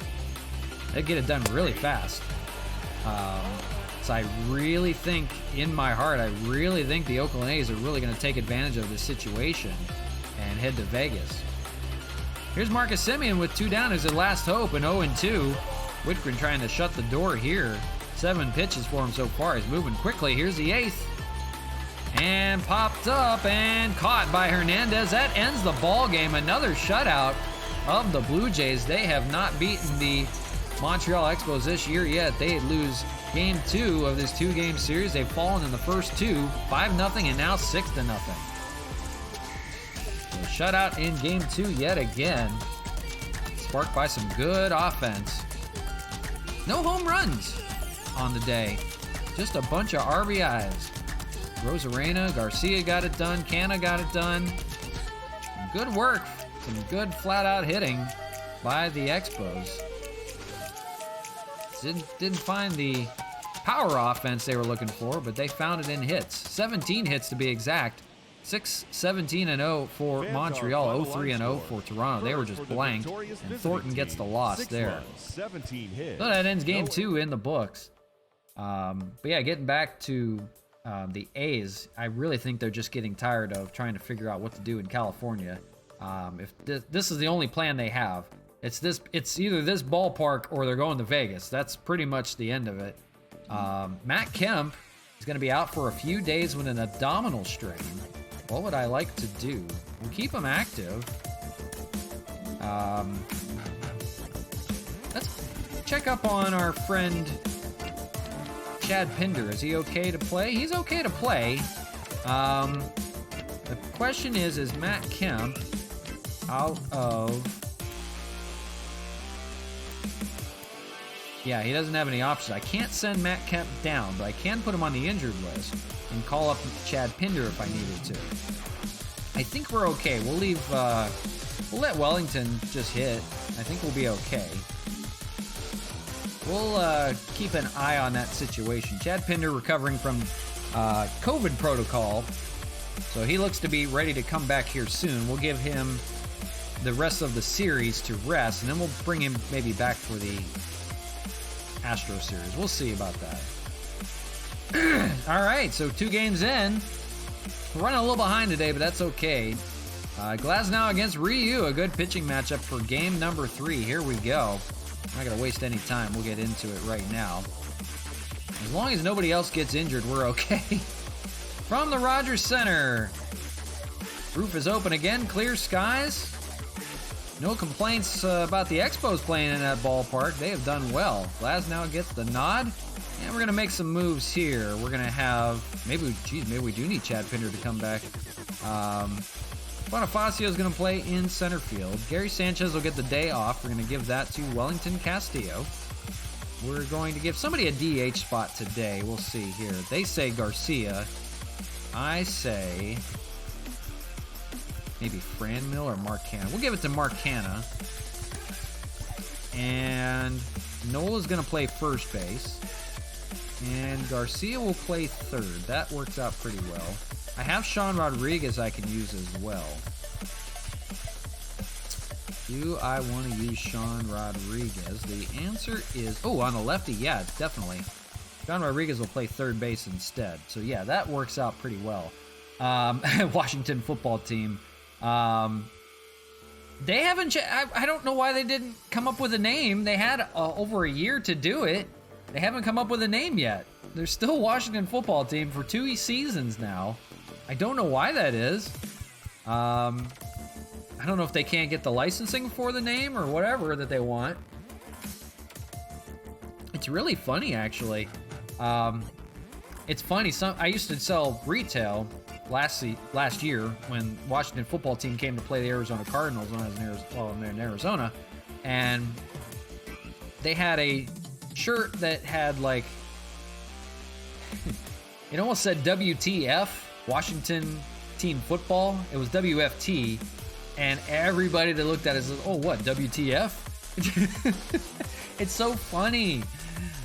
They'd get it done really fast. So I really think, in my heart, I really think the Oakland A's are really going to take advantage of this situation and head to Vegas. Here's Marcus Semien with 2 down as their last hope, and 0-2. Whitgren trying to shut the door here. 7 pitches for him so far. He's moving quickly. Here's the 8th. And popped up and caught by Hernandez. That ends the ball game. Another shutout of the Blue Jays. They have not beaten the Montreal Expos this year yet. They lose game 2 of this 2-game series. They've fallen in the first 2, 5-0, and now 6-0. So shutout in game 2 yet again. Sparked by some good offense. No home runs on the day. Just a bunch of RBIs. Rosarena, Garcia got it done. Canna got it done. Good work. Some good flat-out hitting by the Expos. Didn't find the power offense they were looking for, but they found it in hits. 17 hits to be exact. 6-17-0 for Montreal, 0-3-0 for Toronto. They were just blanked, and Thornton gets the loss there. So that ends game 2 in the books. But yeah, getting back to the A's, I really think they're just getting tired of trying to figure out what to do in California. If this is the only plan they have, it's either this ballpark or they're going to Vegas. That's pretty much the end of it. Matt Kemp is going to be out for a few days with an abdominal strain. What would I like to do? We'll keep him active. Let's check up on our friend Chad Pinder. Is he okay to play? He's okay to play. The question is Matt Kemp out of... Yeah, he doesn't have any options. I can't send Matt Kemp down, but I can put him on the injured list and call up Chad Pinder if I needed to. I think we're okay. We'll leave, we'll let Wellington just hit. I think we'll be okay. We'll keep an eye on that situation. Chad Pinder recovering from COVID protocol, so he looks to be ready to come back here soon. We'll give him the rest of the series to rest, and then we'll bring him maybe back for the Astro series. We'll see about that. All right, so 2 games in. We're running a little behind today, but that's okay. Glasnow against Ryu, a good pitching matchup for game number 3. Here we go. I'm not going to waste any time. We'll get into it right now. As long as nobody else gets injured, we're okay. From the Rogers Center. Roof is open again, clear skies. No complaints about the Expos playing in that ballpark. They have done well. Glasnow gets the nod. And we're going to make some moves here. We're going to have, maybe we do need Chad Pinder to come back. Bonifacio is going to play in center field. Gary Sanchez will get the day off. We're going to give that to Wellington Castillo. We're going to give somebody a DH spot today. We'll see here. They say Garcia. I say maybe Franmil or Marcana. We'll give it to Marcana. And Nola's going to play first base. And Garcia will play third. That works out pretty well. I have Sean Rodriguez I can use as well. Do I want to use Sean Rodriguez? The answer is, oh, on the lefty, yeah, definitely. Sean Rodriguez will play third base instead. So yeah, that works out pretty well. Washington football team. They haven't, I don't know why they didn't come up with a name. They had over a year to do it. They haven't come up with a name yet. They're still Washington football team for 2 seasons now. I don't know why that is. I don't know if they can't get the licensing for the name or whatever that they want. It's really funny, actually. It's funny. I used to sell retail last year when Washington football team came to play the Arizona Cardinals when I was in Arizona, and they had a shirt that had like it almost said WTF, Washington team football. It was WFT, and everybody that looked at it said, oh, what, WTF? It's so funny.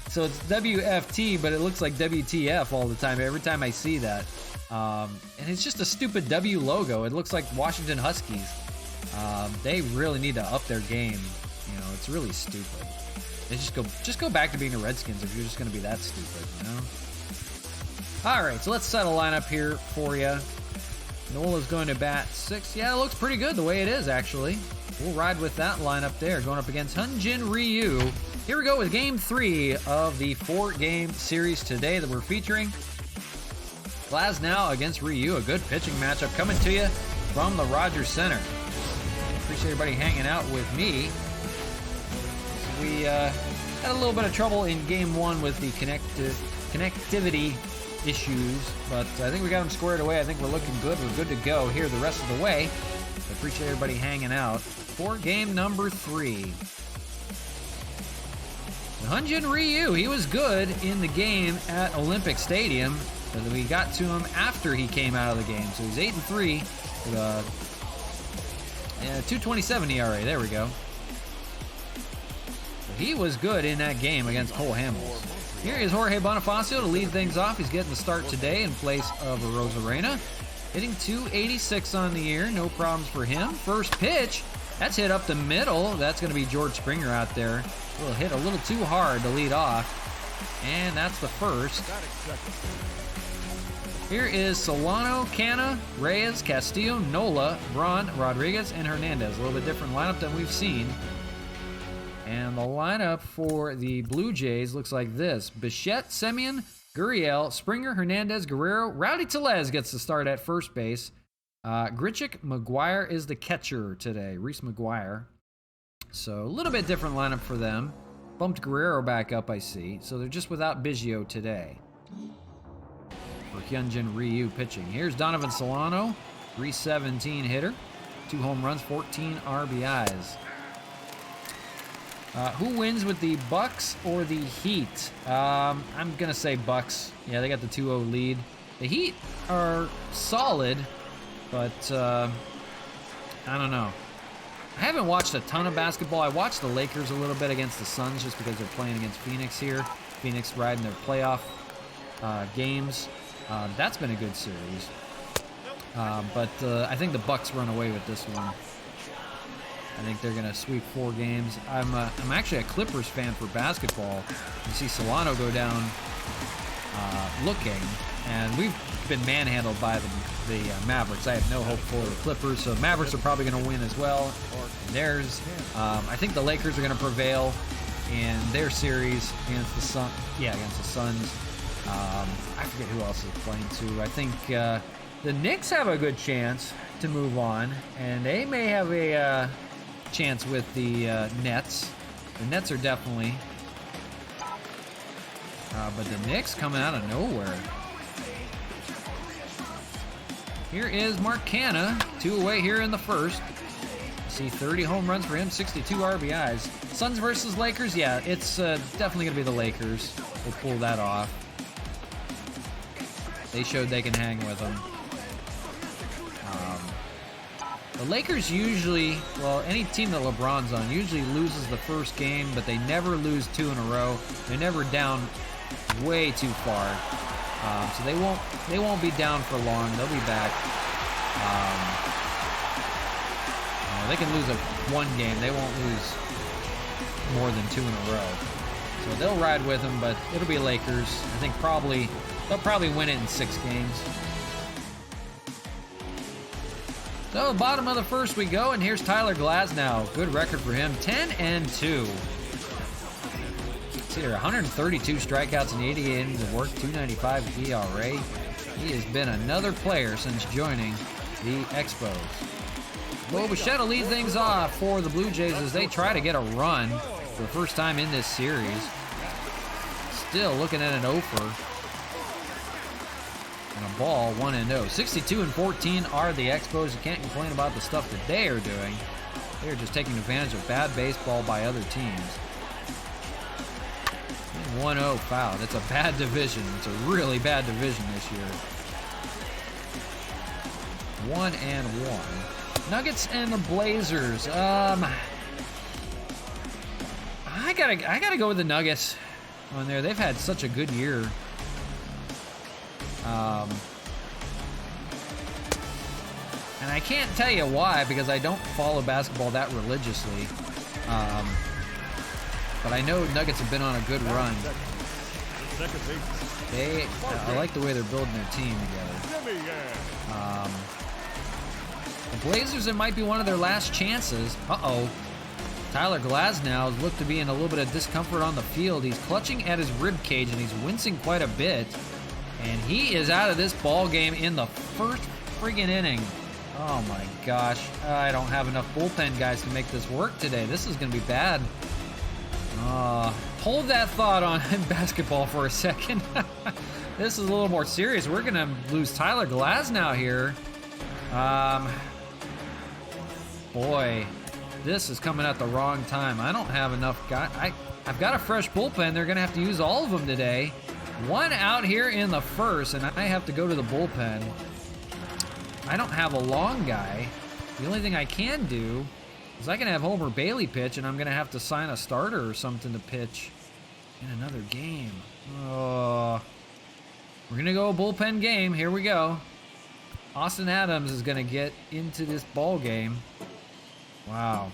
So it's WFT, but it looks like WTF all the time, every time I see that. And it's just a stupid W logo. It looks like Washington Huskies. They really need to up their game. You know, it's really stupid. They just go back to being the Redskins if you're just going to be that stupid, you know? All right, so let's set a lineup here for you. Nola's going to bat 6. Yeah, it looks pretty good the way it is, actually. We'll ride with that lineup there, going up against Hyunjin Ryu. Here we go with Game 3 of the 4-game series today that we're featuring. Glasnow against Ryu, a good pitching matchup coming to you from the Rogers Center. Appreciate everybody hanging out with me. We had a little bit of trouble in Game 1 with the connectivity issues, but I think we got them squared away. I think we're looking good. We're good to go here the rest of the way. I appreciate everybody hanging out for game number 3. Hyunjin Ryu, he was good in the game at Olympic Stadium, but we got to him after he came out of the game. So he's 8-3 with a 2.27 ERA. There we go. He was good in that game against Cole Hamels. Here is Jorge Bonifacio to lead things off. He's getting the start today in place of Rosarena. Hitting 286 on the year. No problems for him. First pitch. That's hit up the middle. That's going to be George Springer out there. Will hit a little too hard to lead off. And that's the first. Here is Solano, Canna, Reyes, Castillo, Nola, Braun, Rodriguez, and Hernandez. A little bit different lineup than we've seen. And the lineup for the Blue Jays looks like this. Bichette, Semien, Gurriel, Springer, Hernandez, Guerrero. Rowdy Tellez gets the start at first base. Grichuk, McGuire is the catcher today. Reese McGuire. So a little bit different lineup for them. Bumped Guerrero back up, I see. So they're just without Biggio today. For Hyunjin Ryu pitching. Here's Donovan Solano. 317 hitter. 2 home runs, 14 RBIs. Who wins with the Bucks or the Heat? I'm going to say Bucks. Yeah, they got the 2-0 lead. The Heat are solid, but I don't know. I haven't watched a ton of basketball. I watched the Lakers a little bit against the Suns just because they're playing against Phoenix here. Phoenix riding their playoff games. That's been a good series. But I think the Bucks run away with this one. I think they're gonna sweep 4 games. I'm actually a Clippers fan for basketball. You see Solano go down looking, and we've been manhandled by the Mavericks. I have no hope for the Clippers, so Mavericks are probably gonna win as well. And theirs, I think the Lakers are gonna prevail in their series against the Sun. Yeah, against the Suns. I forget who else is playing too. I think the Knicks have a good chance to move on, and they may have a chance with the Nets. The Nets are definitely, but the Knicks coming out of nowhere. Here is Mark Canna, 2 away here in the first. See 30 home runs for him, 62 RBIs. Suns versus Lakers, yeah, it's definitely gonna be the Lakers. We'll pull that off. They showed they can hang with them. The Lakers usually, well, any team that LeBron's on usually loses the first game, but they never lose 2 in a row. They're never down way too far, so they won't be down for long. They'll be back. They can lose 1 game. They won't lose more than 2 in a row. So they'll ride with them, but it'll be Lakers. I think they'll probably win it in 6 games. So, bottom of the first we go, and here's Tyler Glasnow. Good record for him, 10-2. See here, 132 strikeouts in 88 innings of work, 295 ERA. He has been another player since joining the Expos. Bo Bichette will lead things off for the Blue Jays as they try to get a run for the first time in this series. Still looking at an offer. And a ball, 1-0. 62-14 are the Expos. You can't complain about the stuff that they are doing. They're just taking advantage of bad baseball by other teams. 1-0 foul. That's a bad division. It's a really bad division this year. 1-1. Nuggets and the Blazers. I gotta go with the Nuggets on there. They've had such a good year. And I can't tell you why, because I don't follow basketball that religiously. But I know Nuggets have been on a good run. I like the way they're building their team together. The Blazers, it might be one of their last chances. Uh-oh. Tyler Glasnow looked to be in a little bit of discomfort on the field. He's clutching at his rib cage, and he's wincing quite a bit. And he is out of this ball game in the first friggin' inning. Oh my gosh. I don't have enough bullpen guys to make this work today. This is going to be bad. Hold that thought on basketball for a second. This is a little more serious. We're going to lose Tyler Glasnow here. Boy, this is coming at the wrong time. I don't have enough guys. I've got a fresh bullpen. They're going to have to use all of them today. 1 out here in the first, and I have to go to the bullpen. I don't have a long guy. The only thing I can do is I can have Homer Bailey pitch, and I'm going to have to sign a starter or something to pitch in another game. We're going to go a bullpen game. Here we go. Austin Adams is going to get into this ball game. Wow.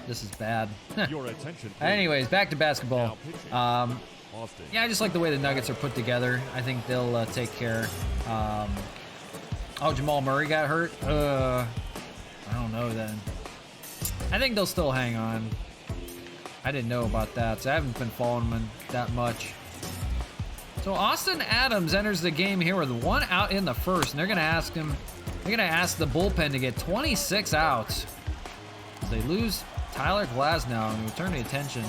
This is bad. Your attention. Anyways, back to basketball. Yeah, I just like the way the Nuggets are put together. I think they'll take care. Oh, Jamal Murray got hurt? I don't know then. I think they'll still hang on. I didn't know about that, so I haven't been following them that much. So Austin Adams enters the game here with 1 out in the first, and they're going to ask the bullpen to get 26 outs. As they lose Tyler Glasnow, and we turn the attention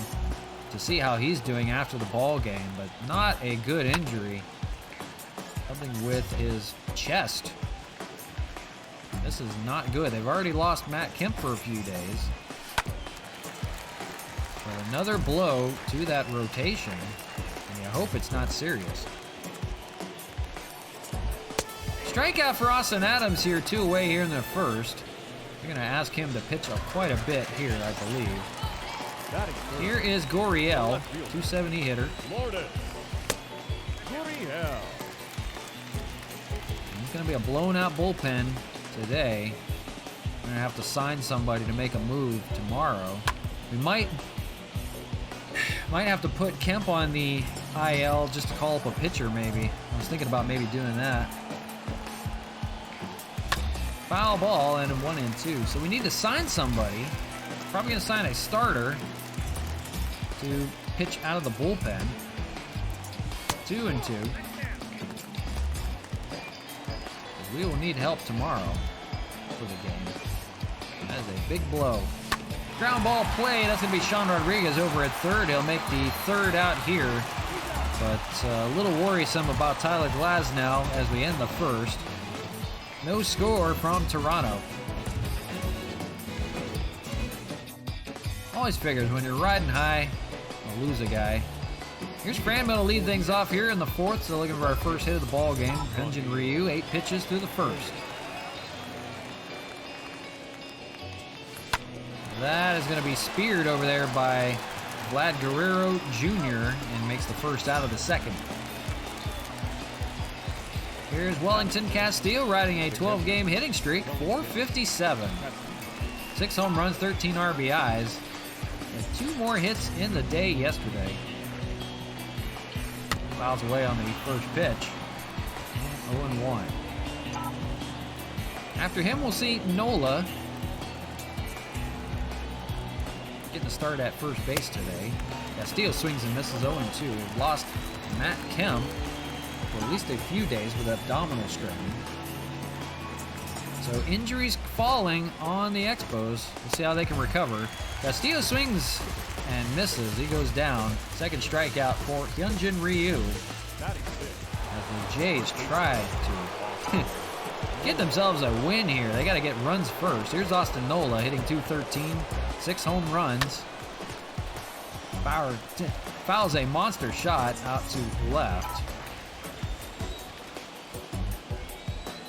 to see how he's doing after the ball game, but not a good injury. Something with his chest. This is not good. They've already lost Matt Kemp for a few days. But another blow to that rotation, and you hope it's not serious. Strikeout for Austin Adams here, 2 away here in the first. They're going to ask him to pitch quite a bit here, I believe. Here is Gurriel, 270 hitter. It's going to be a blown out bullpen today. I'm gonna have to sign somebody to make a move tomorrow. We might have to put Kemp on the IL just to call up a pitcher, maybe. I was thinking about maybe doing that. Foul ball and a 1-2. So we need to sign somebody. Probably gonna sign a starter to pitch out of the bullpen. 2-2. We will need help tomorrow for the game. That is a big blow. Ground ball play. That's going to be Sean Rodriguez over at third. He'll make the third out here. But a little worrisome about Tyler Glasnow as we end the first. No score from Toronto. Always figures when you're riding high, you'll lose a guy. Here's Franman to lead things off here in the fourth. So looking for our first hit of the ball game. Hyunjin Ryu, 8 pitches through the first. That is going to be speared over there by Vlad Guerrero Jr. and makes the first out of the second. Here's Wellington Castillo riding a 12-game hitting streak, 457. 6 home runs, 13 RBIs. And 2 more hits in the day yesterday. Fouls away on the first pitch. 0-1. After him, we'll see Nola getting a start at first base today. Castillo swings and misses 0-2. We've lost Matt Kemp for at least a few days with abdominal strain. So injuries falling on the Expos. We'll see how they can recover. Castillo swings and misses. He goes down. Second strikeout for Hyunjin Ryu. As the Jays try to get themselves a win here. They got to get runs first. Here's Austin Nola hitting .213, 6 home runs. Bauer fouls a monster shot out to left.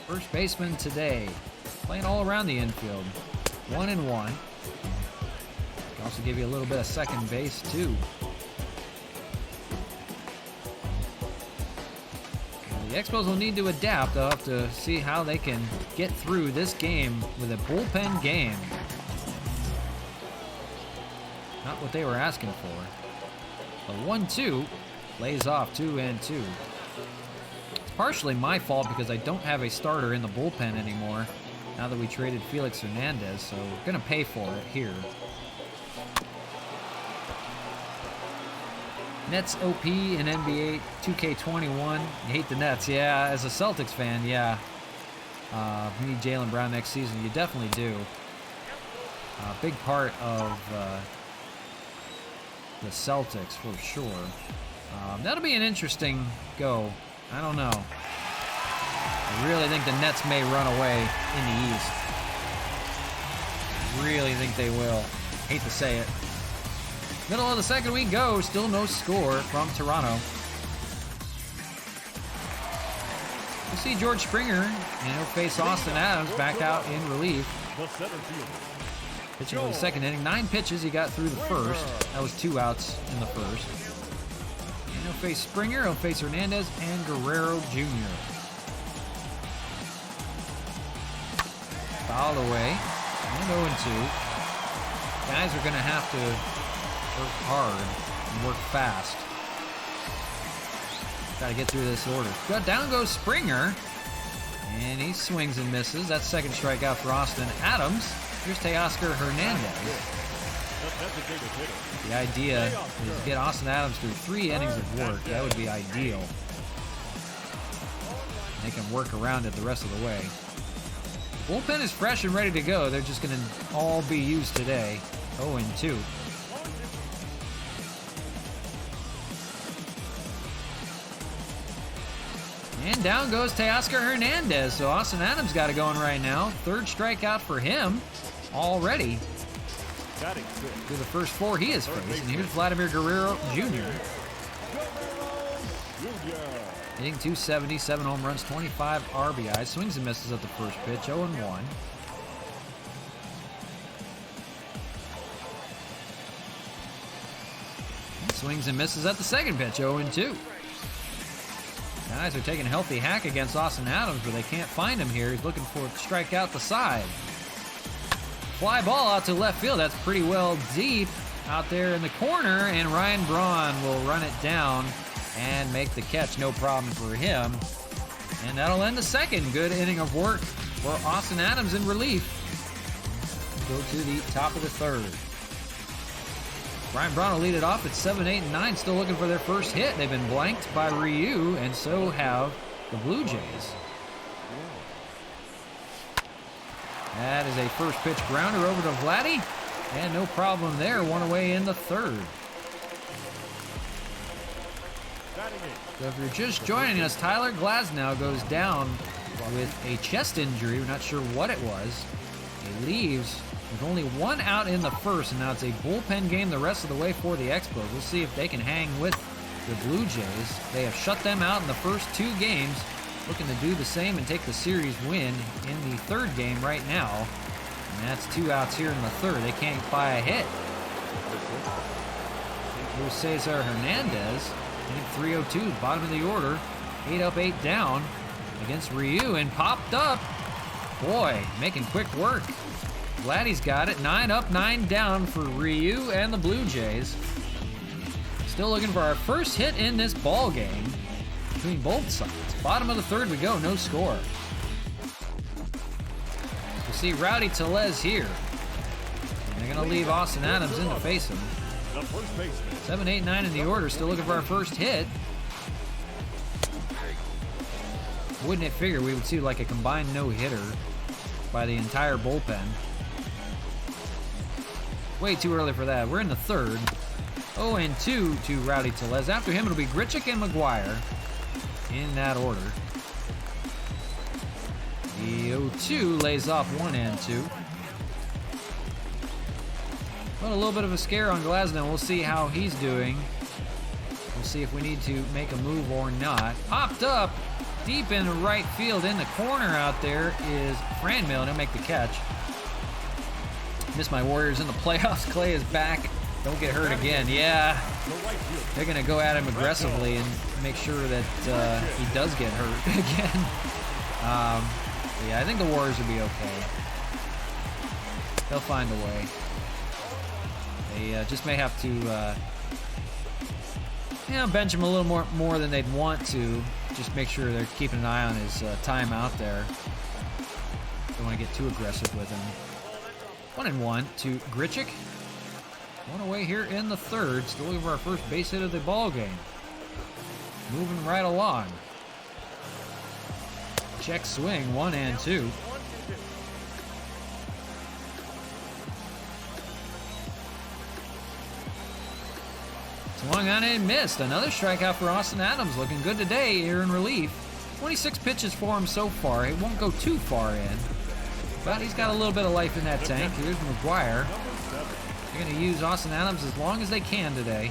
First baseman today, playing all around the infield. 1-1. Can also give you a little bit of second base too. The Expos will need to adapt. They'll have to see how they can get through this game with a bullpen game. Not what they were asking for. The 1-2 lays off 2-2. It's partially my fault because I don't have a starter in the bullpen anymore now that we traded Felix Hernandez, so we're going to pay for it here. Nets OP in NBA 2K21. You hate the Nets, yeah. As a Celtics fan, yeah. You need Jaylen Brown next season. You definitely do. Big part of the Celtics for sure. That'll be an interesting go. I don't know. I really think the Nets may run away in the East. Really think they will. Hate to say it. Middle of the second we go. Still no score from Toronto. We see George Springer, and he'll face Austin Adams back out in relief. Pitching for the second inning. 9 pitches he got through the first. That was 2 outs in the first. And he'll face Springer, he'll face Hernandez, and Guerrero Jr. Fouled away. And 0-2. Guys are going to have to work hard and work fast. Got to get through this order. Down goes Springer. And he swings and misses. That's second strikeout for Austin Adams. Here's Teoscar Hernandez. The idea is to get Austin Adams through 3 innings of work. That would be ideal. They can work around it the rest of the way. The bullpen is fresh and ready to go. They're just going to all be used today. 0-2. And down goes Teoscar Hernandez. So Austin Adams got it going right now. 3rd strikeout for him already. Through the first 4 he has faced. And here's Vladimir Guerrero Jr. Hitting .270, 7 home runs, 25 RBIs. Swings and misses at the first pitch, 0-1. Swings and misses at the second pitch, 0-2. Guys are taking a healthy hack against Austin Adams, but they can't find him here. He's looking for a strike out the side. Fly ball out to left field. That's pretty well deep out there in the corner, and Ryan Braun will run it down and make the catch. No problem for him. And that'll end the second. Good inning of work for Austin Adams in relief. Go to the top of the third. Ryan Braun will lead it off at 7, 8, and 9, still looking for their first hit. They've been blanked by Ryu, and so have the Blue Jays. That is a first pitch grounder over to Vladdy, and no problem there. One away in the third. So if you're just joining us, Tyler Glasnow goes down with a chest injury. We're not sure what it was. He leaves with only one out in the first, and now it's a bullpen game the rest of the way for the Expos. We'll see if they can hang with the Blue Jays. They have shut them out in the first 2 games, looking to do the same and take the series win in the third game right now. And that's 2 outs here in the third. They can't buy a hit. Here's Cesar Hernandez, hitting .302, bottom of the order. 8 up, 8 down against Ryu, and popped up. Boy, making quick work. Vladdy's got it. 9 up, 9 down for Ryu and the Blue Jays. Still looking for our first hit in this ball game between both sides. Bottom of the third we go, no score. We see Rowdy Tellez here. And they're going to leave Austin Adams in to face him. 7, 8, 9 in the order, still looking for our first hit. Wouldn't it figure we would see like a combined no-hitter by the entire bullpen. Way too early for that. We're in the third. 0-2 to Rowdy Tellez. After him, it'll be Grichuk and McGuire in that order. The 0-2 lays off 1-2. Well, a little bit of a scare on Glasnow. We'll see how he's doing. We'll see if we need to make a move or not. Popped up deep in right field in the corner out there is Franmil. He'll make the catch. Missed my Warriors in the playoffs. Clay is back. Don't get hurt again. Yeah, they're going to go at him aggressively and make sure that he does get hurt again. Yeah, I think the Warriors will be okay. They'll find a way. They just may have to bench him a little more than they'd want to. Just make sure they're keeping an eye on his time out there. Don't want to get too aggressive with him. 1-1 to Grichuk. One away here in the third. Still looking for our first base hit of the ball game. Moving right along. Check swing, 1-2. Swung on and missed. Another strikeout for Austin Adams. Looking good today here in relief. 26 pitches for him so far. It won't go too far in. But he's got a little bit of life in that tank. Here's McGuire. They're going to use Austin Adams as long as they can today.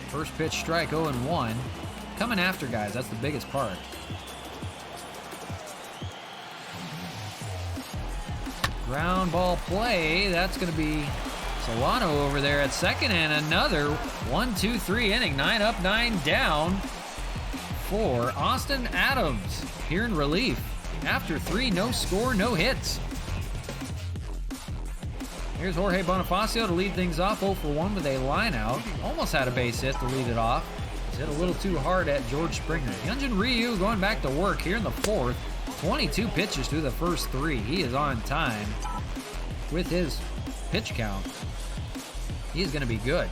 First pitch strike, 0-1. Coming after guys, that's the biggest part. Ground ball play. That's going to be Solano over there at second, and another 1-2-3 inning. 9 up, 9 down for Austin Adams here in relief. After 3, no score, no hits. Here's Jorge Bonifacio to lead things off, 0-for-1 with a line out. Almost had a base hit to lead it off. He's hit a little too hard at George Springer. Hyunjin Ryu going back to work here in the fourth. 22 pitches through the first 3. He is on time with his pitch count. He's going to be good.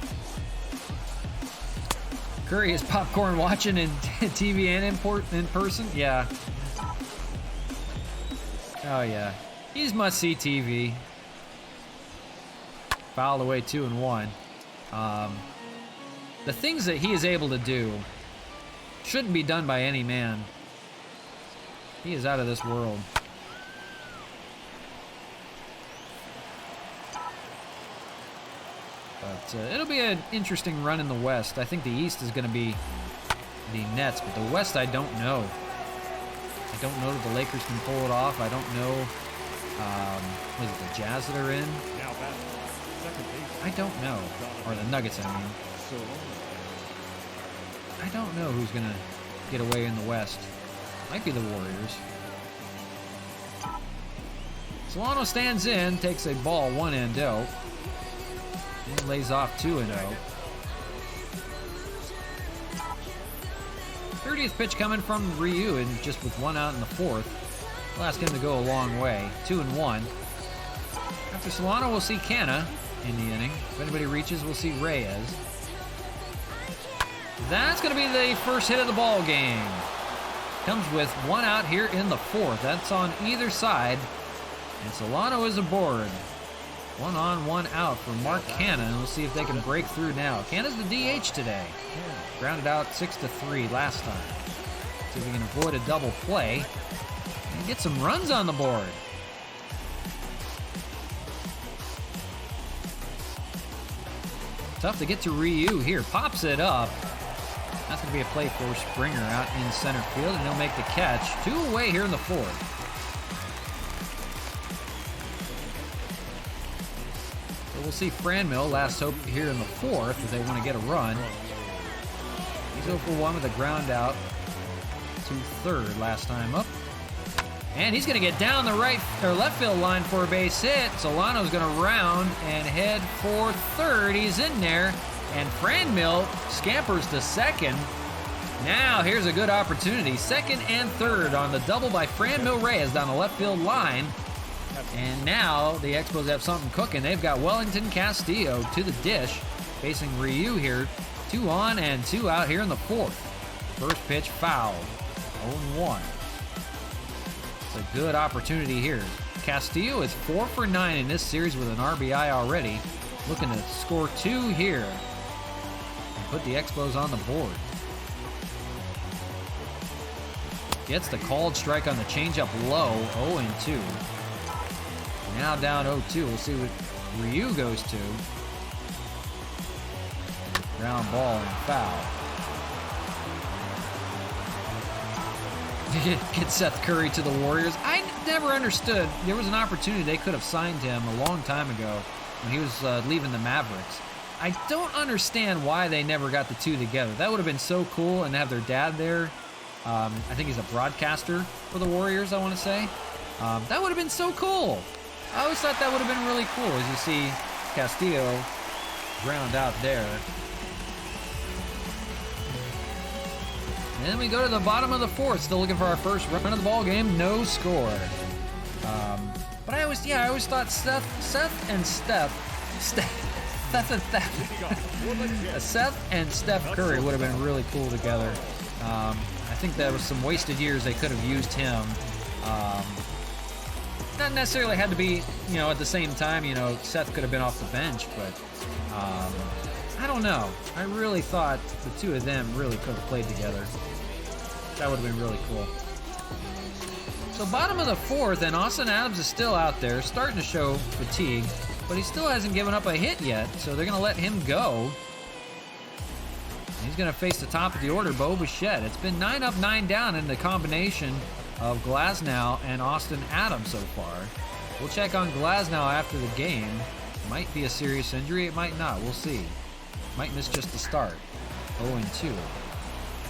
Curry is popcorn watching in TV and in person. Yeah. Oh, yeah. He's must-see TV. Fouled away 2-1. The things that he is able to do shouldn't be done by any man. He is out of this world. But it'll be an interesting run in the West. I think the East is going to be the Nets, but the West I don't know. I don't know that the Lakers can pull it off. I don't know, was it the Jazz that are in? I don't know. Or the Nuggets, I mean. I don't know who's going to get away in the West. Might be the Warriors. Solano stands in, takes a ball 1-0, and lays off 2-0. 30th pitch coming from Ryu, and just with 1 out in the 4th. We'll ask him to go a long way. 2-1. After Solano, we'll see Canna in the inning. If anybody reaches, we'll see Reyes. That's going to be the first hit of the ball game. Comes with 1 out here in the 4th. That's on either side. And Solano is aboard. 1 on, 1 out for Mark Canna. And we'll see if they can break through now. Canna's the DH today. Grounded out 6-3 last time. See if we can avoid a double play and get some runs on the board. Tough to get to Ryu here. Pops it up. That's going to be a play for Springer out in center field, and he'll make the catch. 2 away here in the 4th. So we'll see Franmil, last hope here in the 4th, if they want to get a run. He's 0 for 1 with a ground out to 3rd last time up. And he's going to get down the right or left field line for a base hit. Solano's going to round and head for 3rd. He's in there. And Franmil scampers to 2nd. Now here's a good opportunity. 2nd and 3rd on the double by Franmil Reyes down the left field line. And now the Expos have something cooking. They've got Wellington Castillo to the dish, facing Ryu here. 2 on and 2 out here in the 4th. First pitch fouled. 0-1. It's a good opportunity here. Castillo is 4 for 9 in this series with an RBI already. Looking to score 2 here and put the Expos on the board. Gets the called strike on the changeup low, 0-2. Now down 0-2. We'll see what Ryu goes to. Ground ball and foul. Get Seth Curry to the Warriors. I never understood. There was an opportunity they could have signed him a long time ago when he was leaving the Mavericks. I don't understand why they never got the two together. That would have been so cool, and to have their dad there. I think he's a broadcaster for the Warriors, I want to say. That would have been so cool. I always thought that would have been really cool, as you see Castillo ground out there. And then we go to the bottom of the 4th, still looking for our first run of the ball game. No score. But I always thought Seth and Steph Curry would have been really cool together. I think there was some wasted years they could have used him. Not necessarily had to be, at the same time, Seth could have been off the bench, but I don't know. I really thought the two of them really could have played together. That would have been really cool. So bottom of the 4th, and Austin Adams is still out there, starting to show fatigue, but he still hasn't given up a hit yet, so they're going to let him go. He's going to face the top of the order, Bo Bichette. It's been 9 up, 9 down in the combination of Glasnow and Austin Adams so far. We'll check on Glasnow after the game. Might be a serious injury, it might not. We'll see. Might miss just the start. 0-2.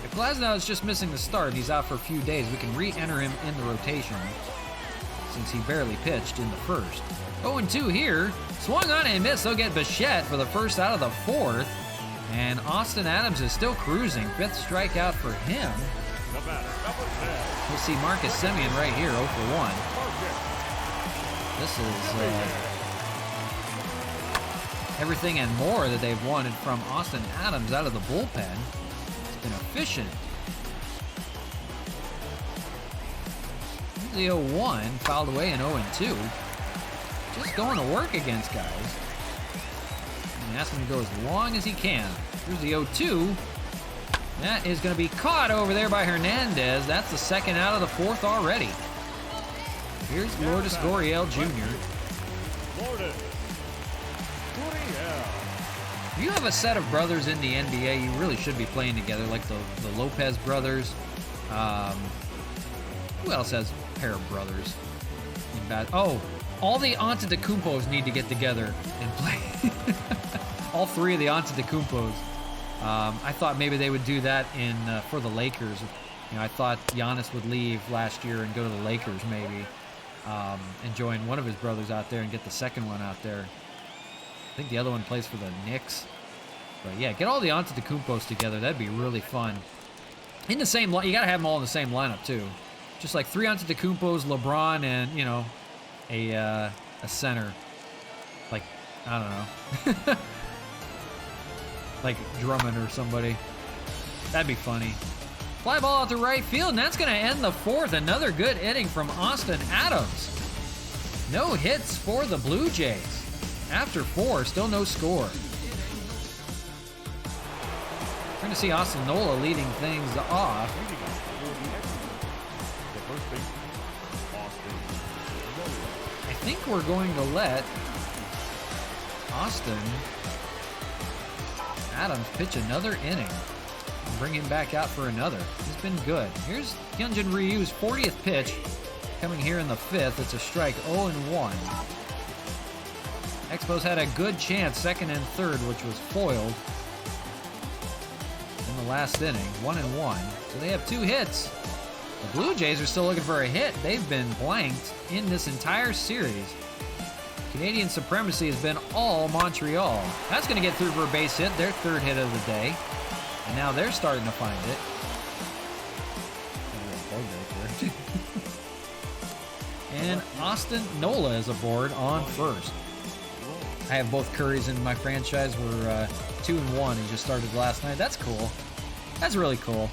If Glasnow is just missing the start, he's out for a few days, we can re-enter him in the rotation since he barely pitched in the 1st. 0-2 here. Swung on and missed. They'll get Bichette for the first out of the 4th. And Austin Adams is still cruising. 5th strikeout for him. We'll see Marcus Semien right here, 0 for 1. This is everything and more that they've wanted from Austin Adams out of the bullpen. It's been efficient. The 0-1 fouled away in 0-2. Just going to work against guys. And ask him to go as long as he can. Here's the 0-2. That is going to be caught over there by Hernandez. That's the 2nd out of the 4th already. Here's Lourdes Gurriel Jr. If you have a set of brothers in the NBA, you really should be playing together, like the Lopez brothers. Who else has a pair of brothers? All the Antetokounmpos need to get together and play. All 3 of the Antetokounmpos. I thought maybe they would do that for the Lakers. I thought Giannis would leave last year and go to the Lakers maybe. and join one of his brothers out there and get the second one out there. I think the other one plays for the Knicks. But yeah, get all the Antetokounmpos together. That'd be really fun. In the same line, you gotta have them all in the same lineup too. Just like 3 Antetokounmpos, LeBron, and you know, a center. Like, I don't know. Like Drummond or somebody. That'd be funny. Fly ball out to right field, and that's going to end the 4th. Another good inning from Austin Adams. No hits for the Blue Jays. After 4, still no score. We're going to see Austin Nola leading things off. I think we're going to let Austin Adams pitch another inning. Bring him back out for another. He's been good. Here's Hyunjin Ryu's 40th pitch coming here in the 5th. It's a strike, 0-1. Expos had a good chance, 2nd and 3rd, which was foiled in the last inning, 1-1. So they have 2 hits. The Blue Jays are still looking for a hit. They've been blanked in this entire series. Canadian supremacy has been all Montreal. That's going to get through for a base hit, their 3rd hit of the day. And now they're starting to find it. And Austin Nola is aboard on first. I have both Currys in my franchise. We're 2-1. He just started last night. That's cool. That's really cool.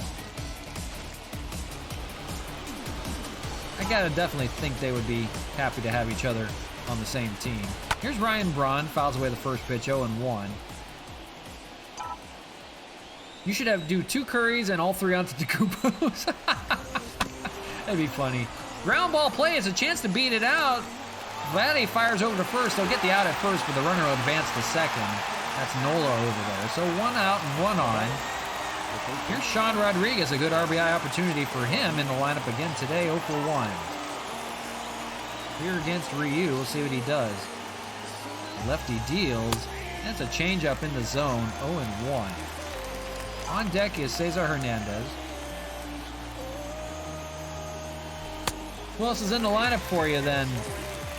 I gotta definitely think they would be happy to have each other on the same team. Here's Ryan Braun. Fouls away the first pitch, 0-1. You should do 2 Currys and all 3 Antetokounmpos. That'd be funny. Ground ball play is a chance to beat it out. Vladdy fires over to first. They'll get the out at first, but the runner will advance to second. That's Nola over there. So 1 out and 1 on. Here's Sean Rodriguez, a good RBI opportunity for him in the lineup again today, 0 for 1. Here against Ryu, we'll see what he does. Lefty deals. That's a changeup in the zone, 0-1. On deck is Cesar Hernandez. Who else is in the lineup for you then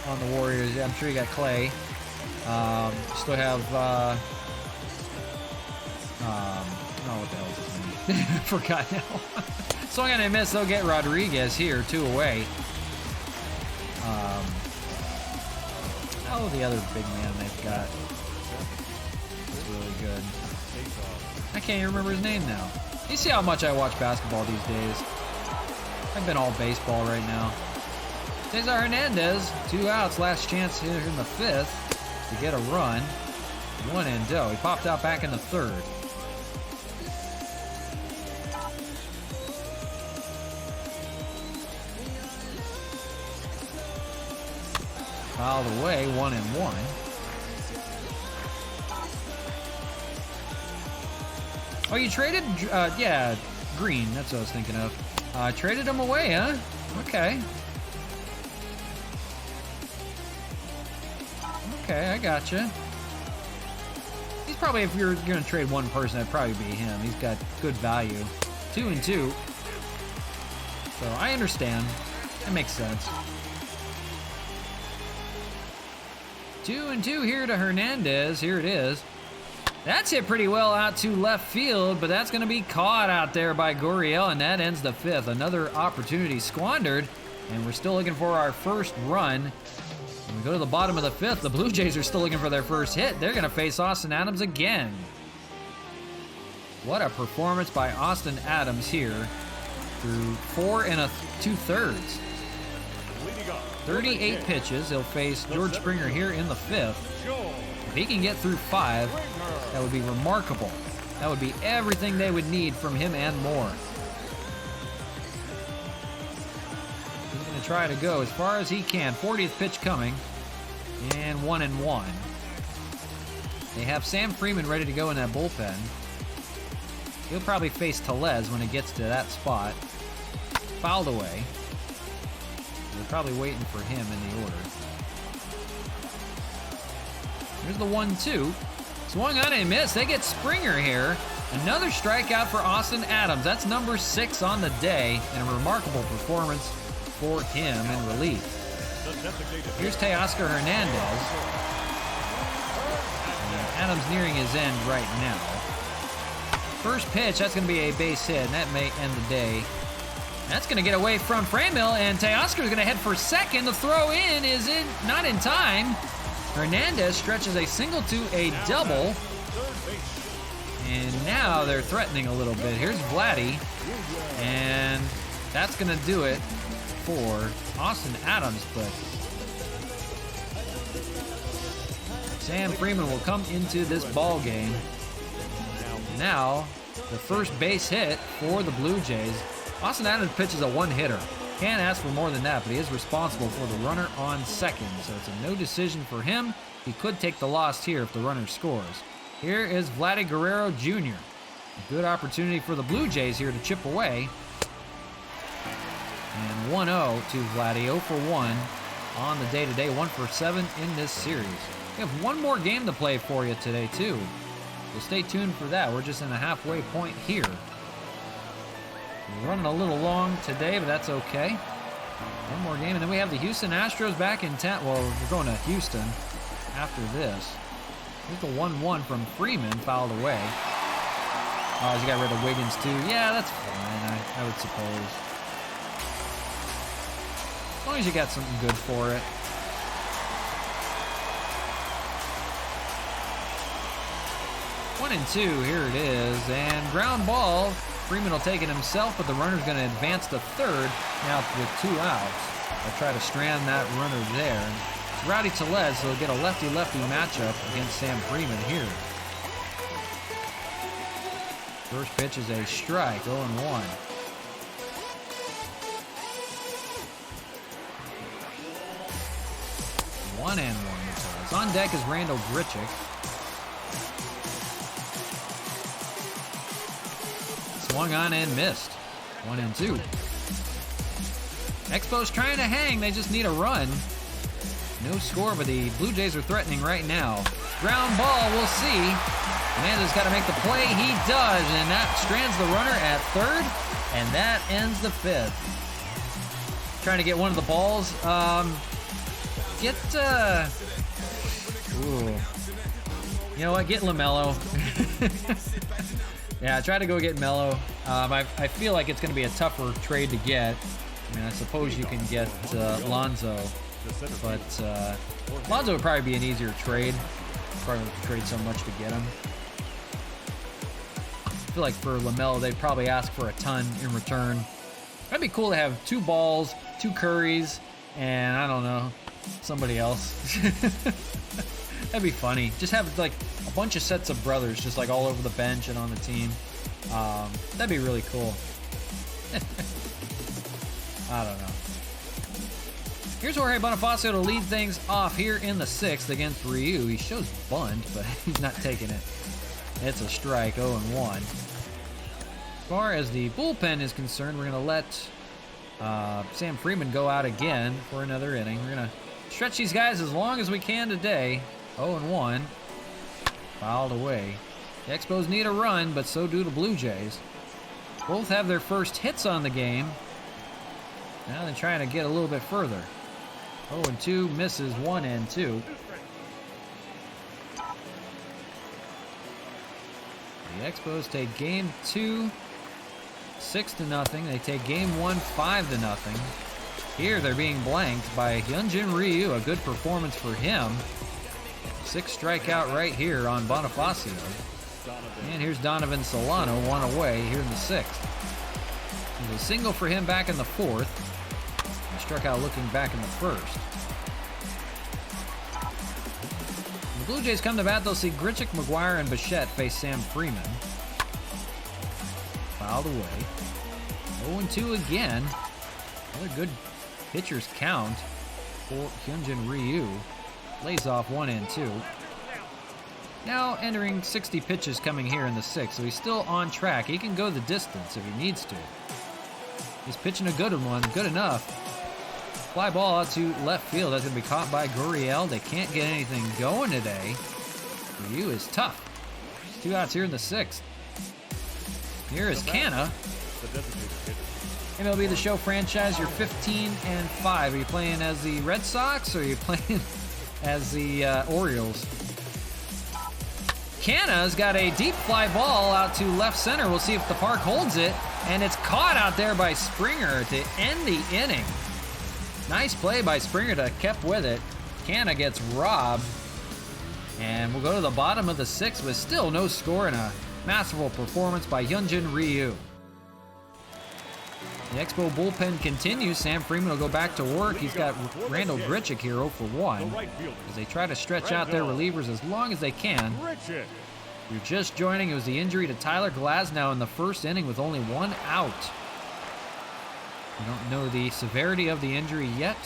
on the Warriors? I'm sure you got Clay. Still have, what the hell is his name? Forgot now. Swung on a miss, they'll get Rodriguez here, 2 away. The other big man they've got is really good. I can't even remember his name now. You see how much I watch basketball these days. I've been all baseball right now. Cesar Hernandez, 2 outs, last chance here in the 5th to get a run. 1 and 0. He popped out back in the 3rd. Fouled away, 1-1. Oh, you traded? Yeah, Green. That's what I was thinking of. Traded him away, huh? Okay. Okay, I gotcha. He's probably, if you're going to trade one person, that'd probably be him. He's got good value. 2 and 2. So I understand. That makes sense. 2 and 2 here to Hernandez. Here it is. That's hit pretty well out to left field, but that's going to be caught out there by Gurriel, and that ends the 5th. Another opportunity squandered, and we're still looking for our first run. When we go to the bottom of the 5th, the Blue Jays are still looking for their first hit. They're going to face Austin Adams again. What a performance by Austin Adams here through 4 2/3. 38 pitches. He'll face George Springer here in the 5th. If he can get through 5, that would be remarkable. That would be everything they would need from him and more. He's going to try to go as far as he can. 40th pitch coming. And 1-1. They have Sam Freeman ready to go in that bullpen. He'll probably face Tellez when it gets to that spot. Fouled away. They're probably waiting for him in the order. Here's the 1-2. Swung on a miss. They get Springer here. Another strikeout for Austin Adams. That's number 6 on the day, and a remarkable performance for him in relief. The designated Here's Teoscar Hernandez. And Adams nearing his end right now. First pitch, that's going to be a base hit, and that may end the day. That's going to get away from Framill, and Teoscar is going to head for second. The throw in is not in time. Hernandez stretches a single to a double. third base. And now they're threatening a little bit. Here's Vladdy, and that's going to do it for Austin Adams, but Sam Freeman will come into this ball game. Now, the first base hit for the Blue Jays. Austin Adams pitches a one-hitter. Can't ask for more than that, but he is responsible for the runner on second, so it's a no decision for him. He could take the loss here if the runner scores. Here is Vladdy Guerrero Jr. A good opportunity for the Blue Jays here to chip away. And 1-0 to Vladdy, 0 for 1 on the day today, 1 for 7 in this series. We have one more game to play for you today, too. So stay tuned for that. We're just in the halfway point here. We're running a little long today, but that's okay. One more game, and then we have the Houston Astros back in town. Well, we're going to Houston after this. Here's the 1-1 from Freeman, fouled away. Oh, he got rid of Wiggins, too. Yeah, that's fine, I would suppose. As long as you got something good for it. One and two, here it is, and ground ball. Freeman will take it himself, but the runner's going to advance to third now with 2 outs. They'll try to strand that runner there. It's Rowdy Tellez, so he'll get a lefty-lefty matchup against Sam Freeman here. First pitch is a strike, 0-1. One and one. On deck is Randall Grichuk. Swung on and missed. 1 and 2. Expos trying to hang. They just need a run. No score, but the Blue Jays are threatening right now. Ground ball, we'll see. Hernandez got to make the play. He does, and that strands the runner at third, and that ends the 5th. Trying to get one of the balls. Ooh. You know what? Get LaMelo. Yeah, try to go get Melo. I feel like it's going to be a tougher trade to get. I mean, I suppose you can get Lonzo, but Lonzo would probably be an easier trade. Probably have to trade so much to get him. I feel like for LaMelo, they'd probably ask for a ton in return. That'd be cool to have 2 balls, 2 Currys, and I don't know, somebody else. That'd be funny. Just have like a bunch of sets of brothers just like all over the bench and on the team. That'd be really cool. I don't know. Here's Jorge Bonifacio to lead things off here in the 6th against Ryu. He shows bunt, but he's not taking it. It's a strike, 0-1. As far as the bullpen is concerned, we're going to let Sam Freeman go out again for another inning. We're going to stretch these guys as long as we can today. 0-1. Fouled away. The Expos need a run, but so do the Blue Jays. Both have their first hits on the game. Now they're trying to get a little bit further. 0-2, misses 1 and 2. The Expos take game 2, 6-0. They take game 1, 5-0. Here they're being blanked by Hyunjin Ryu. A good performance for him. 6 strikeout right here on Bonifacio. And here's Donovan Solano, 1 away here in the 6th. There's a single for him back in the 4th. He struck out looking back in the 1st. When the Blue Jays come to bat, they'll see Grichuk, McGuire, and Bichette face Sam Freeman. Fouled away. 0-2 again. Another good pitcher's count for Hyunjin Ryu. Lays off 1 and 2. Now entering 60 pitches coming here in the 6th, so he's still on track. He can go the distance if he needs to. He's pitching a good one, good enough. Fly ball out to left field. That's going to be caught by Gurriel. They can't get anything going today. Ryu is tough. 2 outs here in the 6th. Here is Canna. MLB The Show franchise, you're 15-5. Are you playing as the Red Sox or are you playing as the Orioles? Canna's got a deep fly ball out to left center. We'll see if the park holds it. And it's caught out there by Springer to end the inning. Nice play by Springer to kept with it. Canna gets robbed. And we'll go to the bottom of the 6th with still no score and a masterful performance by Hyunjin Ryu. The Expo bullpen continues. Sam Freeman will go back to work. He's got Randall Grichuk here 0 for 1 as they try to stretch out their relievers as long as they can. If you're just joining, it was the injury to Tyler Glasnow in the first inning with only 1 out. We don't know the severity of the injury yet.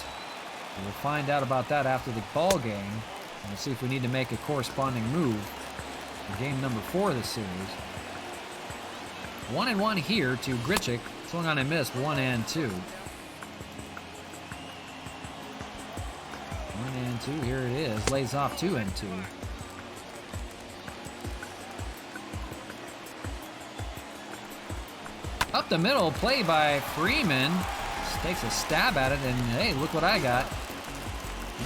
We'll find out about that after the ball game. And we'll see if we need to make a corresponding move for game number 4 of the series. 1-1 here to Grichuk. Swung on and missed, 1-2. 1-2, here it is. Lays off 2-2. Up the middle, play by Freeman. Just takes a stab at it, and hey, look what I got.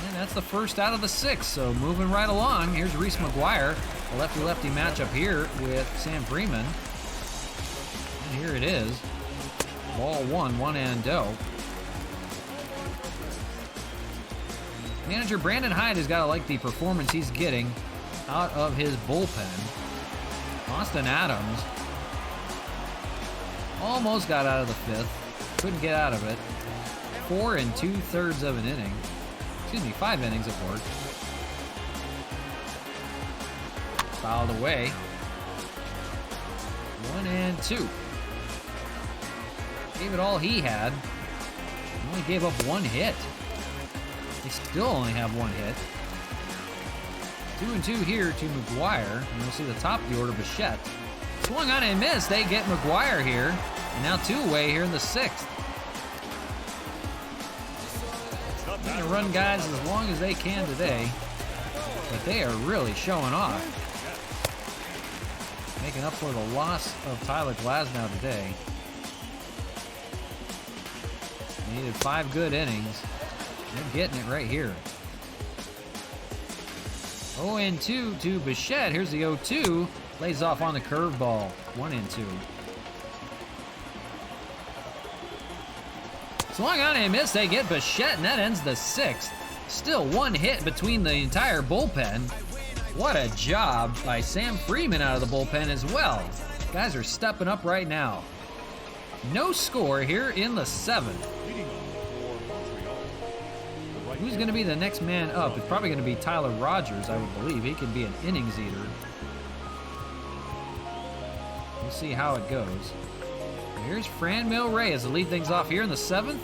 And that's the first out of the 6, so moving right along. Here's Reese McGuire, a lefty-lefty matchup here with Sam Freeman. And here it is. Ball 1-0. Manager Brandon Hyde has got to like the performance he's getting out of his bullpen. Austin Adams almost got out of the 5th. Couldn't get out of it. 4 2/3 of an inning. Excuse me, 5 innings of work. Fouled away. 1-2. Gave it all he had. He only gave up 1 hit. They still only have 1 hit. 2-2 here to McGuire. And you'll see the top of the order, Bichette. Swung on and missed. They get McGuire here. And now 2 away here in the 6th. Trying to run guys as long as they can today. But they are really showing off. Making up for the loss of Tyler Glasnow today. They needed 5 good innings. They're getting it right here. 0-2 to Bichette. Here's the 0-2. Lays off on the curveball. 1-2. Swung on and missed. They get Bichette, and that ends the 6th. Still 1 hit between the entire bullpen. What a job by Sam Freeman out of the bullpen as well. Guys are stepping up right now. No score here in the 7th. Who's going to be the next man up? It's probably going to be Tyler Rogers, I would believe. He could be an innings eater. We'll see how it goes. Here's Franmil Reyes to lead things off here in the 7th.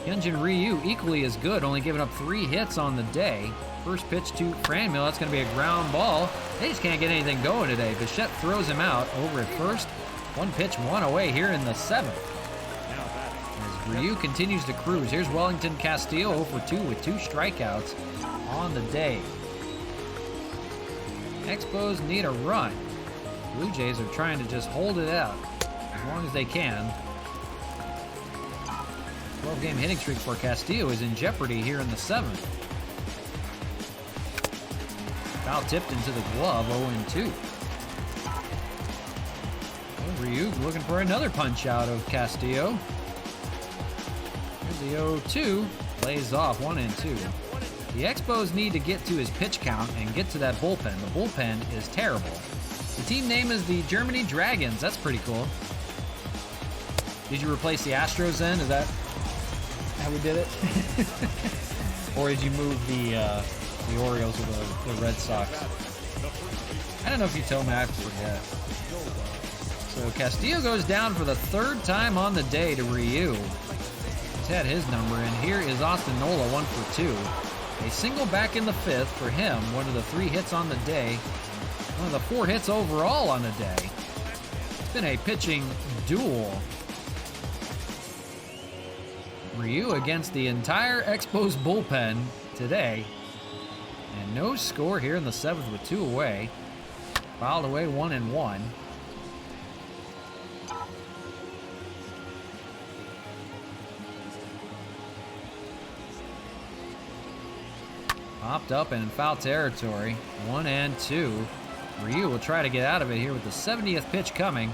Hyunjin Ryu equally as good, only giving up 3 hits on the day. First pitch to Franmil, that's going to be a ground ball. They just can't get anything going today. Bichette throws him out over at first. 1 pitch, 1 away here in the 7th. As Ryu continues to cruise. Here's Wellington Castillo 0 for 2 with 2 strikeouts on the day. Expos need a run. Blue Jays are trying to just hold it out as long as they can. 12-game hitting streak for Castillo is in jeopardy here in the 7th. Foul tipped into the glove, 0-2. Ryu looking for another punch out of Castillo. Here's the 0-2. Lays off, 1-2. The Expos need to get to his pitch count and get to that bullpen. The bullpen is terrible. The team name is the Germany Dragons. That's pretty cool. Did you replace the Astros then? Is that how we did it? Or did you move the Orioles or the Red Sox? I don't know if you told me, I forget. So Castillo goes down for the 3rd time on the day to Ryu. He's had his number, and here is Austin Nola 1 for 2. A single back in the 5th for him, one of the 3 hits on the day. One of the 4 hits overall on the day. It's been a pitching duel. Ryu against the entire Expos bullpen today. And no score here in the 7th with 2 away. Fouled away 1-1. Popped up and in foul territory. 1 and 2. Ryu will try to get out of it here with the 70th pitch coming.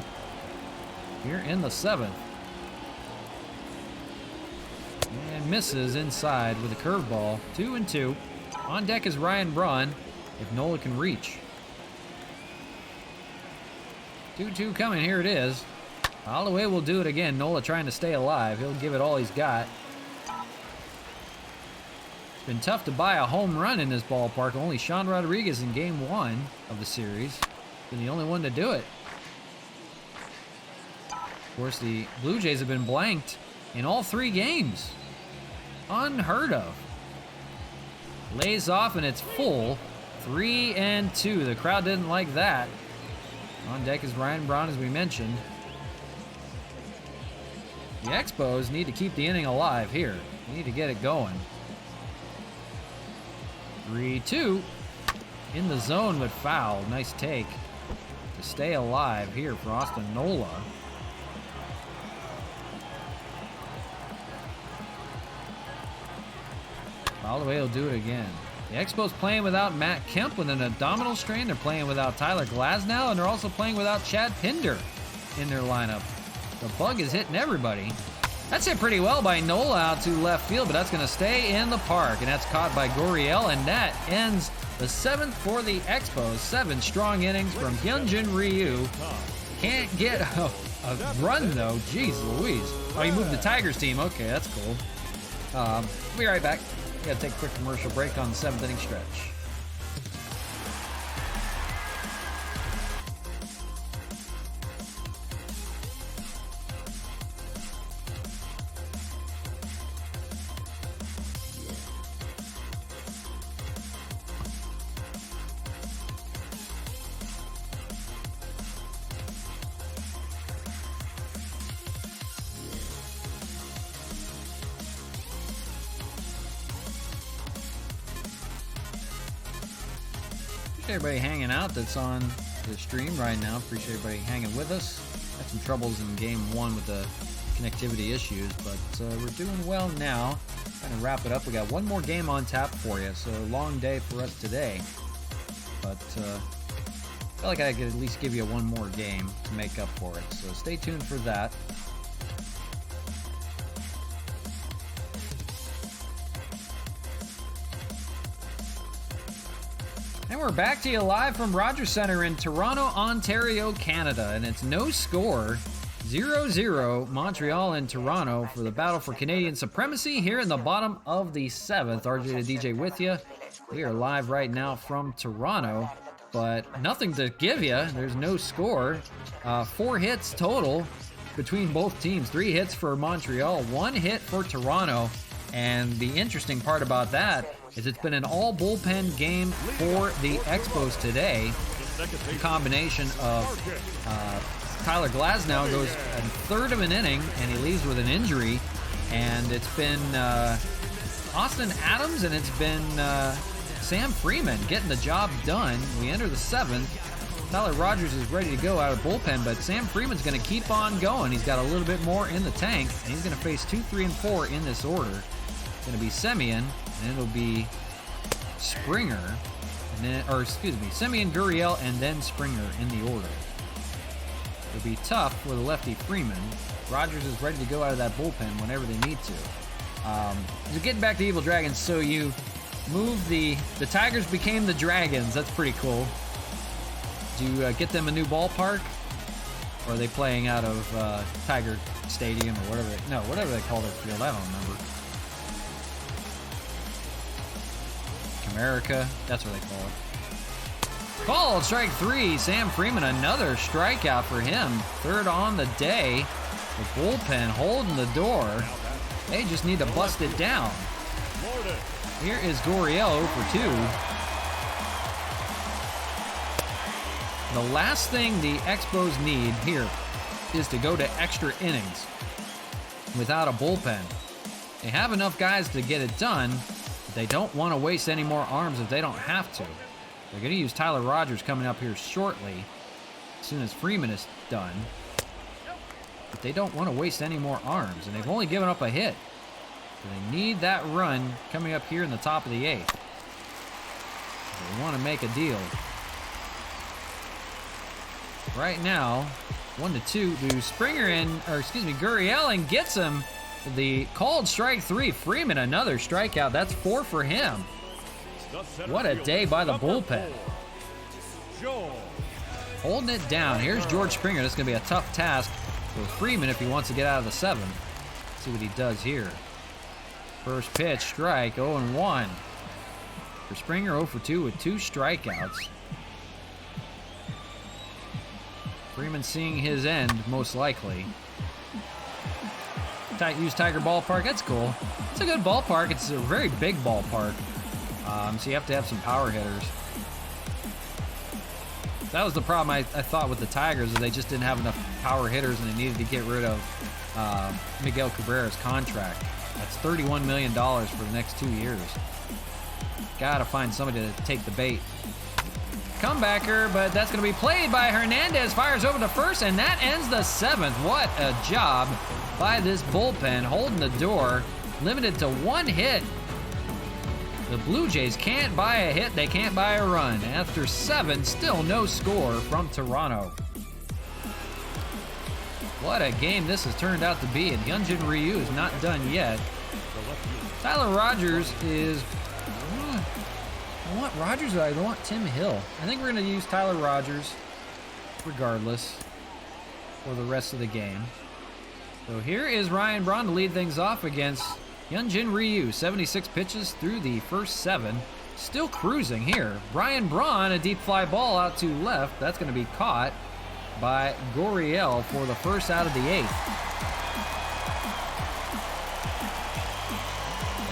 Here in the 7th. And misses inside with a curveball. 2 and 2. On deck is Ryan Braun if Nola can reach. 2-2 coming. Here it is. Holloway will do it again. Nola trying to stay alive. He'll give it all he's got. It's been tough to buy a home run in this ballpark. Only Sean Rodriguez in game 1 of the series. Been the only one to do it. Of course, the Blue Jays have been blanked in all 3 games. Unheard of. Lays off and it's full. 3 and 2. The crowd didn't like that. On deck is Ryan Braun, as we mentioned. The Expos need to keep the inning alive here. They need to get it going. 3-2. In the zone, but foul. Nice take to stay alive here for Austin Nola. Holloway will do it again. The Expos playing without Matt Kemp with an abdominal strain. They're playing without Tyler Glasnow, and they're also playing without Chad Pinder in their lineup. The bug is hitting everybody. That's hit pretty well by Nola out to left field, but that's going to stay in the park, and that's caught by Gurriel, and that ends the 7th for the Expos. 7 strong innings from Hyunjin Ryu. Can't get a run, though. Jeez Louise. Oh, you moved the Tigers team. Okay, that's cool. We'll be right back. We got to take a quick commercial break on the 7th inning stretch. Everybody hanging out that's on the stream right now. Appreciate everybody hanging with us. Had some troubles in game 1 with the connectivity issues, but we're doing well now. Trying to wrap it up. We got one more game on tap for you, so long day for us today. But I feel like I could at least give you one more game to make up for it. So stay tuned for that. And we're back to you live from Rogers Centre in Toronto, Ontario, Canada. And it's no score, 0-0, Montreal and Toronto for the battle for Canadian supremacy here in the bottom of the 7th. RJ the DJ with you. We are live right now from Toronto, but nothing to give you. There's no score. 4 hits total between both teams. 3 hits for Montreal, 1 hit for Toronto. And the interesting part about that is it's been an all bullpen game for the Expos today. The combination of Tyler Glasnow goes a third of an inning and he leaves with an injury. And it's been Austin Adams and it's been Sam Freeman getting the job done. We enter the 7th. Tyler Rogers is ready to go out of bullpen, but Sam Freeman's going to keep on going. He's got a little bit more in the tank, and he's going to face 2, 3, and 4 in this order. It's going to be Semien, and it'll be Springer, and then, or excuse me, Semien, Gurriel, and then Springer in the order. It'll be tough for the lefty Freeman. Rogers is ready to go out of that bullpen whenever they need to. So getting back to Evil Dragons, so you moved the Tigers became the Dragons. That's pretty cool. Do you get them a new ballpark? Or are they playing out of Tiger Stadium or whatever they call their field? I don't remember. America, that's what they call it. Called strike 3. Sam Freeman, another strikeout for him. 3rd on the day. The bullpen holding the door. They just need to bust it down. Here is Gurriel for 2. The last thing the Expos need here is to go to extra innings without a bullpen. They have enough guys to get it done, but they don't want to waste any more arms if they don't have to. They're going to use Tyler Rogers coming up here shortly, as soon as Freeman is done. But they don't want to waste any more arms, and they've only given up a hit. So they need that run coming up here in the top of the 8th. We want to make a deal. Right now, 1-2 to Springer Gurriel, and gets him the called strike 3. Freeman, another strikeout. That's 4 for him. What a day by the bullpen. Holding it down. Here's George Springer. This is going to be a tough task for Freeman if he wants to get out of the 7th. Let's see what he does here. First pitch, strike, 0-1. For Springer, 0-2 with 2 strikeouts. Freeman seeing his end, most likely. Use Tiger Ballpark, that's cool. It's a good ballpark. It's a very big ballpark. So you have to have some power hitters. That was the problem I thought with the Tigers, is they just didn't have enough power hitters and they needed to get rid of Miguel Cabrera's contract. That's $31 million for the next 2 years. Gotta find somebody to take the bait. Comebacker, but that's going to be played by Hernandez. Fires over to first, and that ends the 7th. What a job by this bullpen, holding the door, limited to 1 hit. The Blue Jays can't buy a hit, they can't buy a run. After 7, still no score from Toronto. What a game this has turned out to be, and Hyunjin Ryu is not done yet. Tyler Rogers is... I want Rogers, or I want Tim Hill. I think we're going to use Tyler Rogers regardless for the rest of the game. So here is Ryan Braun to lead things off against Hyunjin Ryu. 76 pitches through the first 7. Still cruising here. Ryan Braun, a deep fly ball out to left. That's going to be caught by Gurriel for the first out of the 8th.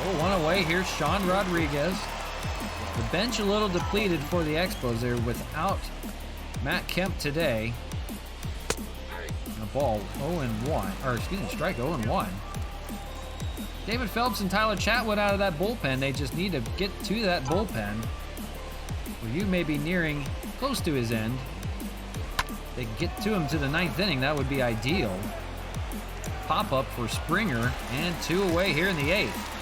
Oh, 1 away. Here's Sean Rodriguez. The bench a little depleted for the Expos. They're without Matt Kemp today. And a ball 0-1, or excuse me, strike 0-1. David Phelps and Tyler Chatwood out of that bullpen. They just need to get to that bullpen. Ryu may be nearing close to his end. They get to him to the 9th inning. That would be ideal. Pop up for Springer, and 2 away here in the 8th.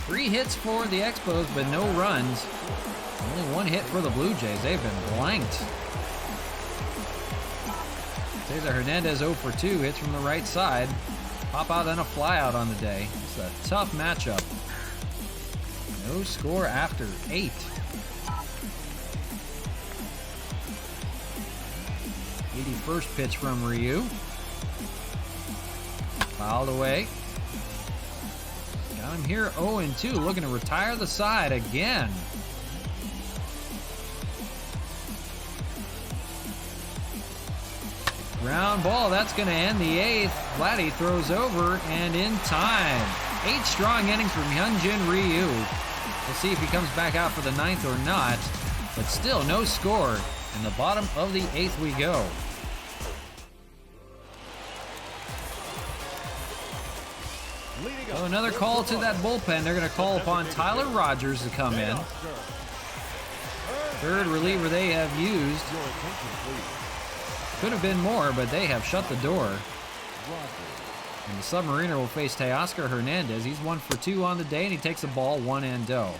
3 hits for the Expos, but no runs. Only 1 hit for the Blue Jays. They've been blanked. Cesar Hernandez 0 for 2. Hits from the right side. Pop out and a fly out on the day. It's a tough matchup. No score after 8. First pitch from Ryu. Fouled away. Got him here 0-2, looking to retire the side again. Ground ball, that's going to end the 8th. Vladdy throws over and in time. 8 strong innings from Hyunjin Ryu. We'll see if he comes back out for the 9th or not, but still no score. In the bottom of the 8th we go. So another call to that bullpen. They're going to call upon Tyler Rogers to come in. Third reliever they have used. Could have been more, but they have shut the door. And the Submariner will face Teoscar Hernandez. He's 1 for 2 on the day, and he takes the ball 1-0.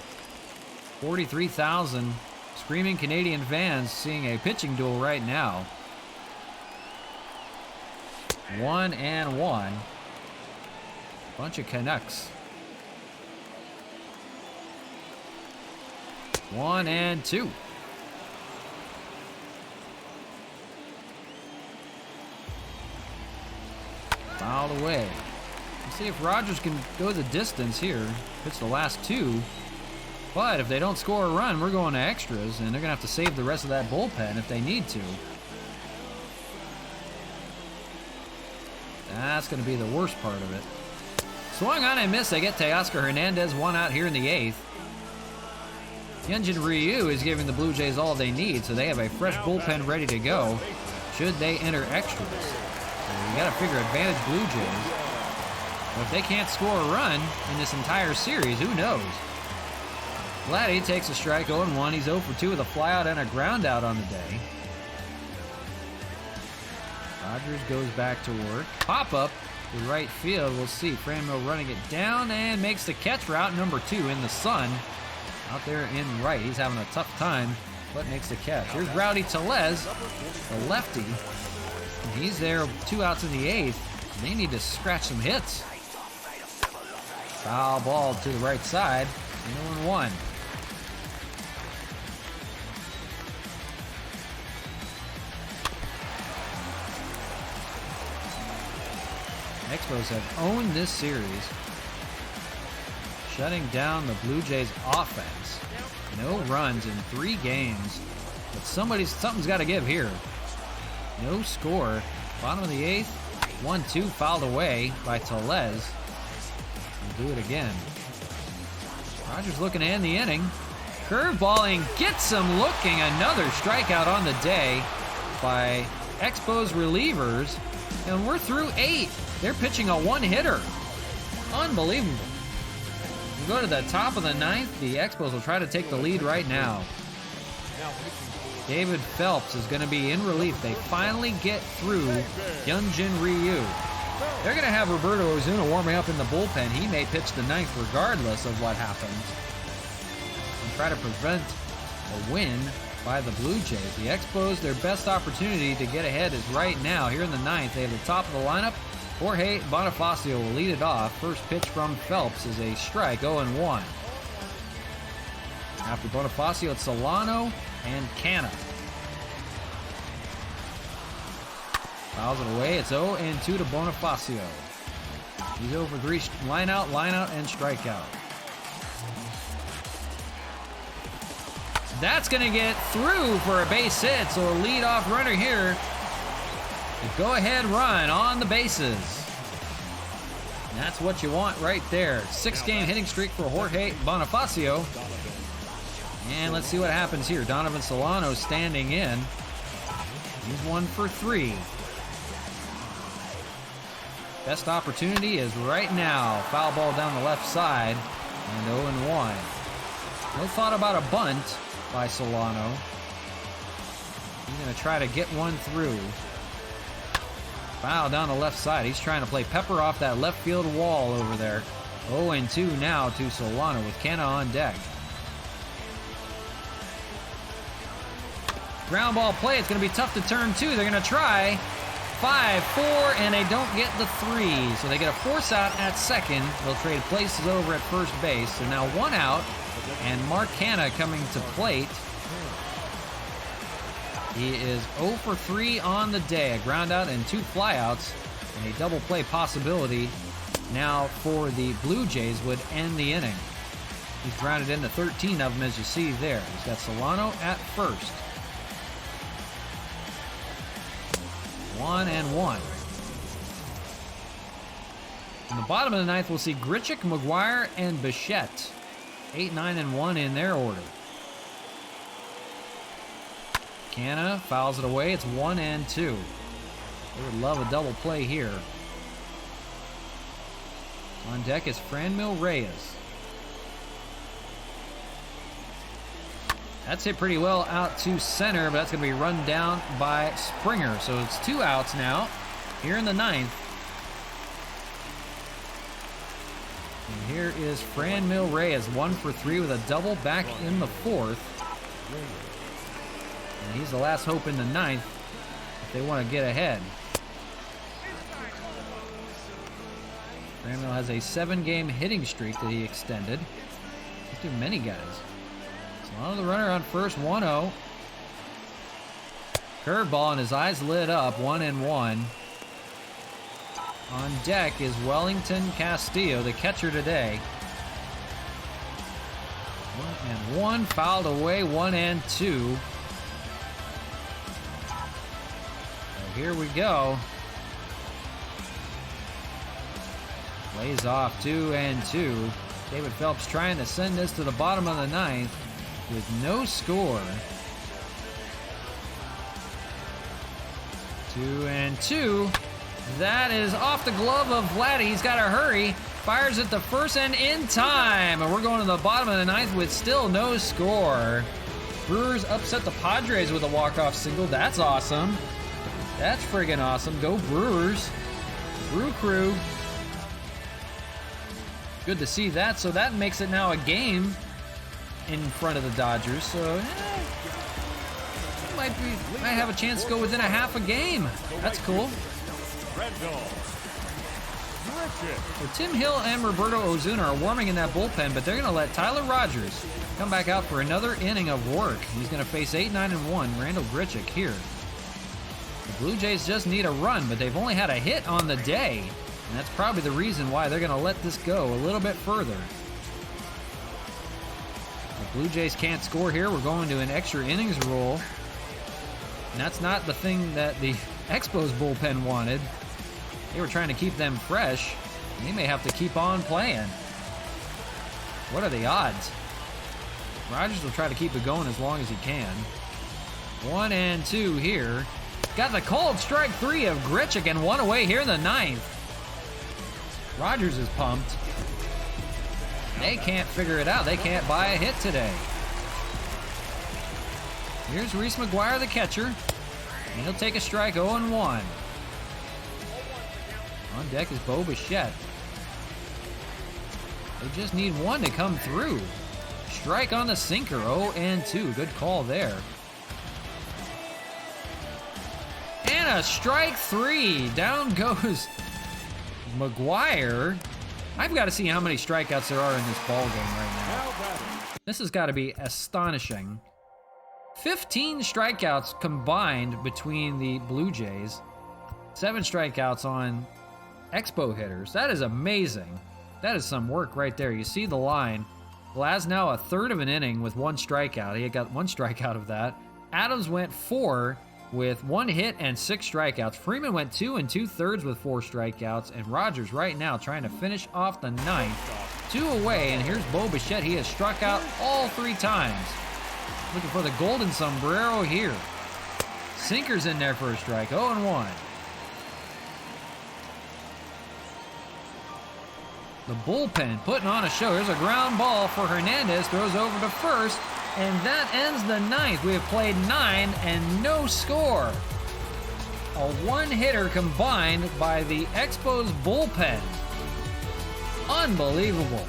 43,000 screaming Canadian fans seeing a pitching duel right now. 1-1. Bunch of Canucks. 1-2. Fouled away. Let's see if Rogers can go the distance here. Pitch the last 2. But if they don't score a run, we're going to extras, and they're going to have to save the rest of that bullpen if they need to. That's going to be the worst part of it. Swung on and missed. They get Teoscar Hernandez 1 out here in the 8th. Hyunjin Ryu is giving the Blue Jays all they need, so they have a fresh bullpen ready to go should they enter extras. So you got to figure advantage Blue Jays. But if they can't score a run in this entire series, who knows? Vladdy takes a strike 0-1. He's 0 for 2 with a flyout and a ground out on the day. Rogers goes back to work. Pop up to right field. We'll see. Franmil running it down and makes the catch route number 2 in the sun. Out there in right. He's having a tough time, but makes the catch. Here's Rowdy Tellez, the lefty. And he's there, 2 outs in the 8th. They need to scratch some hits. Foul ball to the right side. 0-1. Expos have owned this series, shutting down the Blue Jays offense. No runs in 3 games, but something's got to give here. No score. Bottom of the 8th, 1-2 fouled away by Tellez. We'll do it again. Rogers looking to end the inning. Curveballing gets him looking. Another strikeout on the day by Expos relievers, and we're through 8. They're pitching a 1-hitter. Unbelievable. We go to the top of the 9th. The Expos will try to take the lead right now. David Phelps is going to be in relief. They finally get through Hyunjin Ryu. They're going to have Roberto Ozuna warming up in the bullpen. He may pitch the 9th regardless of what happens, and try to prevent a win by the Blue Jays. The Expos, their best opportunity to get ahead is right now. Here in the 9th, they have the top of the lineup. Jorge Bonifacio will lead it off. First pitch from Phelps is a strike, 0-1. After Bonifacio, it's Solano and Canna. Fouls it away. It's 0-2 to Bonifacio. He's 0-3. Line out, and strikeout. That's going to get through for a base hit, so a leadoff runner here. A go-ahead run on the bases. And that's what you want right there. 6-game hitting streak for Jorge Bonifacio. And let's see what happens here. Donovan Solano standing in. He's 1 for 3. Best opportunity is right now. Foul ball down the left side. And 0-1. No thought about a bunt by Solano. He's going to try to get one through. Foul down the left side. He's trying to play pepper off that left field wall over there. 0-2 now to Solano with Canna on deck. Ground ball play. It's going to be tough to turn 2. They're going to try 5-4, and they don't get the 3. So they get a force out at second. They'll trade places over at first base. So now 1 out, and Mark Canna coming to plate. He is 0 for 3 on the day. A ground out and 2 flyouts, and a double play possibility now for the Blue Jays would end the inning. He's grounded into 13 of them, as you see there. He's got Solano at first. 1-1. In the bottom of the 9th, we'll see Grichuk, McGuire, and Bichette. 8, 9, and 1 in their order. Canna fouls it away. It's 1-2. They would love a double play here. On deck is Franmil Reyes. That's hit pretty well out to center, but that's going to be run down by Springer. So it's 2 outs now here in the 9th. And here is Franmil Reyes, 1 for 3 with a double back in the 4th. And he's the last hope in the 9th if they want to get ahead. Franmil has a 7-game hitting streak that he extended. Not too many guys. Solano the runner on first, 1-0. Curveball and his eyes lit up, 1-1. On deck is Wellington Castillo, the catcher today. 1-1, fouled away, 1-2. So here we go. Lays off 2-2. David Phelps trying to send this to the bottom of the 9th with no score. 2-2. That is off the glove of Vladdy. He's got to hurry. Fires at the first and in time. And we're going to the bottom of the 9th with still no score. Brewers upset the Padres with a walk-off single. That's awesome. That's friggin' awesome. Go Brewers. Crew. Good to see that. So that makes it now a game in front of the Dodgers. So might have a chance to go within a half a game. That's cool. So Tim Hill and Roberto Ozuna are warming in that bullpen, but they're going to let Tyler Rogers come back out for another inning of work. He's going to face 8-9-1 Randall Grichuk here. The Blue Jays just need a run, but they've only had a hit on the day, and that's probably the reason why they're going to let this go a little bit further. The Blue Jays can't score here. We're going to an extra innings rule, and that's not the thing that the Expos bullpen wanted. They were trying to keep them fresh. They may have to keep on playing. What are the odds? Rogers will try to keep it going as long as he can. 1-2 here. Got the called strike 3 of Grichuk and 1 away here in the 9th. Rogers is pumped. They can't figure it out. They can't buy a hit today. Here's Reese McGuire, the catcher. And he'll take a strike 0-1. On deck is Bo Bichette. They just need one to come through. Strike on the sinker, 0-2. Good call there. And a strike 3. Down goes McGuire. I've got to see how many strikeouts there are in this ball game right now. This has got to be astonishing. 15 strikeouts combined between the Blue Jays. 7 strikeouts on Expo hitters. That is amazing. That is some work right there. You see the line. Glasnow a third of an inning with 1 strikeout. He had got 1 strikeout of that. Adams went 4 with 1 hit and 6 strikeouts. Freeman went 2 2/3 with 4 strikeouts. And Rogers right now trying to finish off the 9th. 2 away, and here's Bo Bichette. He has struck out all 3 times. Looking for the golden sombrero here. Sinker's in there for a strike. 0-1. The bullpen putting on a show. Here's a ground ball for Hernandez. Throws over to first. And that ends the 9th. We have played 9 and no score. A 1-hitter combined by the Expos bullpen. Unbelievable.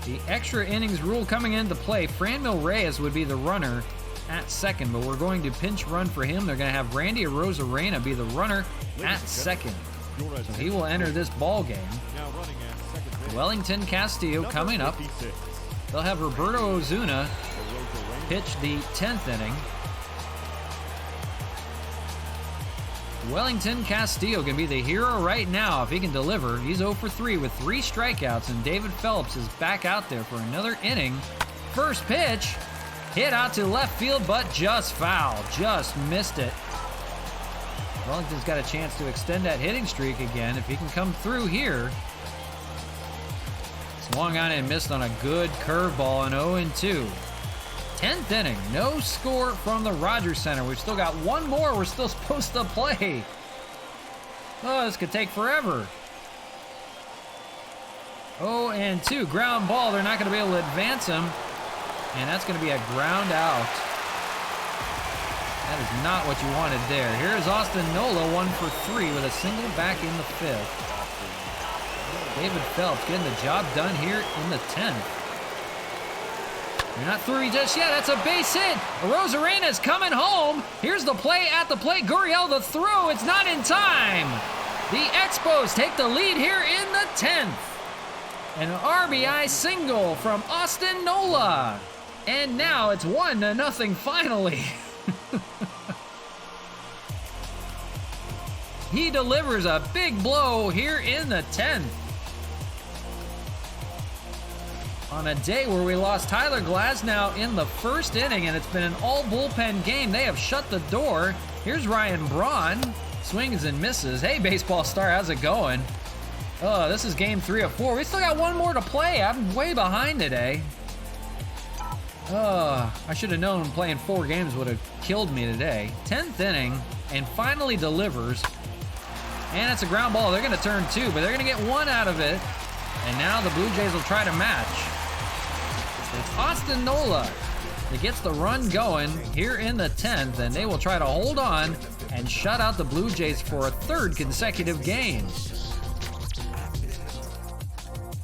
The extra innings rule coming into play. Franmil Reyes would be the runner at second, but we're going to pinch run for him. They're going to have Randy Arozarena be the runner at second. So he will enter this ball game. Wellington Castillo coming up. They'll have Roberto Ozuna pitch the 10th inning. Wellington Castillo can be the hero right now if he can deliver. He's 0 for 3 with 3 strikeouts, and David Phelps is back out there for another inning. First pitch, hit out to left field, but just foul. Just missed it. Wellington's got a chance to extend that hitting streak again if he can come through here. Swung on and missed on a good curveball in 0-2. 10th inning, no score from the Rogers Center. We've still got 1 more we're still supposed to play. Oh, this could take forever. 0-2, ground ball. They're not going to be able to advance him. And that's going to be a ground out. That is not what you wanted there. Here's Austin Nola, 1 for 3 with a single back in the 5th. David Phelps getting the job done here in the 10th. You're not through just yet. That's a base hit. Arozarena's coming home. Here's the play at the plate. Gurriel the throw. It's not in time. The Expos take the lead here in the 10th. An RBI single from Austin Nola. And now it's 1-0 finally. He delivers a big blow here in the 10th. On a day where we lost Tyler Glasnow in the first inning, and it's been an all-bullpen game, they have shut the door. Here's Ryan Braun. Swings and misses. Hey, baseball star, how's it going? Oh, this is game 3 of 4. We still got 1 more to play. I'm way behind today. Oh, I should have known playing 4 games would have killed me today. 10th inning, and finally delivers. And it's a ground ball. They're going to turn 2, but they're going to get 1 out of it. And now the Blue Jays will try to match. It's Austin Nola that gets the run going here in the 10th, and they will try to hold on and shut out the Blue Jays for a third consecutive game.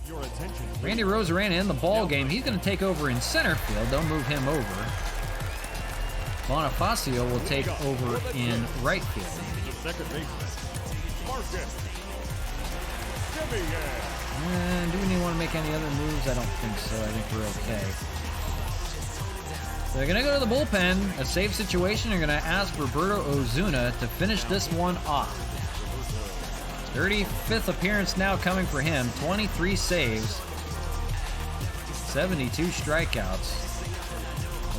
Your attention. Randy Rosarena in the ball game. He's going to take over in center field. Don't move him over. Bonifacio will take over in right field. The second baseman. Marcus. Jimmy. And do we want to make any other moves? I don't think so. I think we're okay. They're going to go to the bullpen. A safe situation. They're going to ask Roberto Ozuna to finish this one off. 35th appearance now coming for him. 23 saves. 72 strikeouts.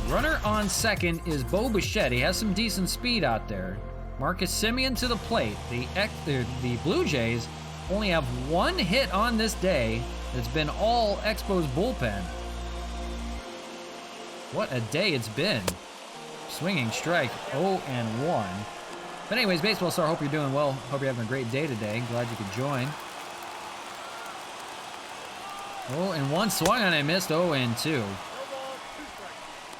The runner on second is Bo Bichette. He has some decent speed out there. Marcus Semien to the plate. The Blue Jays only have one hit on this day. It's been all Expos bullpen. What a day it's been. Swinging strike 0-1. But anyways, Baseball Star, hope you're doing well. Hope you're having a great day today. Glad you could join. 0-1, swung on and missed. 0-2.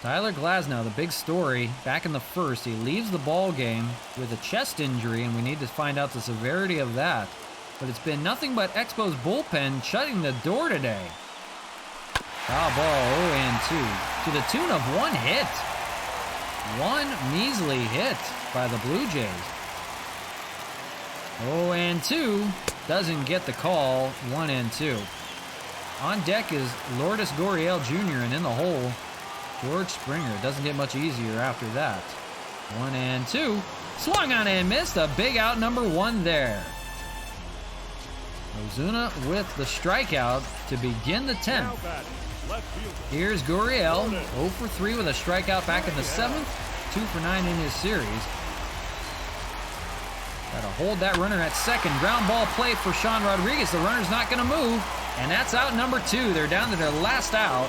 Tyler Glasnow, the big story, back in the first. He leaves the ball game with a chest injury, and we need to find out the severity of that. But it's been nothing but Expos bullpen shutting the door today. Foul ball, 0-2. To the tune of one hit. One measly hit by the Blue Jays. 0-2. Doesn't get the call. 1-2. On deck is Lourdes Gurriel Jr. and in the hole, George Springer. Doesn't get much easier after that. 1-2. Swung on and missed. A big out, number 1 there. Ozuna with the strikeout to begin the 10th. Here's Gurriel, 0 for 3 with a strikeout back in the 7th, 2 for 9 in his series. Got to hold that runner at second. Ground ball play for Sean Rodriguez. The runner's not going to move, and that's out number 2. They're down to their last out,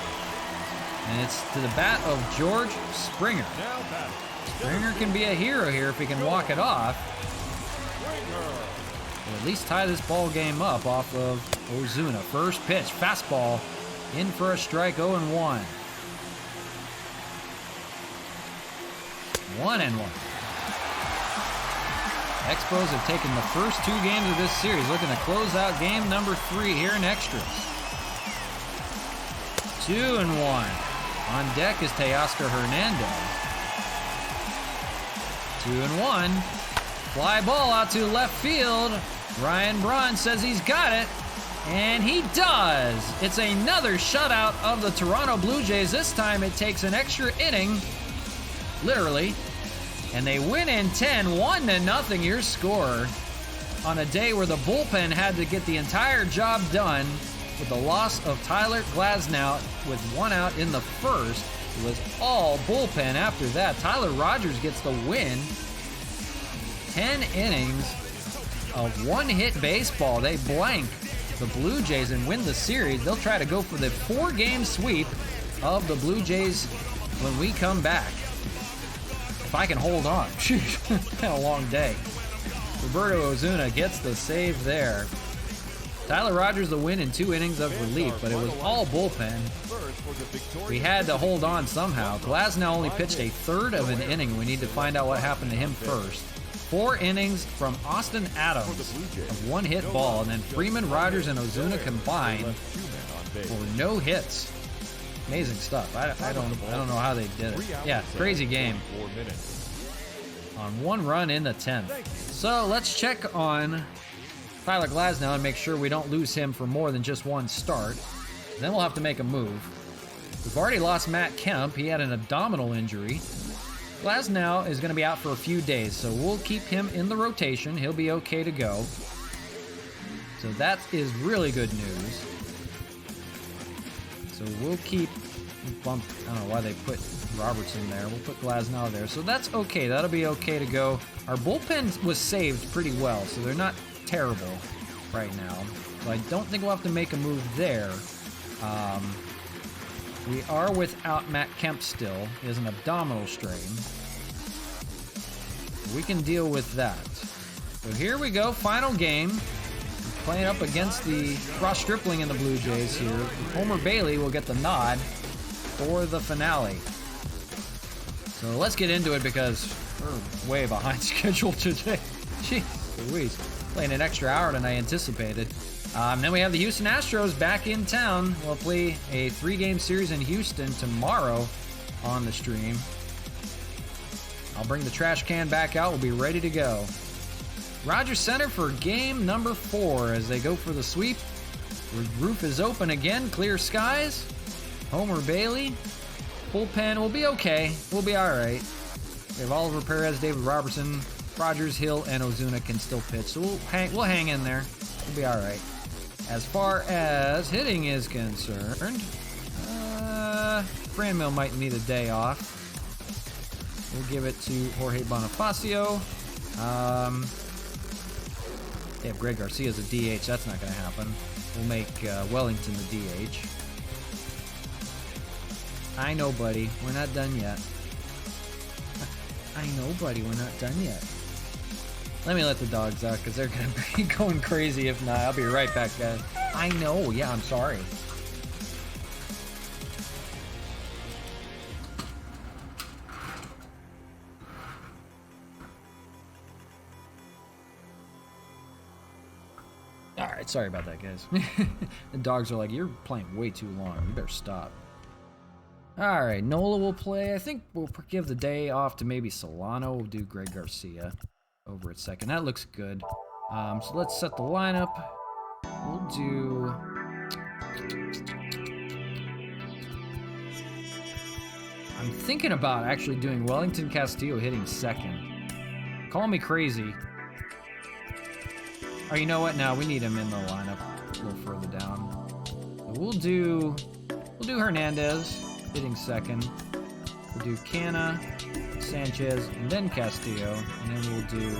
and it's to the bat of George Springer. Springer can be a hero here if he can walk it off. Or at least tie this ball game up off of Ozuna. First pitch, fastball. In for a strike, 0-1. 1-1. Expos have taken the first 2 games of this series, looking to close out game number 3 here in extras. 2-1. On deck is Teoscar Hernandez. 2-1. Fly ball out to left field. Ryan Braun says he's got it. And he does. It's another shutout of the Toronto Blue Jays. This time it takes an extra inning, literally, and they win in 10, 1-0 your score on a day where the bullpen had to get the entire job done with the loss of Tyler Glasnow with 1 out in the first. It was all bullpen after that. Tyler Rogers gets the win. 10 innings of one-hit baseball. They blank the Blue Jays and win the series. They'll try to go for the 4-game sweep of the Blue Jays when we come back. If I can hold on. It's been a long day. Roberto Ozuna gets the save there. Tyler Rogers the win in 2 innings of relief, but it was all bullpen. We had to hold on somehow. Glasnow only pitched a third of an inning. We need to find out what happened to him first. 4 innings from Austin Adams of one-hit ball, and then Freeman, Rogers, and Ozuna combined for no hits. Amazing stuff. I don't know how they did it. Yeah, crazy game. On 1 run in the 10th. So let's check on Tyler Glasnow and make sure we don't lose him for more than just 1 start. Then we'll have to make a move. We've already lost Matt Kemp. He had an abdominal injury. Glasnow is going to be out for a few days, so we'll keep him in the rotation. He'll be okay to go. So that is really good news. So we'll keep I don't know why they put Robertson there. We'll put Glasnow there. So that's okay. That'll be okay to go. Our bullpen was saved pretty well, so they're not terrible right now. So I don't think we'll have to make a move there. We are without Matt Kemp still. He has an abdominal strain. We can deal with that. So here we go, final game. We're playing up against the Ross Stripling and the Blue Jays here. Homer Bailey will get the nod for the finale. So let's get into it because We're way behind schedule today. Jeez Louise. Playing an extra hour than I anticipated. Then we have the Houston Astros back in town. We'll play a 3-game series in Houston tomorrow on the stream. I'll bring the trash can back out. We'll be ready to go. Rogers Center for game number 4 as they go for the sweep. The roof is open again. Clear skies. Homer Bailey. Bullpen will be okay. We'll be all right. We have Oliver Perez, David Robertson, Rogers, Hill, and Ozuna can still pitch. So we'll hang in there. We'll be all right. As far as hitting is concerned, Franmil might need a day off. We'll give it to Jorge Bonifacio. They have Greg Garcia as a DH. That's not going to happen. We'll make Wellington the DH. I know, buddy. We're not done yet. I know, buddy. We're not done yet. Let me let the dogs out because they're going to be going crazy if not. I'll be right back, guys. I know. Yeah, I'm sorry. Alright, sorry about that, guys. The dogs are like, you're playing way too long. You better stop. Alright, Nola will play. I think we'll give the day off to maybe Solano. We'll do Greg Garcia over at second. That looks good. So let's set the lineup. We'll do... I'm thinking about actually doing Wellington Castillo hitting second. Call me crazy. Oh, you know what? No, we need him in the lineup a little further down. We'll do Hernandez hitting second. We'll do Canna, Sanchez, and then Castillo, and then we'll do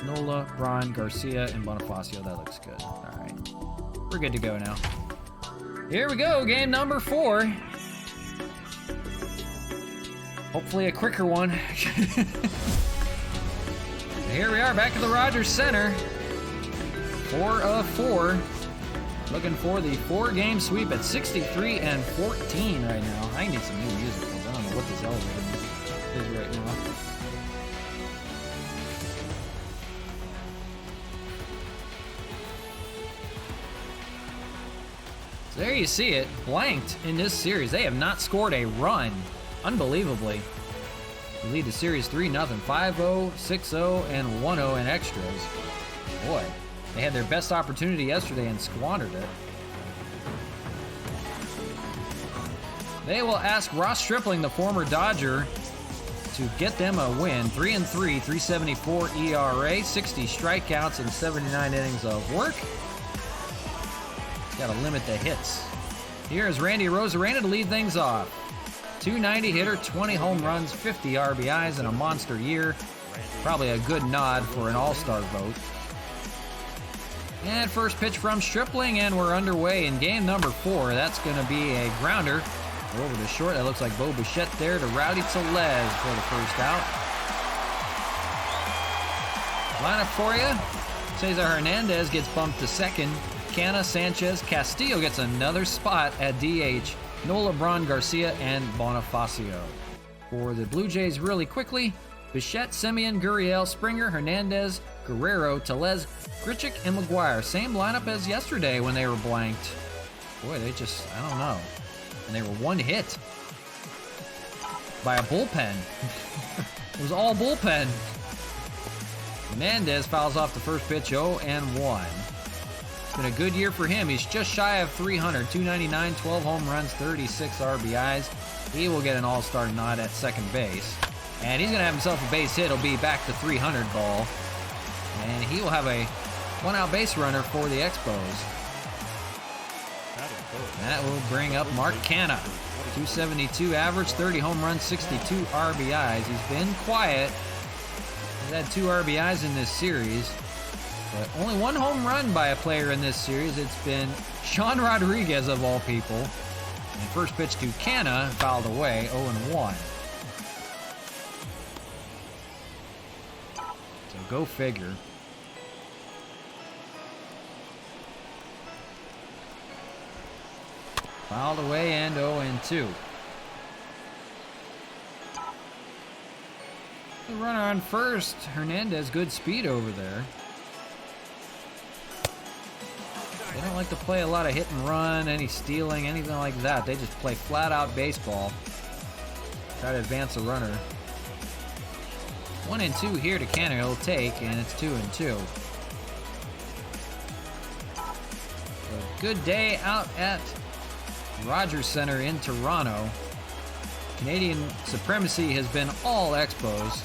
Nola, Braun, Garcia, and Bonifacio. That looks good. All right, we're good to go now. Here we go, game number 4. Hopefully a quicker one. Here we are back at the Rogers Center. 4 of 4. Looking for the 4-game sweep at 63 and 14 right now. I need some new music because I don't know what this elevator is right now. So there you see it, blanked in this series. They have not scored a run, unbelievably. We lead the series 3-0, 5-0, 6-0, and 1-0 in extras. Boy, they had their best opportunity yesterday and squandered it. They will ask Ross Stripling, the former Dodger, to get them a win. 3-3, 374 ERA, 60 strikeouts, and 79 innings of work. Got to limit the hits. Here is Randy Arozarena to lead things off. 290 hitter, 20 home runs, 50 RBIs, and a monster year. Probably a good nod for an all-star vote. And first pitch from Stripling, and we're underway in game number 4. That's going to be a grounder over the short. That looks like Bo Bichette there to Rowdy Tellez for the first out. Lineup for you. Cesar Hernandez gets bumped to second. Canna, Sanchez, Castillo gets another spot at DH. Nola, Braun, Garcia, and Bonifacio. For the Blue Jays really quickly, Bichette, Semien, Gurriel, Springer, Hernandez, Guerrero, Tellez, Grichuk, and McGuire. Same lineup as yesterday when they were blanked. Boy, they just, I don't know. And they were one hit by a bullpen. It was all bullpen. Hernandez fouls off the first pitch, 0-1. It's been a good year for him. He's just shy of 300, 299, 12 home runs, 36 RBIs. He will get an all-star nod at second base. And he's going to have himself a base hit. He'll be back to 300 ball. And he will have a one-out base runner for the Expos. That will bring up Mark Canna. 272 average, 30 home runs, 62 RBIs. He's been quiet. He's had 2 RBIs in this series. But only 1 home run by a player in this series. It's been Sean Rodriguez, of all people. And first pitch to Canna, fouled away, 0-1. So go figure. Fouled away and 0-2. The runner on first. Hernandez, good speed over there. They don't like to play a lot of hit and run, any stealing, anything like that. They just play flat out baseball. Try to advance a runner. 1 and 2 here to Canner. He'll take, and it's 2 and 2. A good day out at Rogers Center in Toronto. Canadian Supremacy has been all Expos.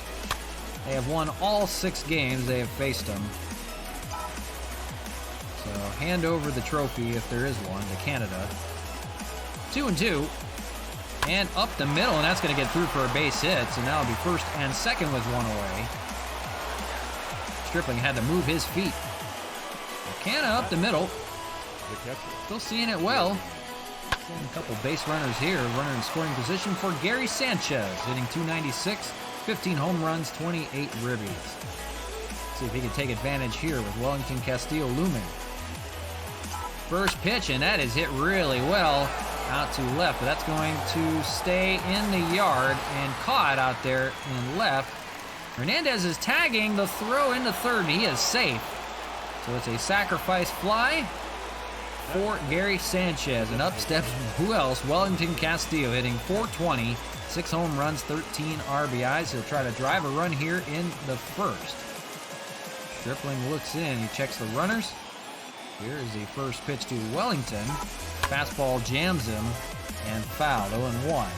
They have won all 6 games they have faced them. So hand over the trophy, if there is one, to Canada. 2 and 2. And up the middle, and that's going to get through for a base hit. So now it'll be first and second with 1 away. Stripling had to move his feet. Canada up the middle. Still seeing it well. Seeing a couple base runners here. Runner in scoring position for Gary Sanchez, hitting .296, 15 home runs, 28 ribbies. See if he can take advantage here with Wellington Castillo looming. First pitch, and that is hit really well out to left, but that's going to stay in the yard and caught out there in left. Hernandez is tagging the throw into third, and he is safe. So it's a sacrifice fly for Gary Sanchez. And up steps, who else? Wellington Castillo hitting .420, 6 home runs, 13 RBIs. He'll try to drive a run here in the first. Stripling looks in, he checks the runners. Here is the first pitch to Wellington. Fastball jams him and fouled, 0-1.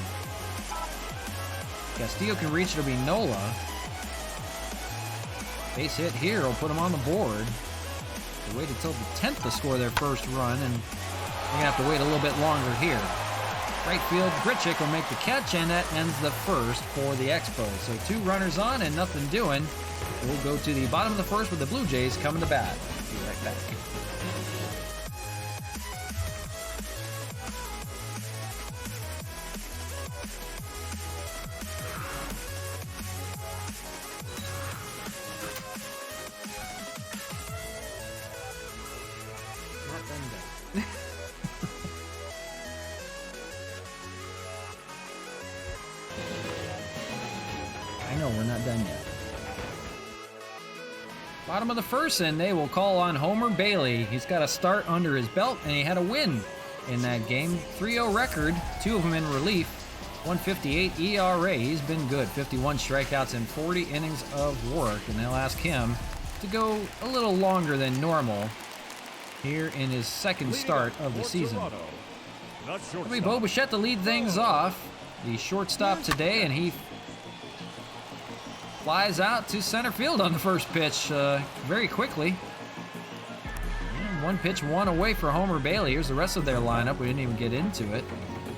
Castillo can reach, it'll be Nola. Base hit here will put him on the board. They waited until the 10th to score their first run, and they're gonna have to wait a little bit longer here. Right field, Grichuk will make the catch, and that ends the first for the Expos. So 2 runners on and nothing doing. We'll go to the bottom of the first with the Blue Jays coming to bat. Be right back. I know we're not done yet. Bottom of the first, and they will call on Homer Bailey. He's got a start under his belt, and he had a win in that game. 3-0 record, 2 of them in relief. 158 ERA. He's been good. 51 strikeouts and 40 innings of work, and they'll ask him to go a little longer than normal here in his second start of the season. It'll be Bo Bichette to lead things off. The shortstop today, and he flies out to center field on the first pitch very quickly. And 1 pitch, 1 away for Homer Bailey. Here's the rest of their lineup. We didn't even get into it.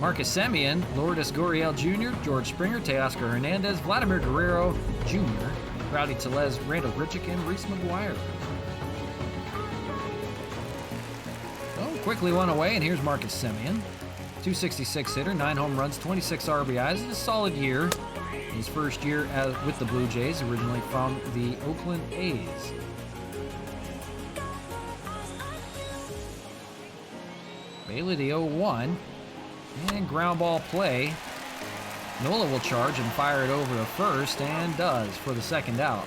Marcus Semien, Lourdes Gurriel Jr., George Springer, Teoscar Hernandez, Vladimir Guerrero Jr., Rowdy Tellez, Randall Grichuk, and Reese McGuire. Oh, quickly 1 away, and here's Marcus Semien. .266 hitter, 9 home runs, 26 RBIs. A solid year. His first year with the Blue Jays, originally from the Oakland A's. Bailey the 0-1. And ground ball play. Nola will charge and fire it over to first, and does for the second out.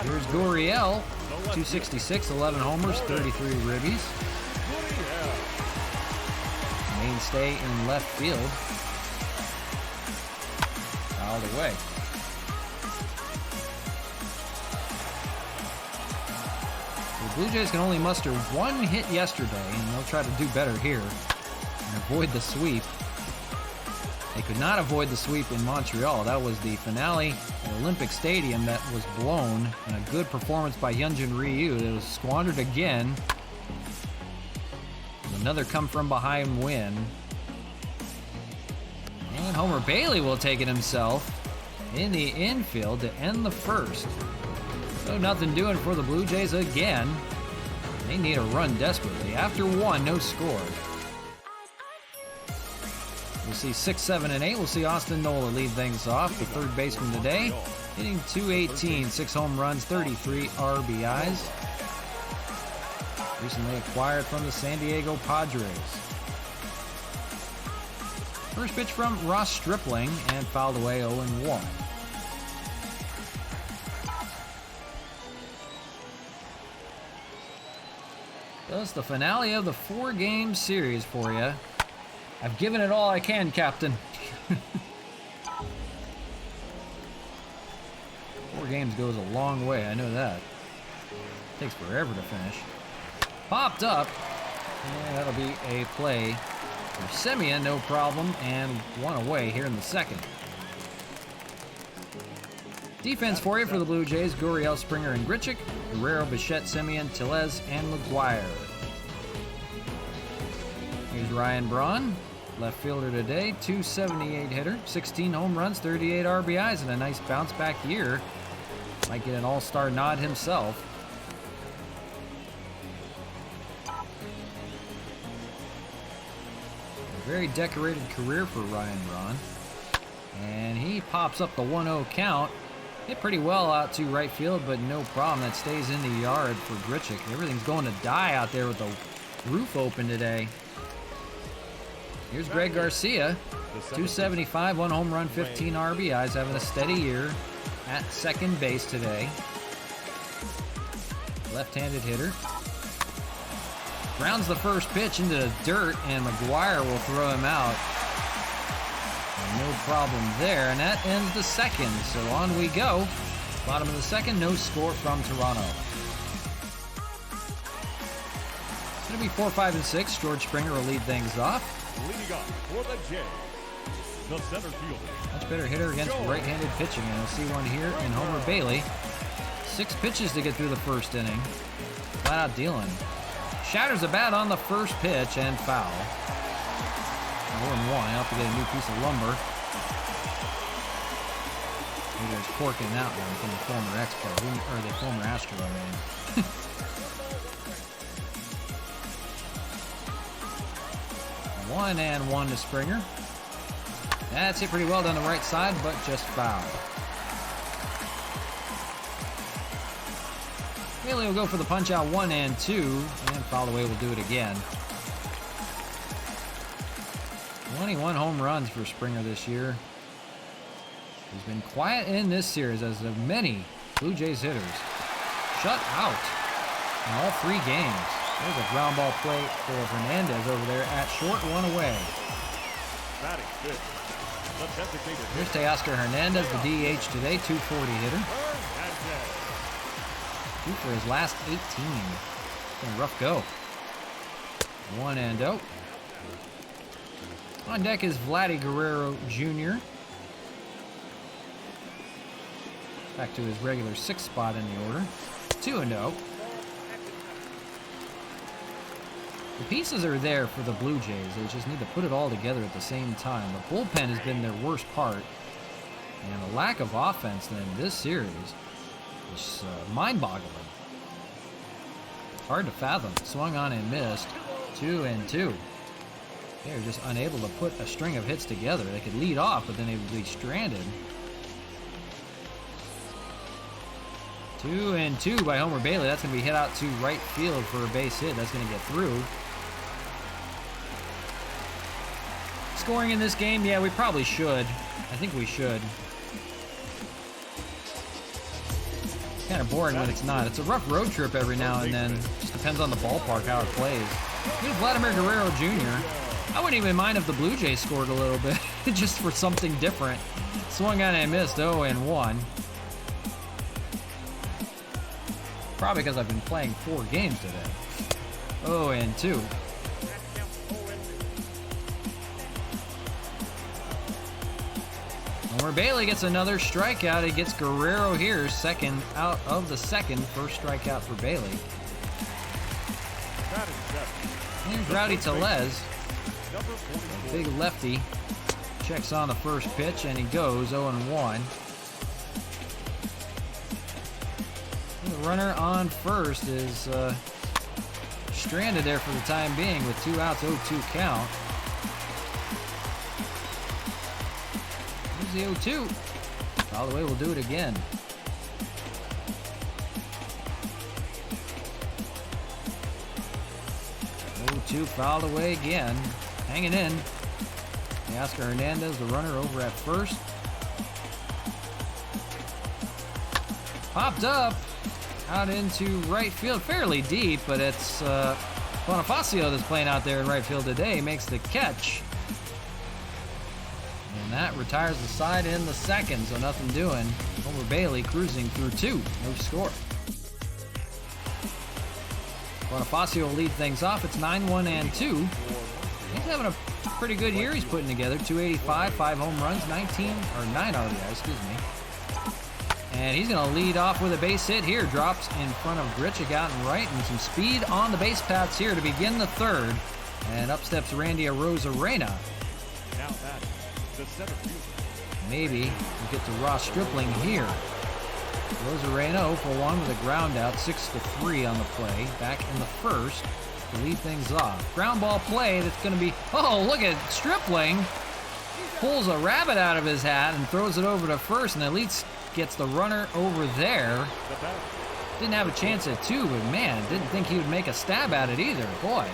Here's Gurriel, .266, 11 homers, 33 ribbies. Mainstay in left field. Fouled away. The Blue Jays can only muster 1 hit yesterday, and they'll try to do better here and avoid the sweep. They could not avoid the sweep in Montreal. That was the finale at Olympic Stadium that was blown, and a good performance by Hyunjin Ryu. It was squandered again. Another come-from-behind win. And Homer Bailey will take it himself in the infield to end the first. So nothing doing for the Blue Jays again. They need a run desperately. After 1, no score. We'll see 6, 7, and 8. We'll see Austin Nola lead things off, the third baseman today, hitting .218, 6 home runs, 33 RBIs. Recently acquired from the San Diego Padres. First pitch from Ross Stripling and fouled away 0-1. That's the finale of the 4-game series for you. I've given it all I can, Captain. 4 games goes a long way, I know that. Takes forever to finish. Popped up, and that'll be a play for Semien, no problem, and 1 away here in the second. Defense for you for the Blue Jays: Gurriel, Springer, and Grichuk, Guerrero, Bichette, Semien, Tellez, and McGuire. Here's Ryan Braun, left fielder today, 278 hitter, 16 home runs, 38 RBIs, and a nice bounce back year. Might get an all-star nod himself. A very decorated career for Ryan Braun. And he pops up the 1-0 count. Hit pretty well out to right field, but no problem. That stays in the yard for Grichuk. Everything's going to die out there with the roof open today. Here's Greg Garcia, 275, 1 home run, 15 RBIs, having a steady year at second base today. Left-handed hitter. Grounds the first pitch into the dirt, and McGuire will throw him out. No problem there, and that ends the second. So on we go. Bottom of the second, no score from Toronto. It's going to be 4, 5, and 6. George Springer will lead things off. Leading off for the Jays, the center fielder. Much better hitter against right-handed pitching, and we'll see one here in Homer Bailey. 6 pitches to get through the first inning. Flat out dealing. Shatters the bat on the first pitch and foul. 0-1. I'll have to get a new piece of lumber. Maybe there's cork in that one from the former Expo, or the former Astro, I mean. 1-1 to Springer. That's hit pretty well down the right side, but just foul. Bailey will go for the punch out 1-2, and foul away will do it again. 21 home runs for Springer this year. He's been quiet in this series, as have many Blue Jays hitters. Shut out in all 3 games. There's a ground ball play for Hernandez over there at short, 1 away. Batting good. The designated Here's Teoscar Hernandez, the DH today, 240 hitter. Hernandez. 2 for his last 18. It's been a rough go. 1-0. On deck is Vladdy Guerrero Jr. Back to his regular 6th spot in the order. 2-0. The pieces are there for the Blue Jays. They just need to put it all together at the same time. The bullpen has been their worst part. And the lack of offense in this series is mind-boggling. It's hard to fathom. Swung on and missed. 2-2. They were just unable to put a string of hits together. They could lead off, but then they would be stranded. 2-2 by Homer Bailey. That's going to be hit out to right field for a base hit. That's going to get through. Scoring in this game? Yeah, we probably should. I think we should. It's kind of boring when it's not. It's a rough road trip every now and then. Just depends on the ballpark, how it plays. Here's Vladimir Guerrero Jr. I wouldn't even mind if the Blue Jays scored a little bit, just for something different. Swung on and missed, 0-1. Probably because I've been playing 4 games today. 0-2. Homer Bailey gets another strikeout. He gets Guerrero here, second out of the second. First strikeout for Bailey. Here's Rowdy Tellez. A big lefty. Checks on the first pitch, and he goes 0-1. The runner on first is stranded there for the time being with 2 outs, 0-2 count. Here's the 0-2. All the way, we'll do it again. 0-2 fouled away again. Hanging in. Oscar Hernandez, the runner, over at first. Popped up out into right field, fairly deep, but it's Bonifacio that's playing out there in right field today, makes the catch. And that retires the side in the second, so nothing doing. Homer Bailey cruising through 2, no score. Bonifacio will lead things off. It's 9-1 and 2. He's having a pretty good year he's putting together. 285, 5 home runs, 9 RBIs, excuse me. And he's going to lead off with a base hit here. Drops in front of Grichuk out and right, and some speed on the base paths here to begin the third. And up steps Randy Arozarena. Now that the center fielder. Maybe we'll get to Ross Stripling here. Arozarena 0 for 1 with a ground out, 6-3 on the play. Back in the first to lead things off. Ground ball play that's going to be, oh, look at Stripling. Pulls a rabbit out of his hat and throws it over to first, and at least gets the runner over there. Didn't have a chance at 2, but man, didn't think he would make a stab at it either. Boy,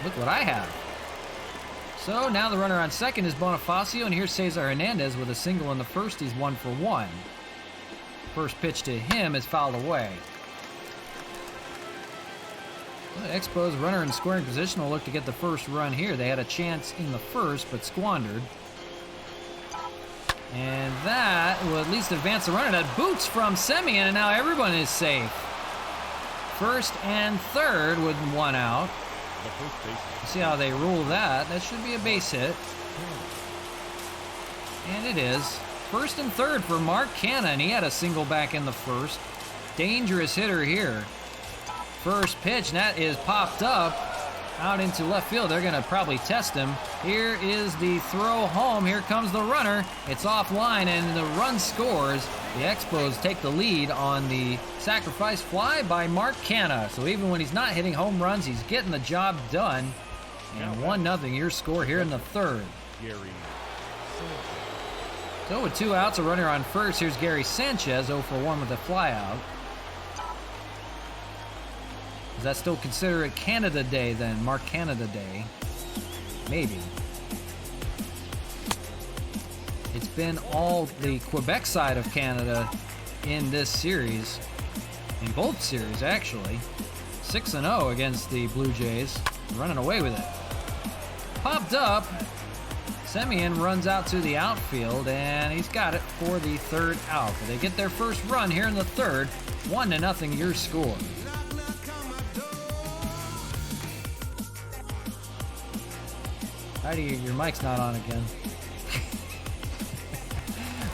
look what I have. So now the runner on second is Bonifacio, and here's Cesar Hernandez with a single in the first. He's 1 for 1. First pitch to him is fouled away. The Expos runner in scoring position will look to get the first run here. They had a chance in the first, but squandered. And that will at least advance the runner. That boots from Semien, and now everyone is safe. First and third with 1 out. See how they rule that. That should be a base hit. And it is. First and third for Mark Cannon. He had a single back in the first. Dangerous hitter here. First pitch, and that is popped up out into left field. They're going to probably test him. Here is the throw home. Here comes the runner. It's offline, and the run scores. The Expos take the lead on the sacrifice fly by Mark Canna. So even when he's not hitting home runs, he's getting the job done. And 1-0 your score here in the third. So with 2 outs, a runner on first, here's Gary Sanchez, 0 for 1 with a flyout. Does that still consider it Canada Day then? Mark Canada Day? Maybe. It's been all the Quebec side of Canada in this series. In both series, actually. 6-0 against the Blue Jays. Running away with it. Popped up. Semien runs out to the outfield, and he's got it for the third out. But they get their first run here in the third. 1-0 your score. Heidi, your mic's not on again.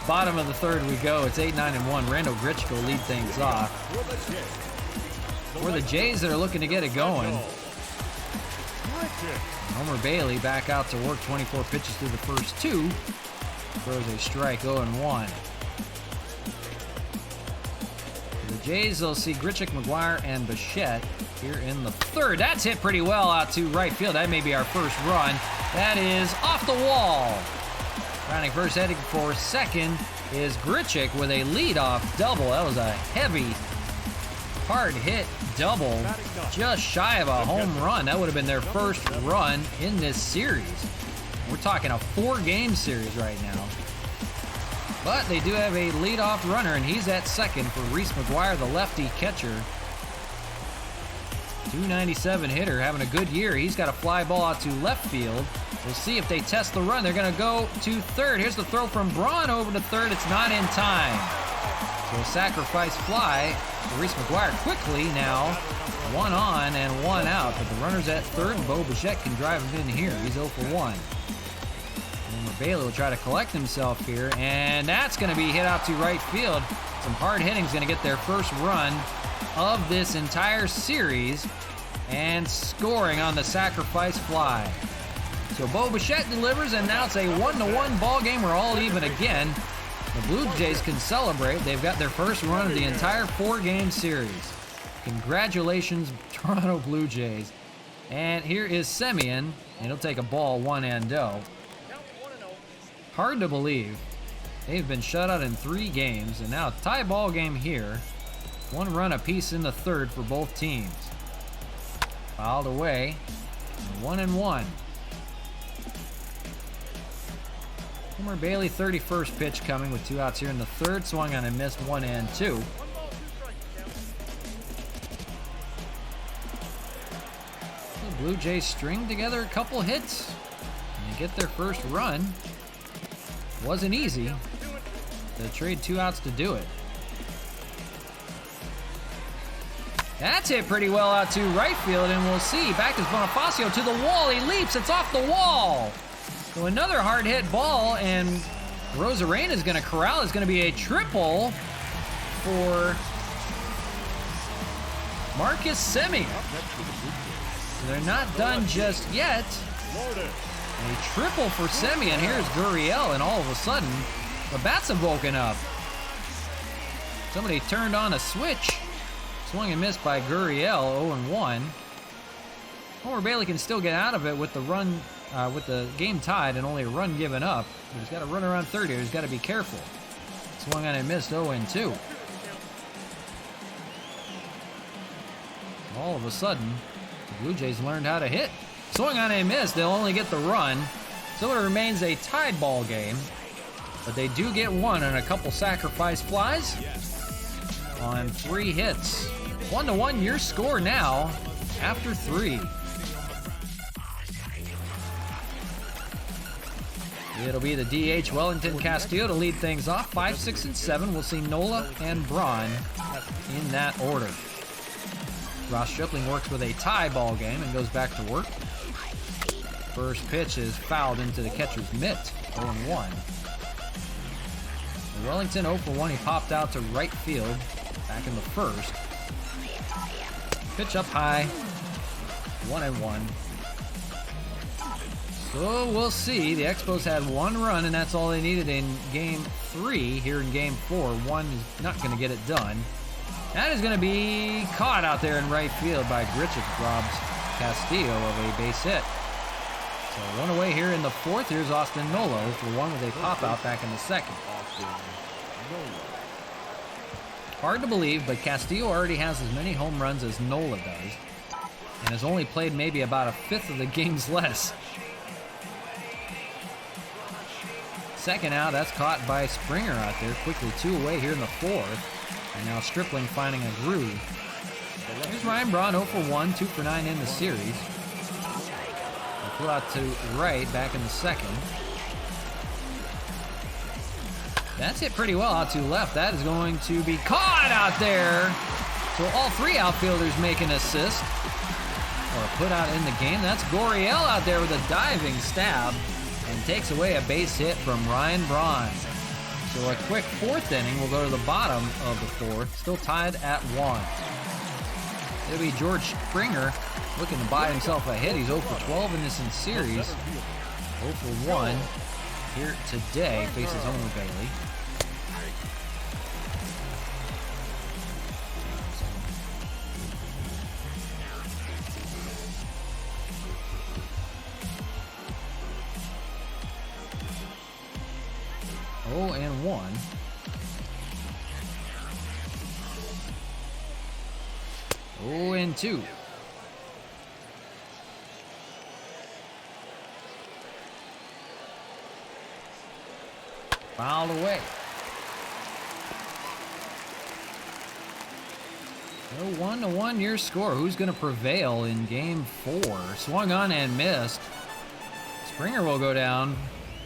Bottom of the third we go. It's 8-9 and 1. Randall Grichuk will lead things off. For the Jays that are looking to get it going. Homer Bailey back out to work. 24 pitches through the first 2. Throws a strike, 0-1. For the Jays, they'll see Grichuk, McGuire, and Bichette here in the third. That's hit pretty well out to right field. That may be our first run. That is off the wall. Rounding first, heading for second is Grichuk with a leadoff double. That was a heavy, hard hit double. Just shy of a home run. That would have been their first run in this series. We're talking a 4-game series right now. But they do have a leadoff runner, and he's at second for Reese McGuire, the lefty catcher. 297 hitter, having a good year. He's got a fly ball out to left field. We'll see if they test the run. They're going to go to third. Here's the throw from Braun over to third. It's not in time. So a sacrifice fly for Reese McGuire quickly now. 1 on and 1 out. But the runner's at third, and Bo Bichette can drive him in here. He's 0 for 1. And Bailey will try to collect himself here. And that's going to be hit out to right field. Some hard hitting is going to get their first run of this entire series, and scoring on the sacrifice fly. So Bo Bichette delivers, and now it's a 1-1 ball game. We're all even again. The Blue Jays can celebrate. They've got their first run of the entire 4-game series. Congratulations, Toronto Blue Jays. And here is Semien, and he'll take a ball 1-0. Hard to believe. They've been shut out in 3 games, and now a tie ball game here. 1 run apiece in the third for both teams. Fouled away. 1-1. Homer Bailey, 31st pitch coming with 2 outs here in the 3rd. Swung on and missed, 1 and 2. The Blue Jays string together a couple hits and they get their first run. Wasn't easy. They trade 2 outs to do it. That's hit pretty well out to right field, and we'll see. Back is Bonifacio to the wall. He leaps. It's off the wall. So another hard hit ball, and Rosarena is going to corral. It's going to be a triple for Marcus Semien. So they're not done just yet. A triple for Semien. Here's Gurriel, and all of a sudden, the bats have woken up. Somebody turned on a switch. Swung and missed by Gurriel, 0-1. Homer Bailey can still get out of it with the run, with the game tied and only a run given up. But he's got to run around third here. He's got to be careful. Swung on and missed, 0-2. All of a sudden, the Blue Jays learned how to hit. Swung on and missed. They'll only get the run. So it remains a tied ball game. But they do get one on a couple sacrifice flies on 3 hits. 1-1 your score now after 3. It'll be the DH Wellington Castillo to lead things off. 5, 6, and 7. We'll see Nola and Braun in that order. Ross Stripling works with a tie ball game and goes back to work. First pitch is fouled into the catcher's mitt. 0-1. Wellington 0-1. He popped out to right field back in the 1st. Pitch up high. 1-1. So we'll see. The Expos had 1 run, and that's all they needed in Game 3. Here in Game 4, 1 is not going to get it done. That is going to be caught out there in right field by Grichuk. Robs Castillo of a base hit. So 1 away here in the 4th. Here's Austin Nola for 1 with a pop-out back in the 2nd. Hard to believe, but Castillo already has as many home runs as Nola does, and has only played maybe about a 5th of the games less. 2nd out, that's caught by Springer out there. Quickly 2 away here in the 4th. And now Stripling finding a groove. Here's Ryan Braun, 0-1, 2-9 in the series. They flew out to right back in the 2nd. That's hit pretty well out to left. That is going to be caught out there. So all 3 outfielders make an assist or a put out in the game. That's Gurriel out there with a diving stab and takes away a base hit from Ryan Braun. So a quick 4th inning. We'll go to the bottom of the 4th. Still tied at 1. It'll be George Springer looking to buy himself a hit. He's 0-12 in this series. 0-1 here today. Faces Homer Bailey. Oh, and 1. Oh, and 2. Fouled away. So 1-1 your score. Who's going to prevail in Game 4? Swung on and missed. Springer will go down.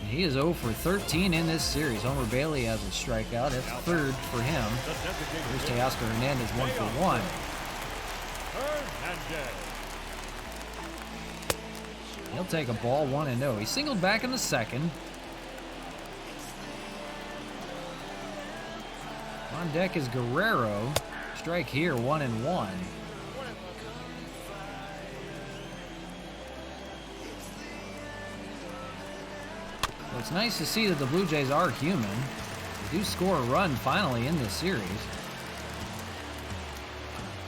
He is 0-13 in this series. Homer Bailey has a strikeout. That's 3rd for him. Here's Teoscar Hernandez, 1-1. He'll take a ball, 1-0. He singled back in the 2nd. On deck is Guerrero. Strike here, 1-1. So it's nice to see that the Blue Jays are human. They do score a run finally in this series.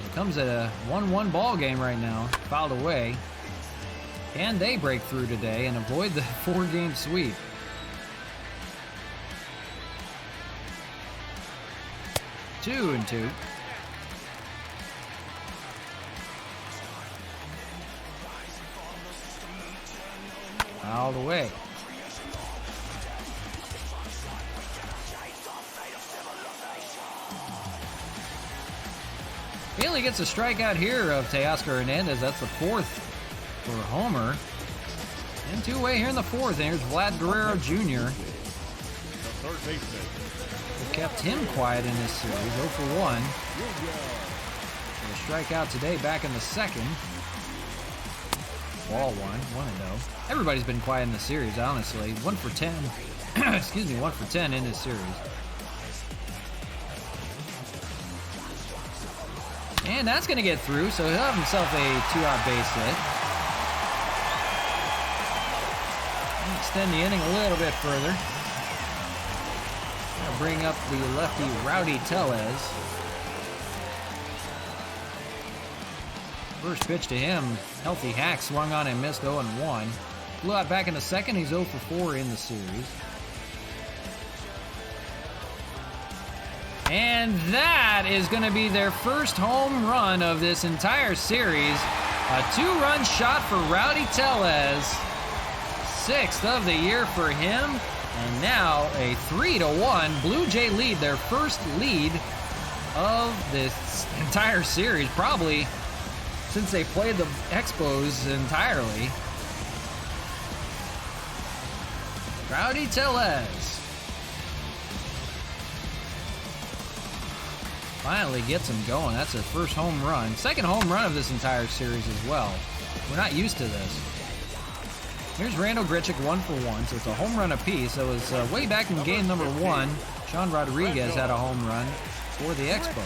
It comes at a 1-1 ball game right now. Fouled away. Can they break through today and avoid the 4-game sweep? Two and 2. Fouled away. finally gets a strikeout here of Teoscar Hernandez. That's the 4th for Homer. And two-way here in the 4th. And here's Vlad Guerrero Jr. The third baseman. Who kept him quiet in this series. 0 for 1. A strikeout today back in the 2nd. Ball 1-0. Everybody's been quiet in the series, honestly. 1 for 10. Excuse me, 1 for 10 in this series. And that's going to get through, so he'll have himself a 2-out base hit. Extend the inning a little bit further. Gonna bring up the lefty Rowdy Tellez. First pitch to him, healthy hack, swung on and missed 0-1. Blew out back in the 2nd, he's 0 for 4 in the series. And that is going to be their first home run of this entire series. A 2-run shot for Rowdy Tellez. 6th of the year for him. And now a 3-1 Blue Jay lead, their first lead of this entire series, probably since they played the Expos entirely. Rowdy Tellez finally gets him going. That's their first home run. 2nd home run of this entire series as well. We're not used to this. Here's Randall Grichuk, 1 for 1, so it's a home run apiece. It was way back in game number 1. Sean Rodriguez had a home run for the Expos.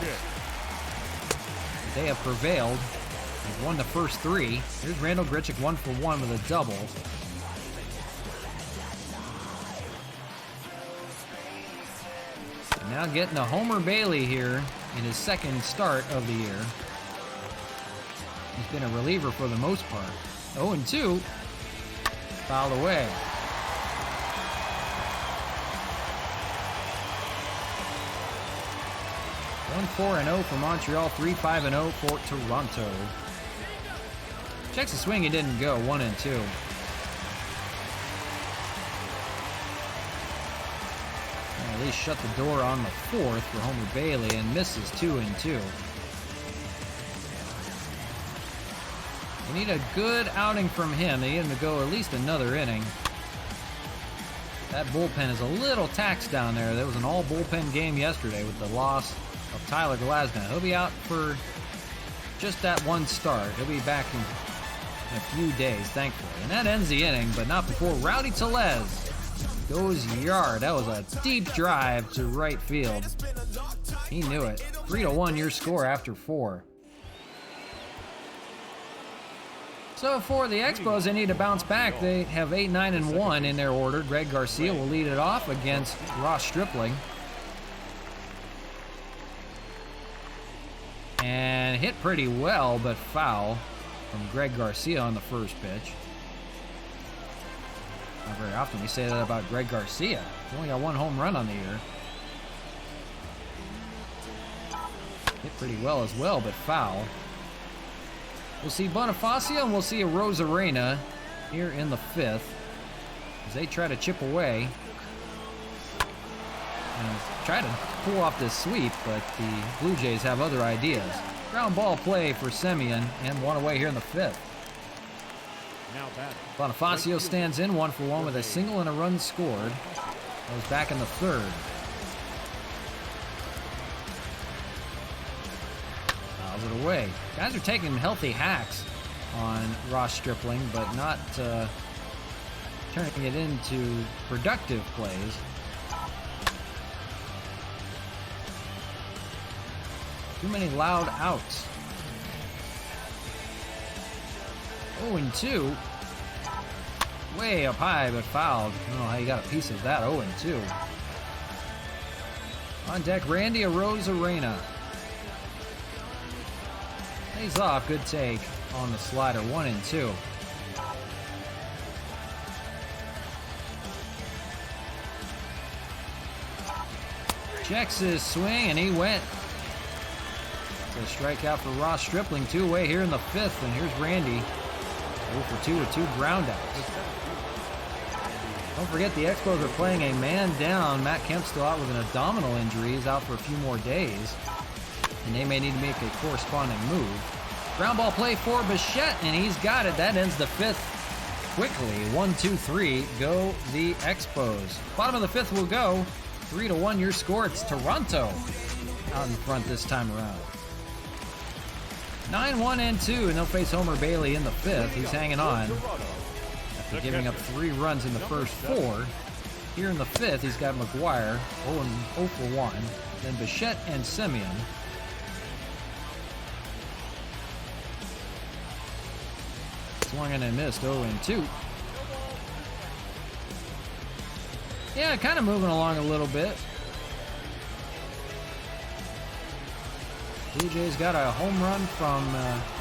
They have prevailed. They've won the first 3. Here's Randall Grichuk, 1 for 1 with a double. And now getting a Homer Bailey here in his 2nd start of the year. He's been a reliever for the most part. 0-2. Fouled away. 1-4-0 for Montreal, 3-5-0 for Toronto. Checks the swing, it didn't go. 1-2. At least shut the door on the 4th for Homer Bailey and misses 2-2. They need a good outing from him. They need him to go at least another inning. That bullpen is a little taxed down there. There was an all bullpen game yesterday with the loss of Tyler Glasnow. He'll be out for just that one start. He'll be back in a few days, thankfully. And that ends the inning, but not before Rowdy Tellez goes yard. That was a deep drive to right field. He knew it. 3-1 your score after 4. So for the Expos, they need to bounce back. They have 8-9-1 in their order. Greg Garcia will lead it off against Ross Stripling. And hit pretty well, but foul from Greg Garcia on the first pitch. Not very often we say that about Greg Garcia. He's only got 1 home run on the year. Hit pretty well as well, but foul. We'll see Bonifacio and we'll see a Rosarena here in the 5th as they try to chip away and try to pull off this sweep, but the Blue Jays have other ideas. Ground ball play for Semien and 1 away here in the 5th. Bonifacio stands in 1 for 1 with a single and a run scored. That was back in the 3rd. Fouls it away. Guys are taking healthy hacks on Ross Stripling, but not turning it into productive plays. Too many loud outs. 0-2. Way up high, but fouled. I don't know how you got a piece of that. 0-2. On deck, Randy Arozarena. Lays off. Good take on the slider. 1-2. Checks his swing, and he went. It's a strikeout for Ross Stripling. 2 away here in the 5th, and here's Randy. 0 for 2 with 2 groundouts. Don't forget the Expos are playing a man down. Matt Kemp's still out with an abdominal injury. He's out for a few more days. and they may need to make a corresponding move. Ground ball play for Bichette, and he's got it. That ends the fifth quickly. 1-2-3, go the Expos. Bottom of the fifth will go. 3-1 your score. It's Toronto out in front this time around. 9-1-2, and they'll face Homer Bailey in the fifth. He's hanging on after giving up 3 runs in the first 4. Here in the fifth, he's got McGuire, 0 for 1. Then Bichette and Simeon. Swung and missed, 0-2. Yeah, kind of moving along a little bit. Blue Jays got a home run from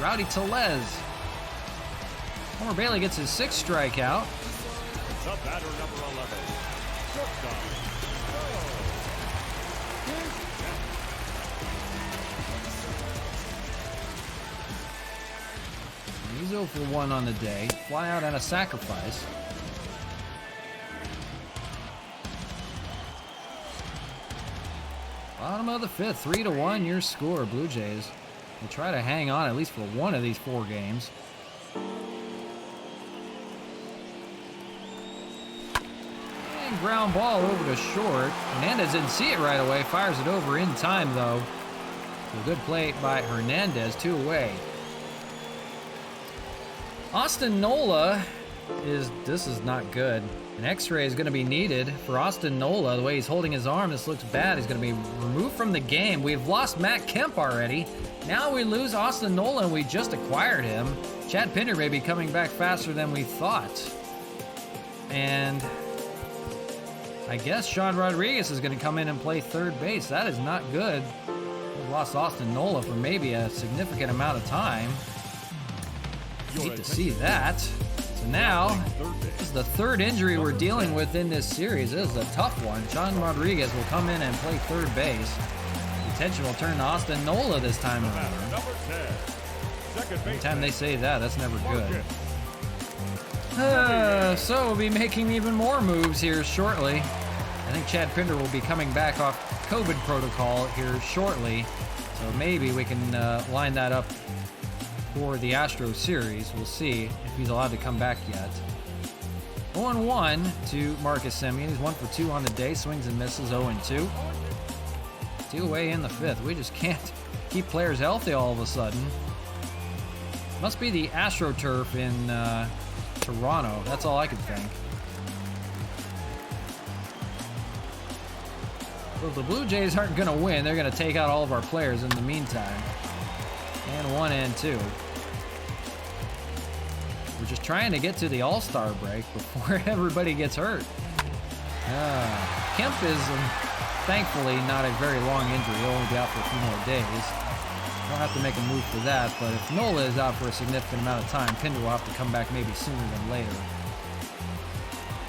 Rowdy Tellez. Homer Bailey gets his 6th strikeout. The batter number 11. Shortstop. He's 0 for 1 on the day. Fly out and a sacrifice. Bottom of the fifth, 3-1 your score, Blue Jays. They try to hang on at least for one of these 4 games. And ground ball over to short. Hernandez didn't see it right away. Fires it over in time, though. A good play by Hernandez, 2 away. Austin Nola this is not good. An x-ray is going to be needed for Austin Nola. The way he's holding his arm, this looks bad. He's going to be removed from the game. We've lost Matt Kemp already. Now we lose Austin Nola, and we just acquired him. Chad Pinder may be coming back faster than we thought. And I guess Sean Rodriguez is going to come in and play third base. That is not good. We've lost Austin Nola for maybe a significant amount of time. Hate to see that. So now, this is the 3rd injury we're dealing with in this series. This is a tough one. Sean Rodriguez will come in and play third base. The attention will turn to Austin Nola this time around. Anytime they say that, that's never good. So we'll be making even more moves here shortly. I think Chad Pinder will be coming back off COVID protocol here shortly. So maybe we can line that up for the Astros series. We'll see if he's allowed to come back yet. 0-1 to Marcus Semien. He's 1 for 2 on the day. Swings and misses, 0-2. 2 away in the fifth. We just can't keep players healthy all of a sudden. Must be the AstroTurf in Toronto. That's all I could think. Well, if the Blue Jays aren't going to win, they're going to take out all of our players in the meantime. And 1-2. We're just trying to get to the All-Star break before everybody gets hurt. Kemp is thankfully not a very long injury. He'll only be out for a few more days. Don't have to make a move for that, but if Nola is out for a significant amount of time, Pinder will have to come back maybe sooner than later.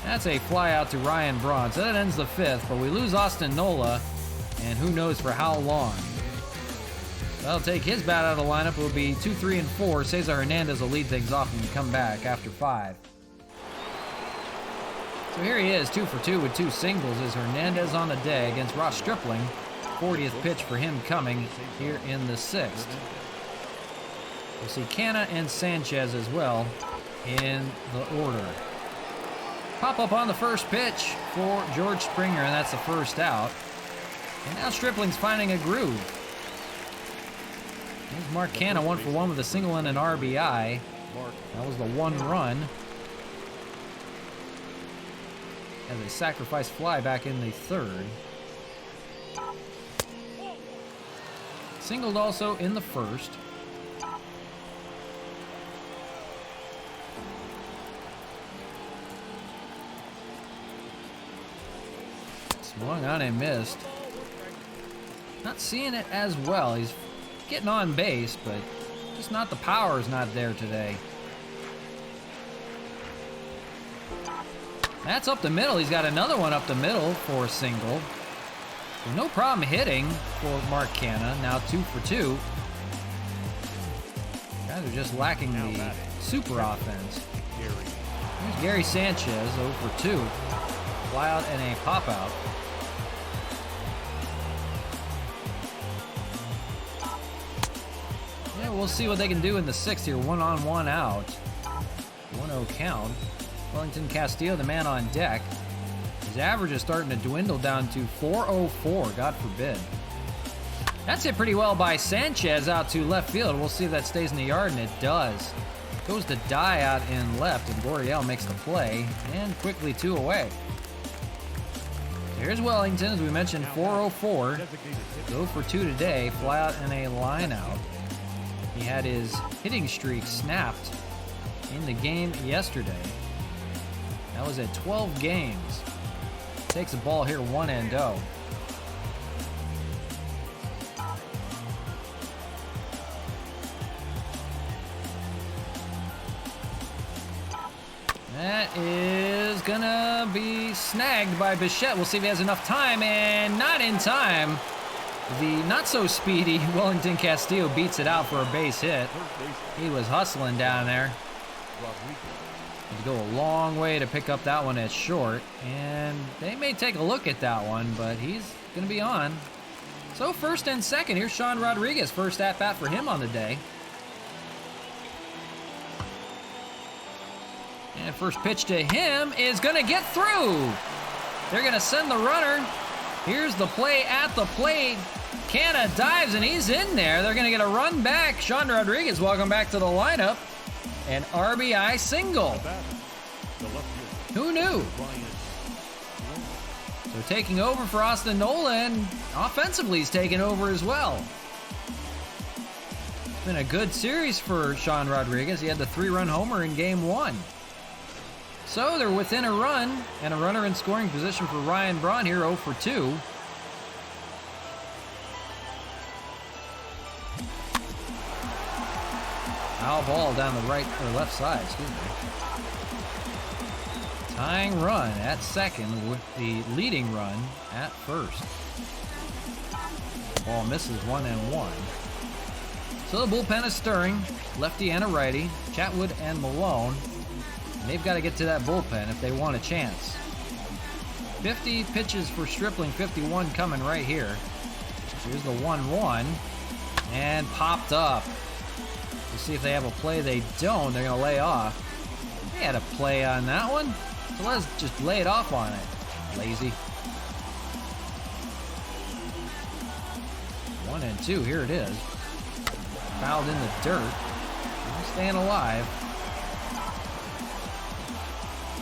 That's a fly out to Ryan Braun. So that ends the fifth, but we lose Austin Nola, and who knows for how long. That'll take his bat out of the lineup. It will be 2, 3, and 4. Cesar Hernandez will lead things off when we come back after 5. So here he is, 2 for 2 with 2 singles. Is Hernandez on the day against Ross Stripling. 40th pitch for him coming here in the 6th. We'll see Canna and Sanchez as well in the order. Pop up on the first pitch for George Springer, and that's the first out. And now Stripling's finding a groove. There's Mark Canna, 1 for 1 with a single and an RBI. That was the 1 run. As a sacrifice fly back in the 3rd. Singled also in the 1st. Swung on and missed. Not seeing it as well. He's getting on base, but just not the power is not there today. That's up the middle. He's got another one up the middle for a single. So no problem hitting for Mark Canna. Now 2 for 2. Guys are just lacking the super offense. Here's Gary Sanchez, 0 for 2. Fly out and a pop out. we'll see what they can do in the 6th here. 1 on, 1 out. 1-0 count. Wellington Castillo, the man on deck. His average is starting to dwindle down to 404, God forbid. That's hit pretty well by Sanchez out to left field. We'll see if that stays in the yard, and it does. Goes to die out in left, and Gurriel makes the play, and quickly 2 away. Here's Wellington, as we mentioned, 404. 0 for 2 today, fly out in a line out. He had his hitting streak snapped in the game yesterday. That was at 12 games. Takes the ball here 1-0. That is gonna be snagged by Bichette. We'll see if he has enough time, and not in time. The not-so-speedy Wellington Castillo beats it out for a base hit. He was hustling down there. Had to go a long way to pick up that one at short, and they may take a look at that one, but he's gonna be on. So 1st and 2nd, here's Sean Rodriguez, first at-bat for him on the day. And first pitch to him is gonna get through. They're gonna send the runner. Here's the play at the plate. Canna dives and he's in there. They're gonna get a run back. Sean Rodriguez, welcome back to the lineup. An RBI single. Who knew? So taking over for Austin Nolan. Offensively, he's taking over as well. It's been a good series for Sean Rodriguez. He had the 3-run homer in game 1. So they're within a run, and a runner in scoring position for Ryan Braun here, 0 for 2. Foul ball down the right or left side, excuse me. Tying run at second with the leading run at first. Ball misses 1-1. So the bullpen is stirring. Lefty and a righty, Chatwood and Malone. And they've got to get to that bullpen if they want a chance. 50 pitches for Stripling, 51 coming right here. Here's the 1-1. And popped up. We'll see if they have a play. They don't. They're going to lay off. They had a play on that one. So let's just lay it off on it. Lazy. 1-2. Here it is. Fouled in the dirt. Staying alive.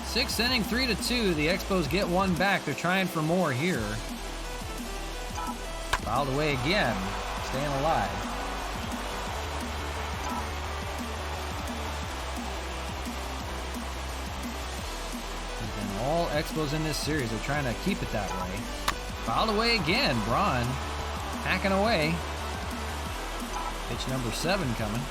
6th inning, 3-2. The Expos get one back. They're trying for more here. Fouled away again. Staying alive. And all Expos in this series are trying to keep it that way. Fouled away again. Braun hacking away. Pitch number 7 coming.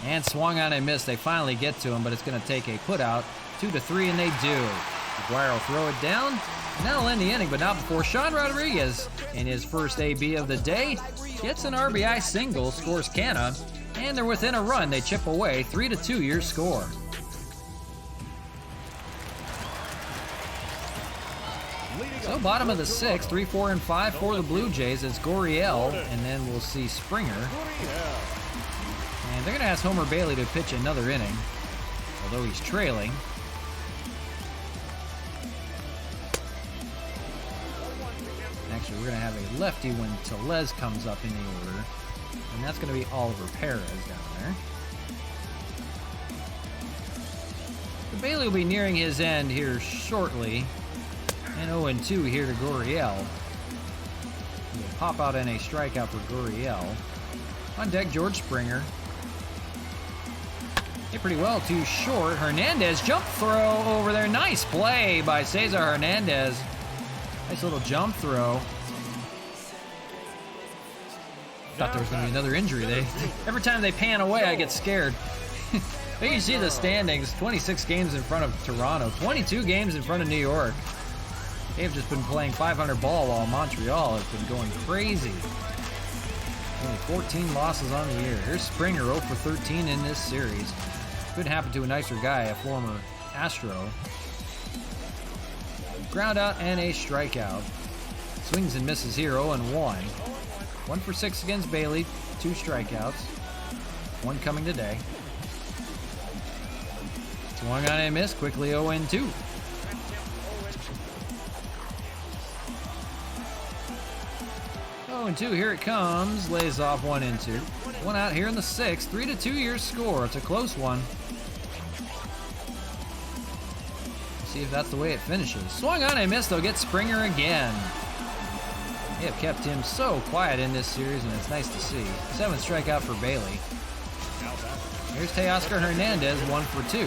And swung on and missed. They finally get to him, but it's going to take a putout. 2-3, and they do. McGuire will throw it down, and that'll end the inning, but not before Sean Rodriguez, in his first AB of the day, gets an RBI single, scores Canna, and they're within a run. They chip away. 3-2 your score. So bottom of the 6th, 3, 4, and 5 for the Blue Jays. It's Gurriel, and then we'll see Springer. And they're going to ask Homer Bailey to pitch another inning, although he's trailing. Actually, we're going to have a lefty when Tellez comes up in the order, and that's going to be Oliver Perez down there. So Bailey will be nearing his end here shortly, and 0-2 here to Gurriel. He'll pop out in a strikeout for Gurriel. On deck, George Springer. Hit pretty well, too short. Hernandez, jump throw over there. Nice play by Cesar Hernandez. Nice little jump throw. Thought there was going to be another injury. Every time they pan away, I get scared. You can see the standings. 26 games in front of Toronto. 22 games in front of New York. They've just been playing 500 ball while Montreal has been going crazy. Only 14 losses on the year. Here's Springer, 0 for 13 in this series. Could happen to a nicer guy, a former Astro. Ground out and a strikeout. Swings and misses here, 0-1. 1 for 6 against Bailey, 2 strikeouts. 1 coming today. Swung on and missed, quickly 0-2. 0-2, here it comes. Lays off 1-2. 1 out here in the 6th. 3-2 your score. It's a close one. See if that's the way it finishes. Swung on and missed, though. Gets Springer again. They have kept him so quiet in this series, and it's nice to see. 7th strikeout for Bailey. Here's Teoscar Hernandez, 1 for 2.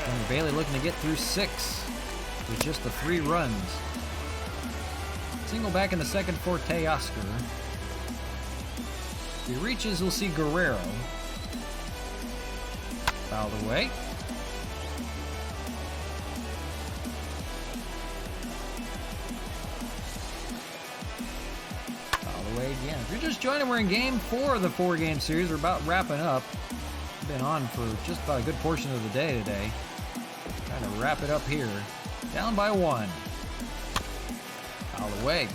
And Bailey looking to get through 6 with just the 3 runs. Single back in the 2nd for Teoscar. If he reaches, we'll see Guerrero. Fouled away. Away again. If you're just joining, we're in game 4 of the 4-game series. We're about wrapping up. Been on for just about a good portion of the day today. Trying to wrap it up here. Down by 1. Foul away.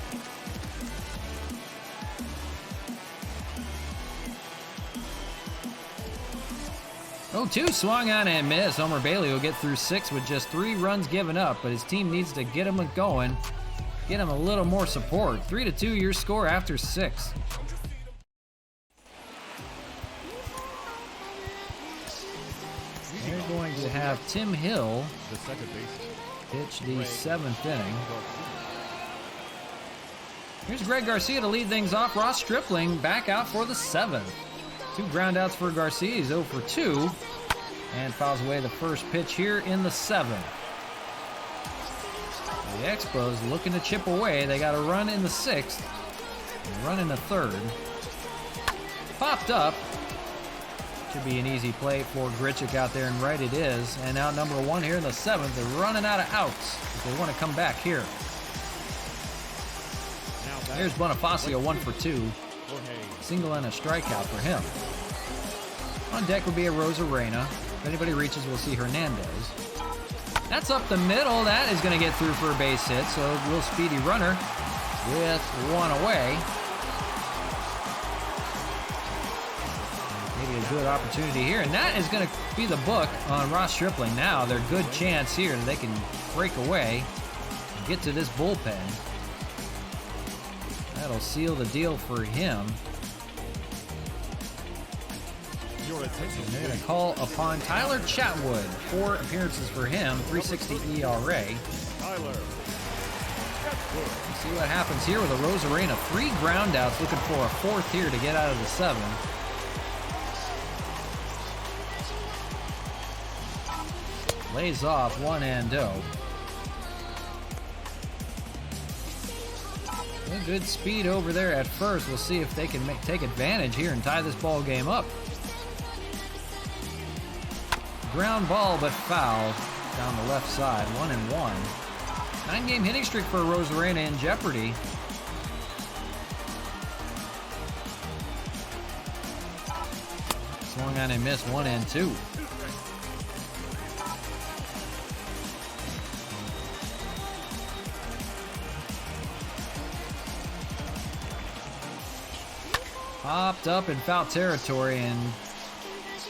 Oh, 2 swung on and missed. Homer Bailey will get through 6 with just 3 runs given up, but his team needs to get him going. Get him a little more support. 3-2 your score after 6. They're going to have Tim Hill pitch the 7th inning. Here's Greg Garcia to lead things off. Ross Stripling back out for the 7th. 2 groundouts for Garcia. He's 0 for 2 and fouls away the first pitch here in the 7th. The Expos looking to chip away. They got a run in the 6th, and a run in the 3rd. Popped up. Should be an easy play for Grichuk out there, and right it is. And out number 1 here in the 7th. They're running out of outs if they want to come back here. Here's Bonifacio, 1 for 2. Single and a strikeout for him. On deck will be a Rosarena. If anybody reaches, we'll see Hernandez. That's up the middle. That is going to get through for a base hit. So a real speedy runner with 1 away. Maybe a good opportunity here. And that is going to be the book on Ross Stripling. Now their good chance here that they can break away and get to this bullpen. That'll seal the deal for him. And they're going to call upon Tyler Chatwood. 4 appearances for him, 3.60 ERA. We'll see what happens here with a Rosarena. 3 groundouts, looking for a 4th here to get out of the 7th. Lays off 1-0. Good speed over there at first. We'll see if they can take advantage here and tie this ball game up. Ground ball, but foul down the left side. 1-1. 9-game hitting streak for Rosarena in jeopardy. Swung on and missed. 1-2. Popped up in foul territory, and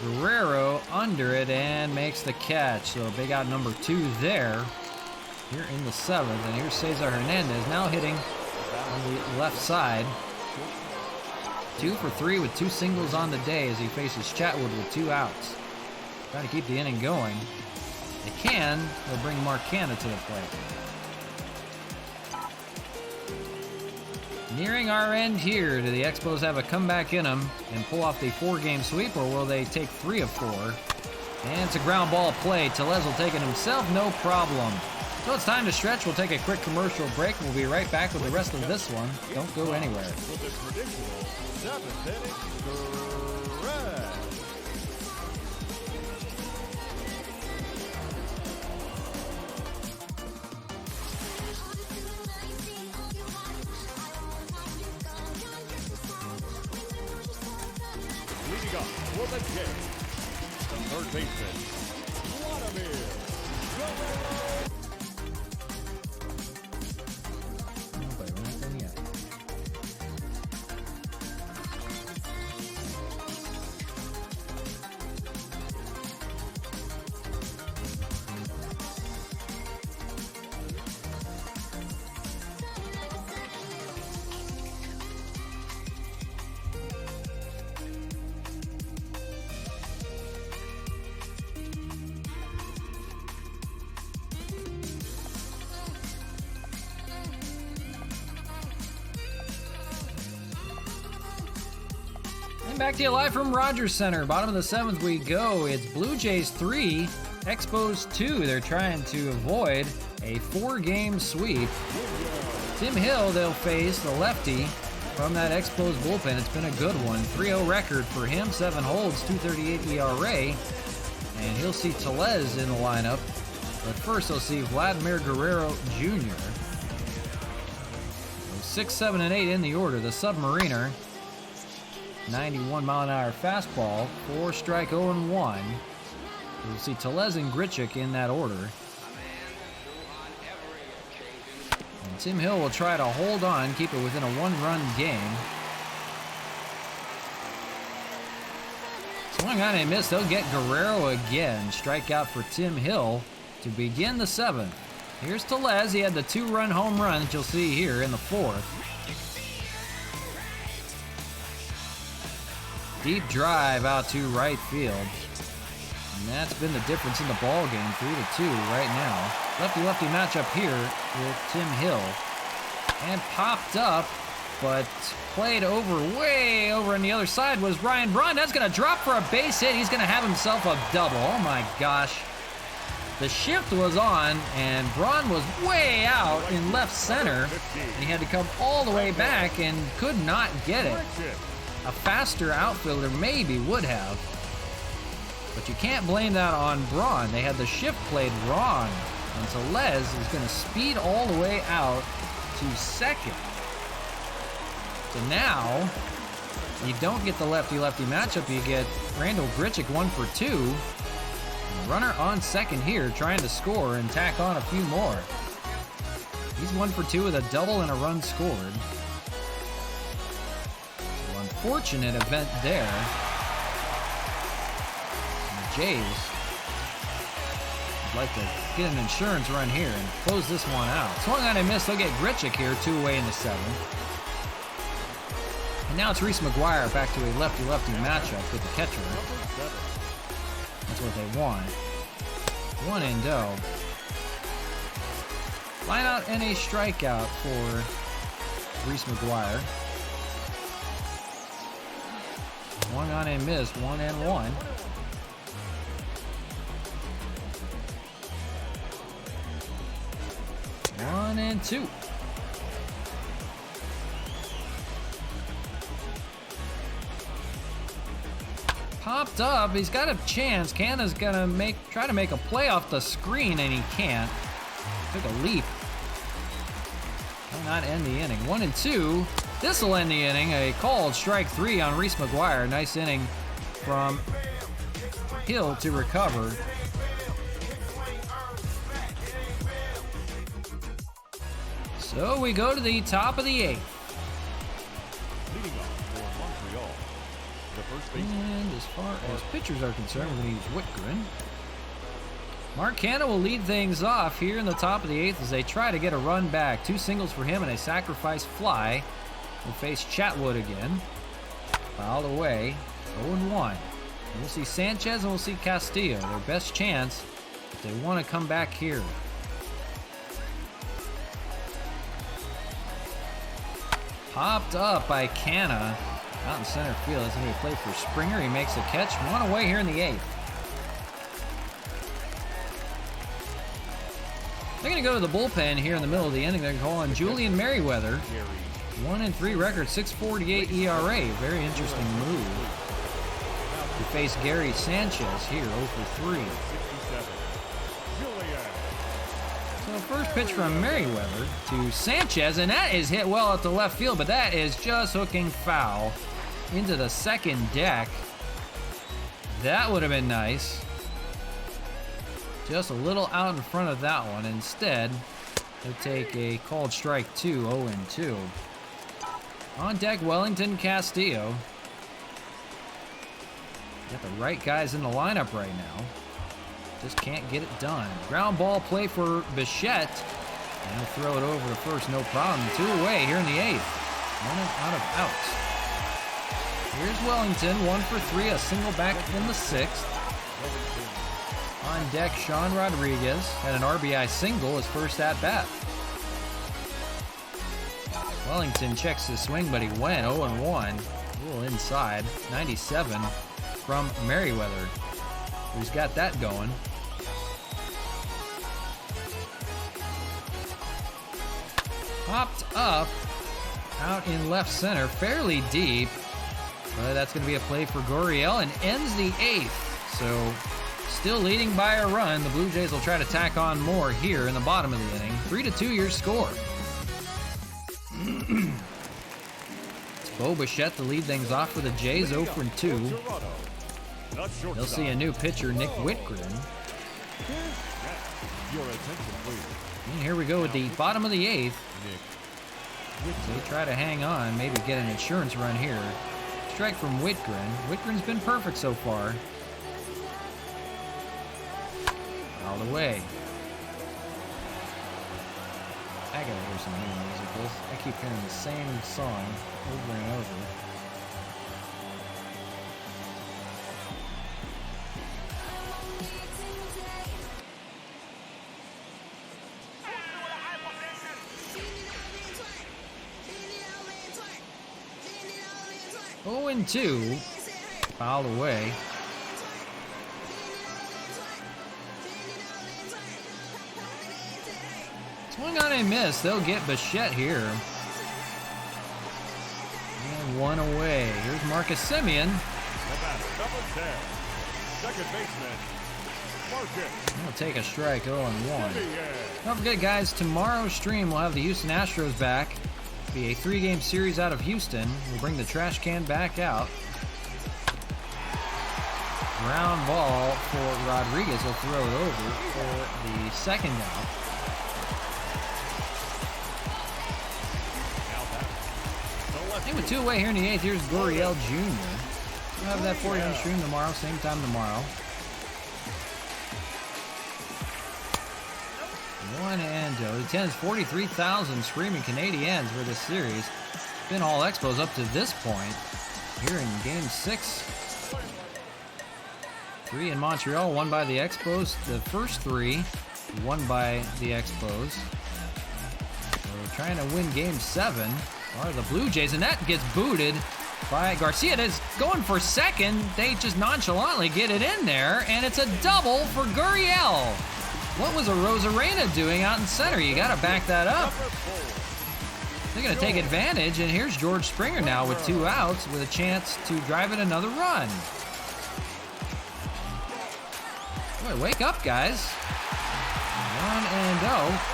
Guerrero under it and makes the catch. So big out number 2 there. Here in the 7th, and here's Cesar Hernandez now hitting on the left side. 2 for 3 with 2 singles on the day as he faces Chatwood with 2 outs. Trying to keep the inning going. They can. They'll bring Marcana to the plate. Nearing our end here. Do the Expos have a comeback in them and pull off the 4-game sweep, or will they take 3 of 4? And it's a ground ball play. Telez will take it himself, no problem. So it's time to stretch. We'll take a quick commercial break. We'll be right back with the rest of this one. Don't go anywhere. Leading up for the game, the third baseman, Vladimir Guerrero. And back to you live from Rogers Center. Bottom of the 7th we go. It's Blue Jays 3, Expos 2. They're trying to avoid a 4-game sweep. Tim Hill, they'll face the lefty from that Expos bullpen. It's been a good one. 3-0 record for him, 7 holds, 2.38 ERA. And he'll see Tellez in the lineup. But first he'll see Vladimir Guerrero Jr. 6, 7, and 8 in the order. The Submariner. 91-mile-an-hour fastball, 4-strike, 0-1. We'll see Tellez and Grichuk in that order. And Tim Hill will try to hold on, keep it within a 1-run game. Swing on a miss. They'll get Guerrero again. Strikeout for Tim Hill to begin the 7th. Here's Tellez. He had the 2-run home run that you'll see here in the 4th. Deep drive out to right field. And that's been the difference in the ball game, 3-2 right now. Lefty-lefty matchup here with Tim Hill. And popped up, but played over, way over on the other side was Ryan Braun. That's going to drop for a base hit. He's going to have himself a double. Oh my gosh. The shift was on, and Braun was way out in left center. He had to come all the way back and could not get it. A faster outfielder maybe would have. But you can't blame that on Braun. They had the shift played wrong. And Tellez is going to speed all the way out to second. So now, you don't get the lefty-lefty matchup. You get Randall Grichuk 1 for 2. And runner on second here, trying to score and tack on a few more. He's 1 for 2 with a double and a run scored. So unfortunate event there. Jays would like to get an insurance run here and close this one out. Swung on and missed. They'll get Grichuk here, 2 away in the 7th. And now it's Reese McGuire back to a lefty-lefty matchup with the catcher. That's what they want. 1-0. Line out and a strikeout for Reese McGuire. Swung on and missed. 1-1. 1-2. Popped up. He's got a chance. Canna's gonna try to make a play off the screen, and he can't. Took a leap. Will not end the inning. 1-2. This will end the inning. A called strike 3 on Reese McGuire. Nice inning from Hill to recover. So we go to the top of the 8th. Leading off for Montreal, the first baseman. And as far as pitchers are concerned, we're going to use Whitgren. Mark Canna will lead things off here in the top of the 8th as they try to get a run back. 2 singles for him and a sacrifice fly. We'll face Chatwood again. Fouled away. 0-1. And we'll see Sanchez and we'll see Castillo. Their best chance if they want to come back here. Popped up by Canna out in center field. That's going to be a play for Springer. He makes a catch. 1 away here in the 8th. They're going to go to the bullpen here in the middle of the inning. They're calling Julian Merriweather. 1-3 record, 6.48 ERA. Very interesting move. We face Gary Sanchez here, 0 for 3. So first pitch from Merriweather to Sanchez, and that is hit well at the left field, but that is just hooking foul into the second deck. That would have been nice. Just a little out in front of that one. Instead, they take a called strike 2, 0-2. On deck, Wellington, Castillo. Got the right guys in the lineup right now. Just can't get it done. Ground ball play for Bichette. And he'll throw it over to first, no problem. 2 away here in the 8th. Running out of outs. Here's Wellington, 1 for 3, a single back in the 6th. On deck, Sean Rodriguez had an RBI single his first at bat. Wellington checks his swing, but he went 0-1. little inside. 97 from Merriweather. He's got that going. Popped up out in left center, fairly deep. But that's going to be a play for Gurriel and ends the 8th. So still leading by a run. The Blue Jays will try to tack on more here in the bottom of the inning. 3-2 your score. It's Bo Bichette to lead things off for the Jays, 0-2. They'll see a new pitcher, Nick Whitgren. And here we go with the bottom of the 8th. They try to hang on, maybe get an insurance run here. Strike from Whitgren. Whitgren's been perfect so far. All the way. I gotta hear some new musicals. I keep hearing the same song over and over. Oh, and 2. Fouled away. Swing on a miss. They'll get Bichette here. And 1 away. Here's Marcus Semien. Second baseman, Marcus. He'll take a strike, 0-1. Don't forget, guys, tomorrow's stream we'll have the Houston Astros back. It'll be a 3-game series out of Houston. We'll bring the trash can back out. Ground ball for Rodriguez. He'll throw it over for the second out. Hey, with 2 away here in the 8th, here's Gurriel Jr. We'll have that for you on the stream tomorrow, same time tomorrow. 1-0. He attends 43,000 screaming Canadians for this series. Been all Expos up to this point. Here in Game 6. 3 in Montreal, 1 by the Expos. The first 3, 1 by the Expos. So we're trying to win Game 7. Are the Blue Jays, and that gets booted by Garcia. That's going for second. They just nonchalantly get it in there, and it's a double for Gurriel. What was a Rosarena doing out in center? You got to back that up. They're going to take advantage, and here's George Springer now with 2 outs with a chance to drive in another run. Boy, wake up, guys. 1-0.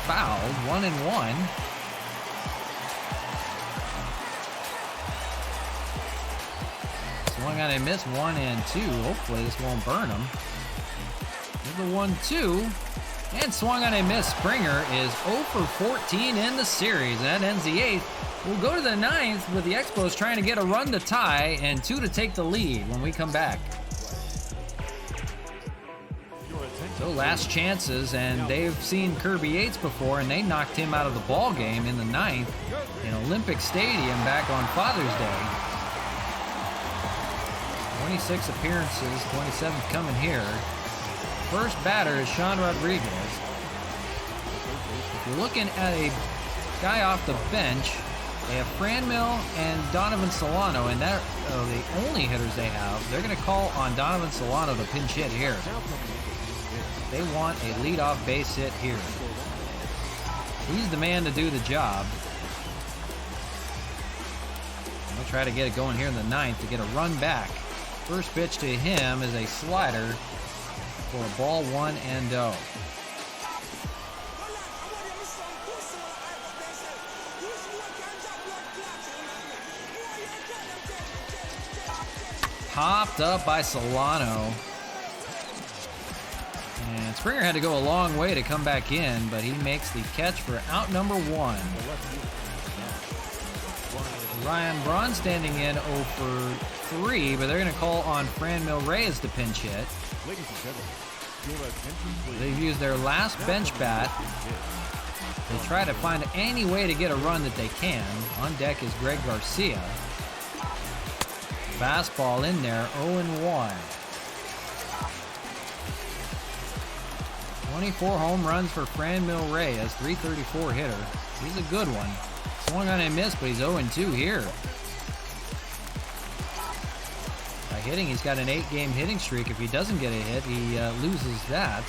Fouled, 1-1. Swung on a miss, 1-2. Hopefully this won't burn him. Here's the 1-2. And swung on a miss. Springer is 0-for-14 in the series. That ends the 8th. We'll go to the 9th with the Expos trying to get a run to tie and 2 to take the lead when we come back. So last chances, and they've seen Kirby Yates before, and they knocked him out of the ball game in the 9th in Olympic Stadium back on Father's Day. 26 appearances, 27th coming here. First batter is Sean Rodriguez. If you're looking at a guy off the bench, they have Franmil and Donovan Solano, and that are the only hitters they have. They're going to call on Donovan Solano to pinch hit here. They want a leadoff base hit here. He's the man to do the job. We'll try to get it going here in the 9th to get a run back. First pitch to him is a slider for a ball, 1-0. Popped up by Solano. And Springer had to go a long way to come back in, but he makes the catch for out number 1. Ryan Braun standing in 0-for-3, but they're going to call on Franmil Reyes to pinch hit. They've used their last bench bat. They try to find any way to get a run that they can. On deck is Greg Garcia. Fastball in there, 0-1. 24 home runs for Franmil Reyes, 334 hitter. He's a good one. Swung on and missed, but he's 0-2 here. By hitting, he's got an 8-game hitting streak. If he doesn't get a hit, he loses that.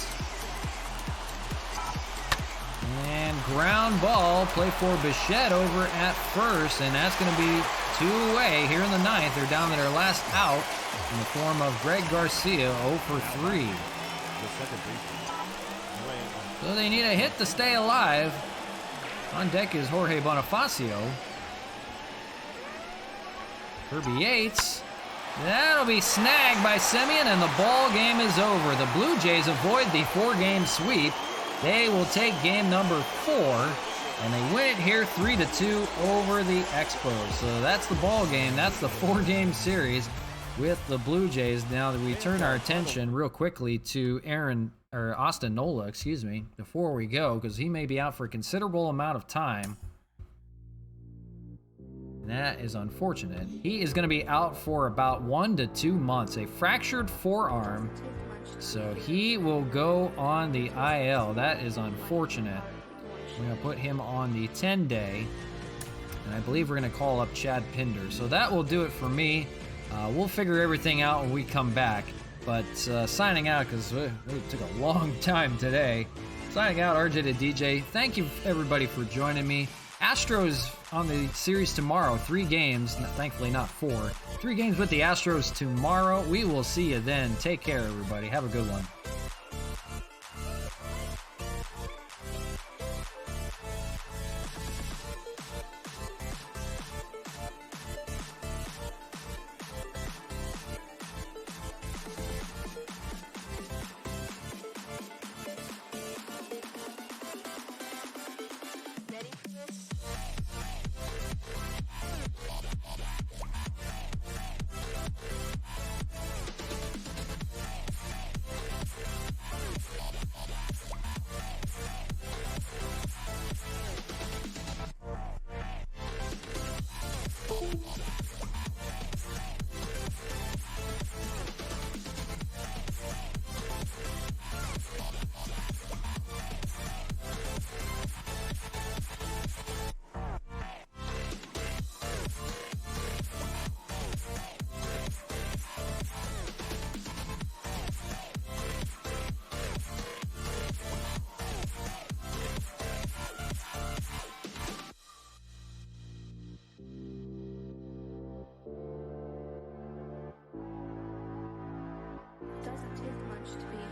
And ground ball, play for Bichette over at first, and that's going to be 2 away here in the 9th. They're down to their last out in the form of Greg Garcia, 0 for 3. The second baseman. So they need a hit to stay alive. On deck is Jorge Bonifacio. Kirby Yates. That'll be snagged by Semien, and the ball game is over. The Blue Jays avoid the 4-game sweep. They will take game number 4, and they win it here 3-2 over the Expos. So that's the ball game. That's the 4-game series with the Blue Jays. Now that we turn our attention real quickly to Austin Nola, before we go, because he may be out for a considerable amount of time. And that is unfortunate. He is going to be out for about 1 to 2 months. A fractured forearm. So he will go on the IL. That is unfortunate. We're going to put him on the 10-day. And I believe we're going to call up Chad Pinder. So that will do it for me. We'll figure everything out when we come back. But signing out, because it took a long time today. Signing out, RJ to DJ. Thank you, everybody, for joining me. Astros on the series tomorrow. 3 games. Thankfully, not 4. 3 games with the Astros tomorrow. We will see you then. Take care, everybody. Have a good one. Doesn't take much to be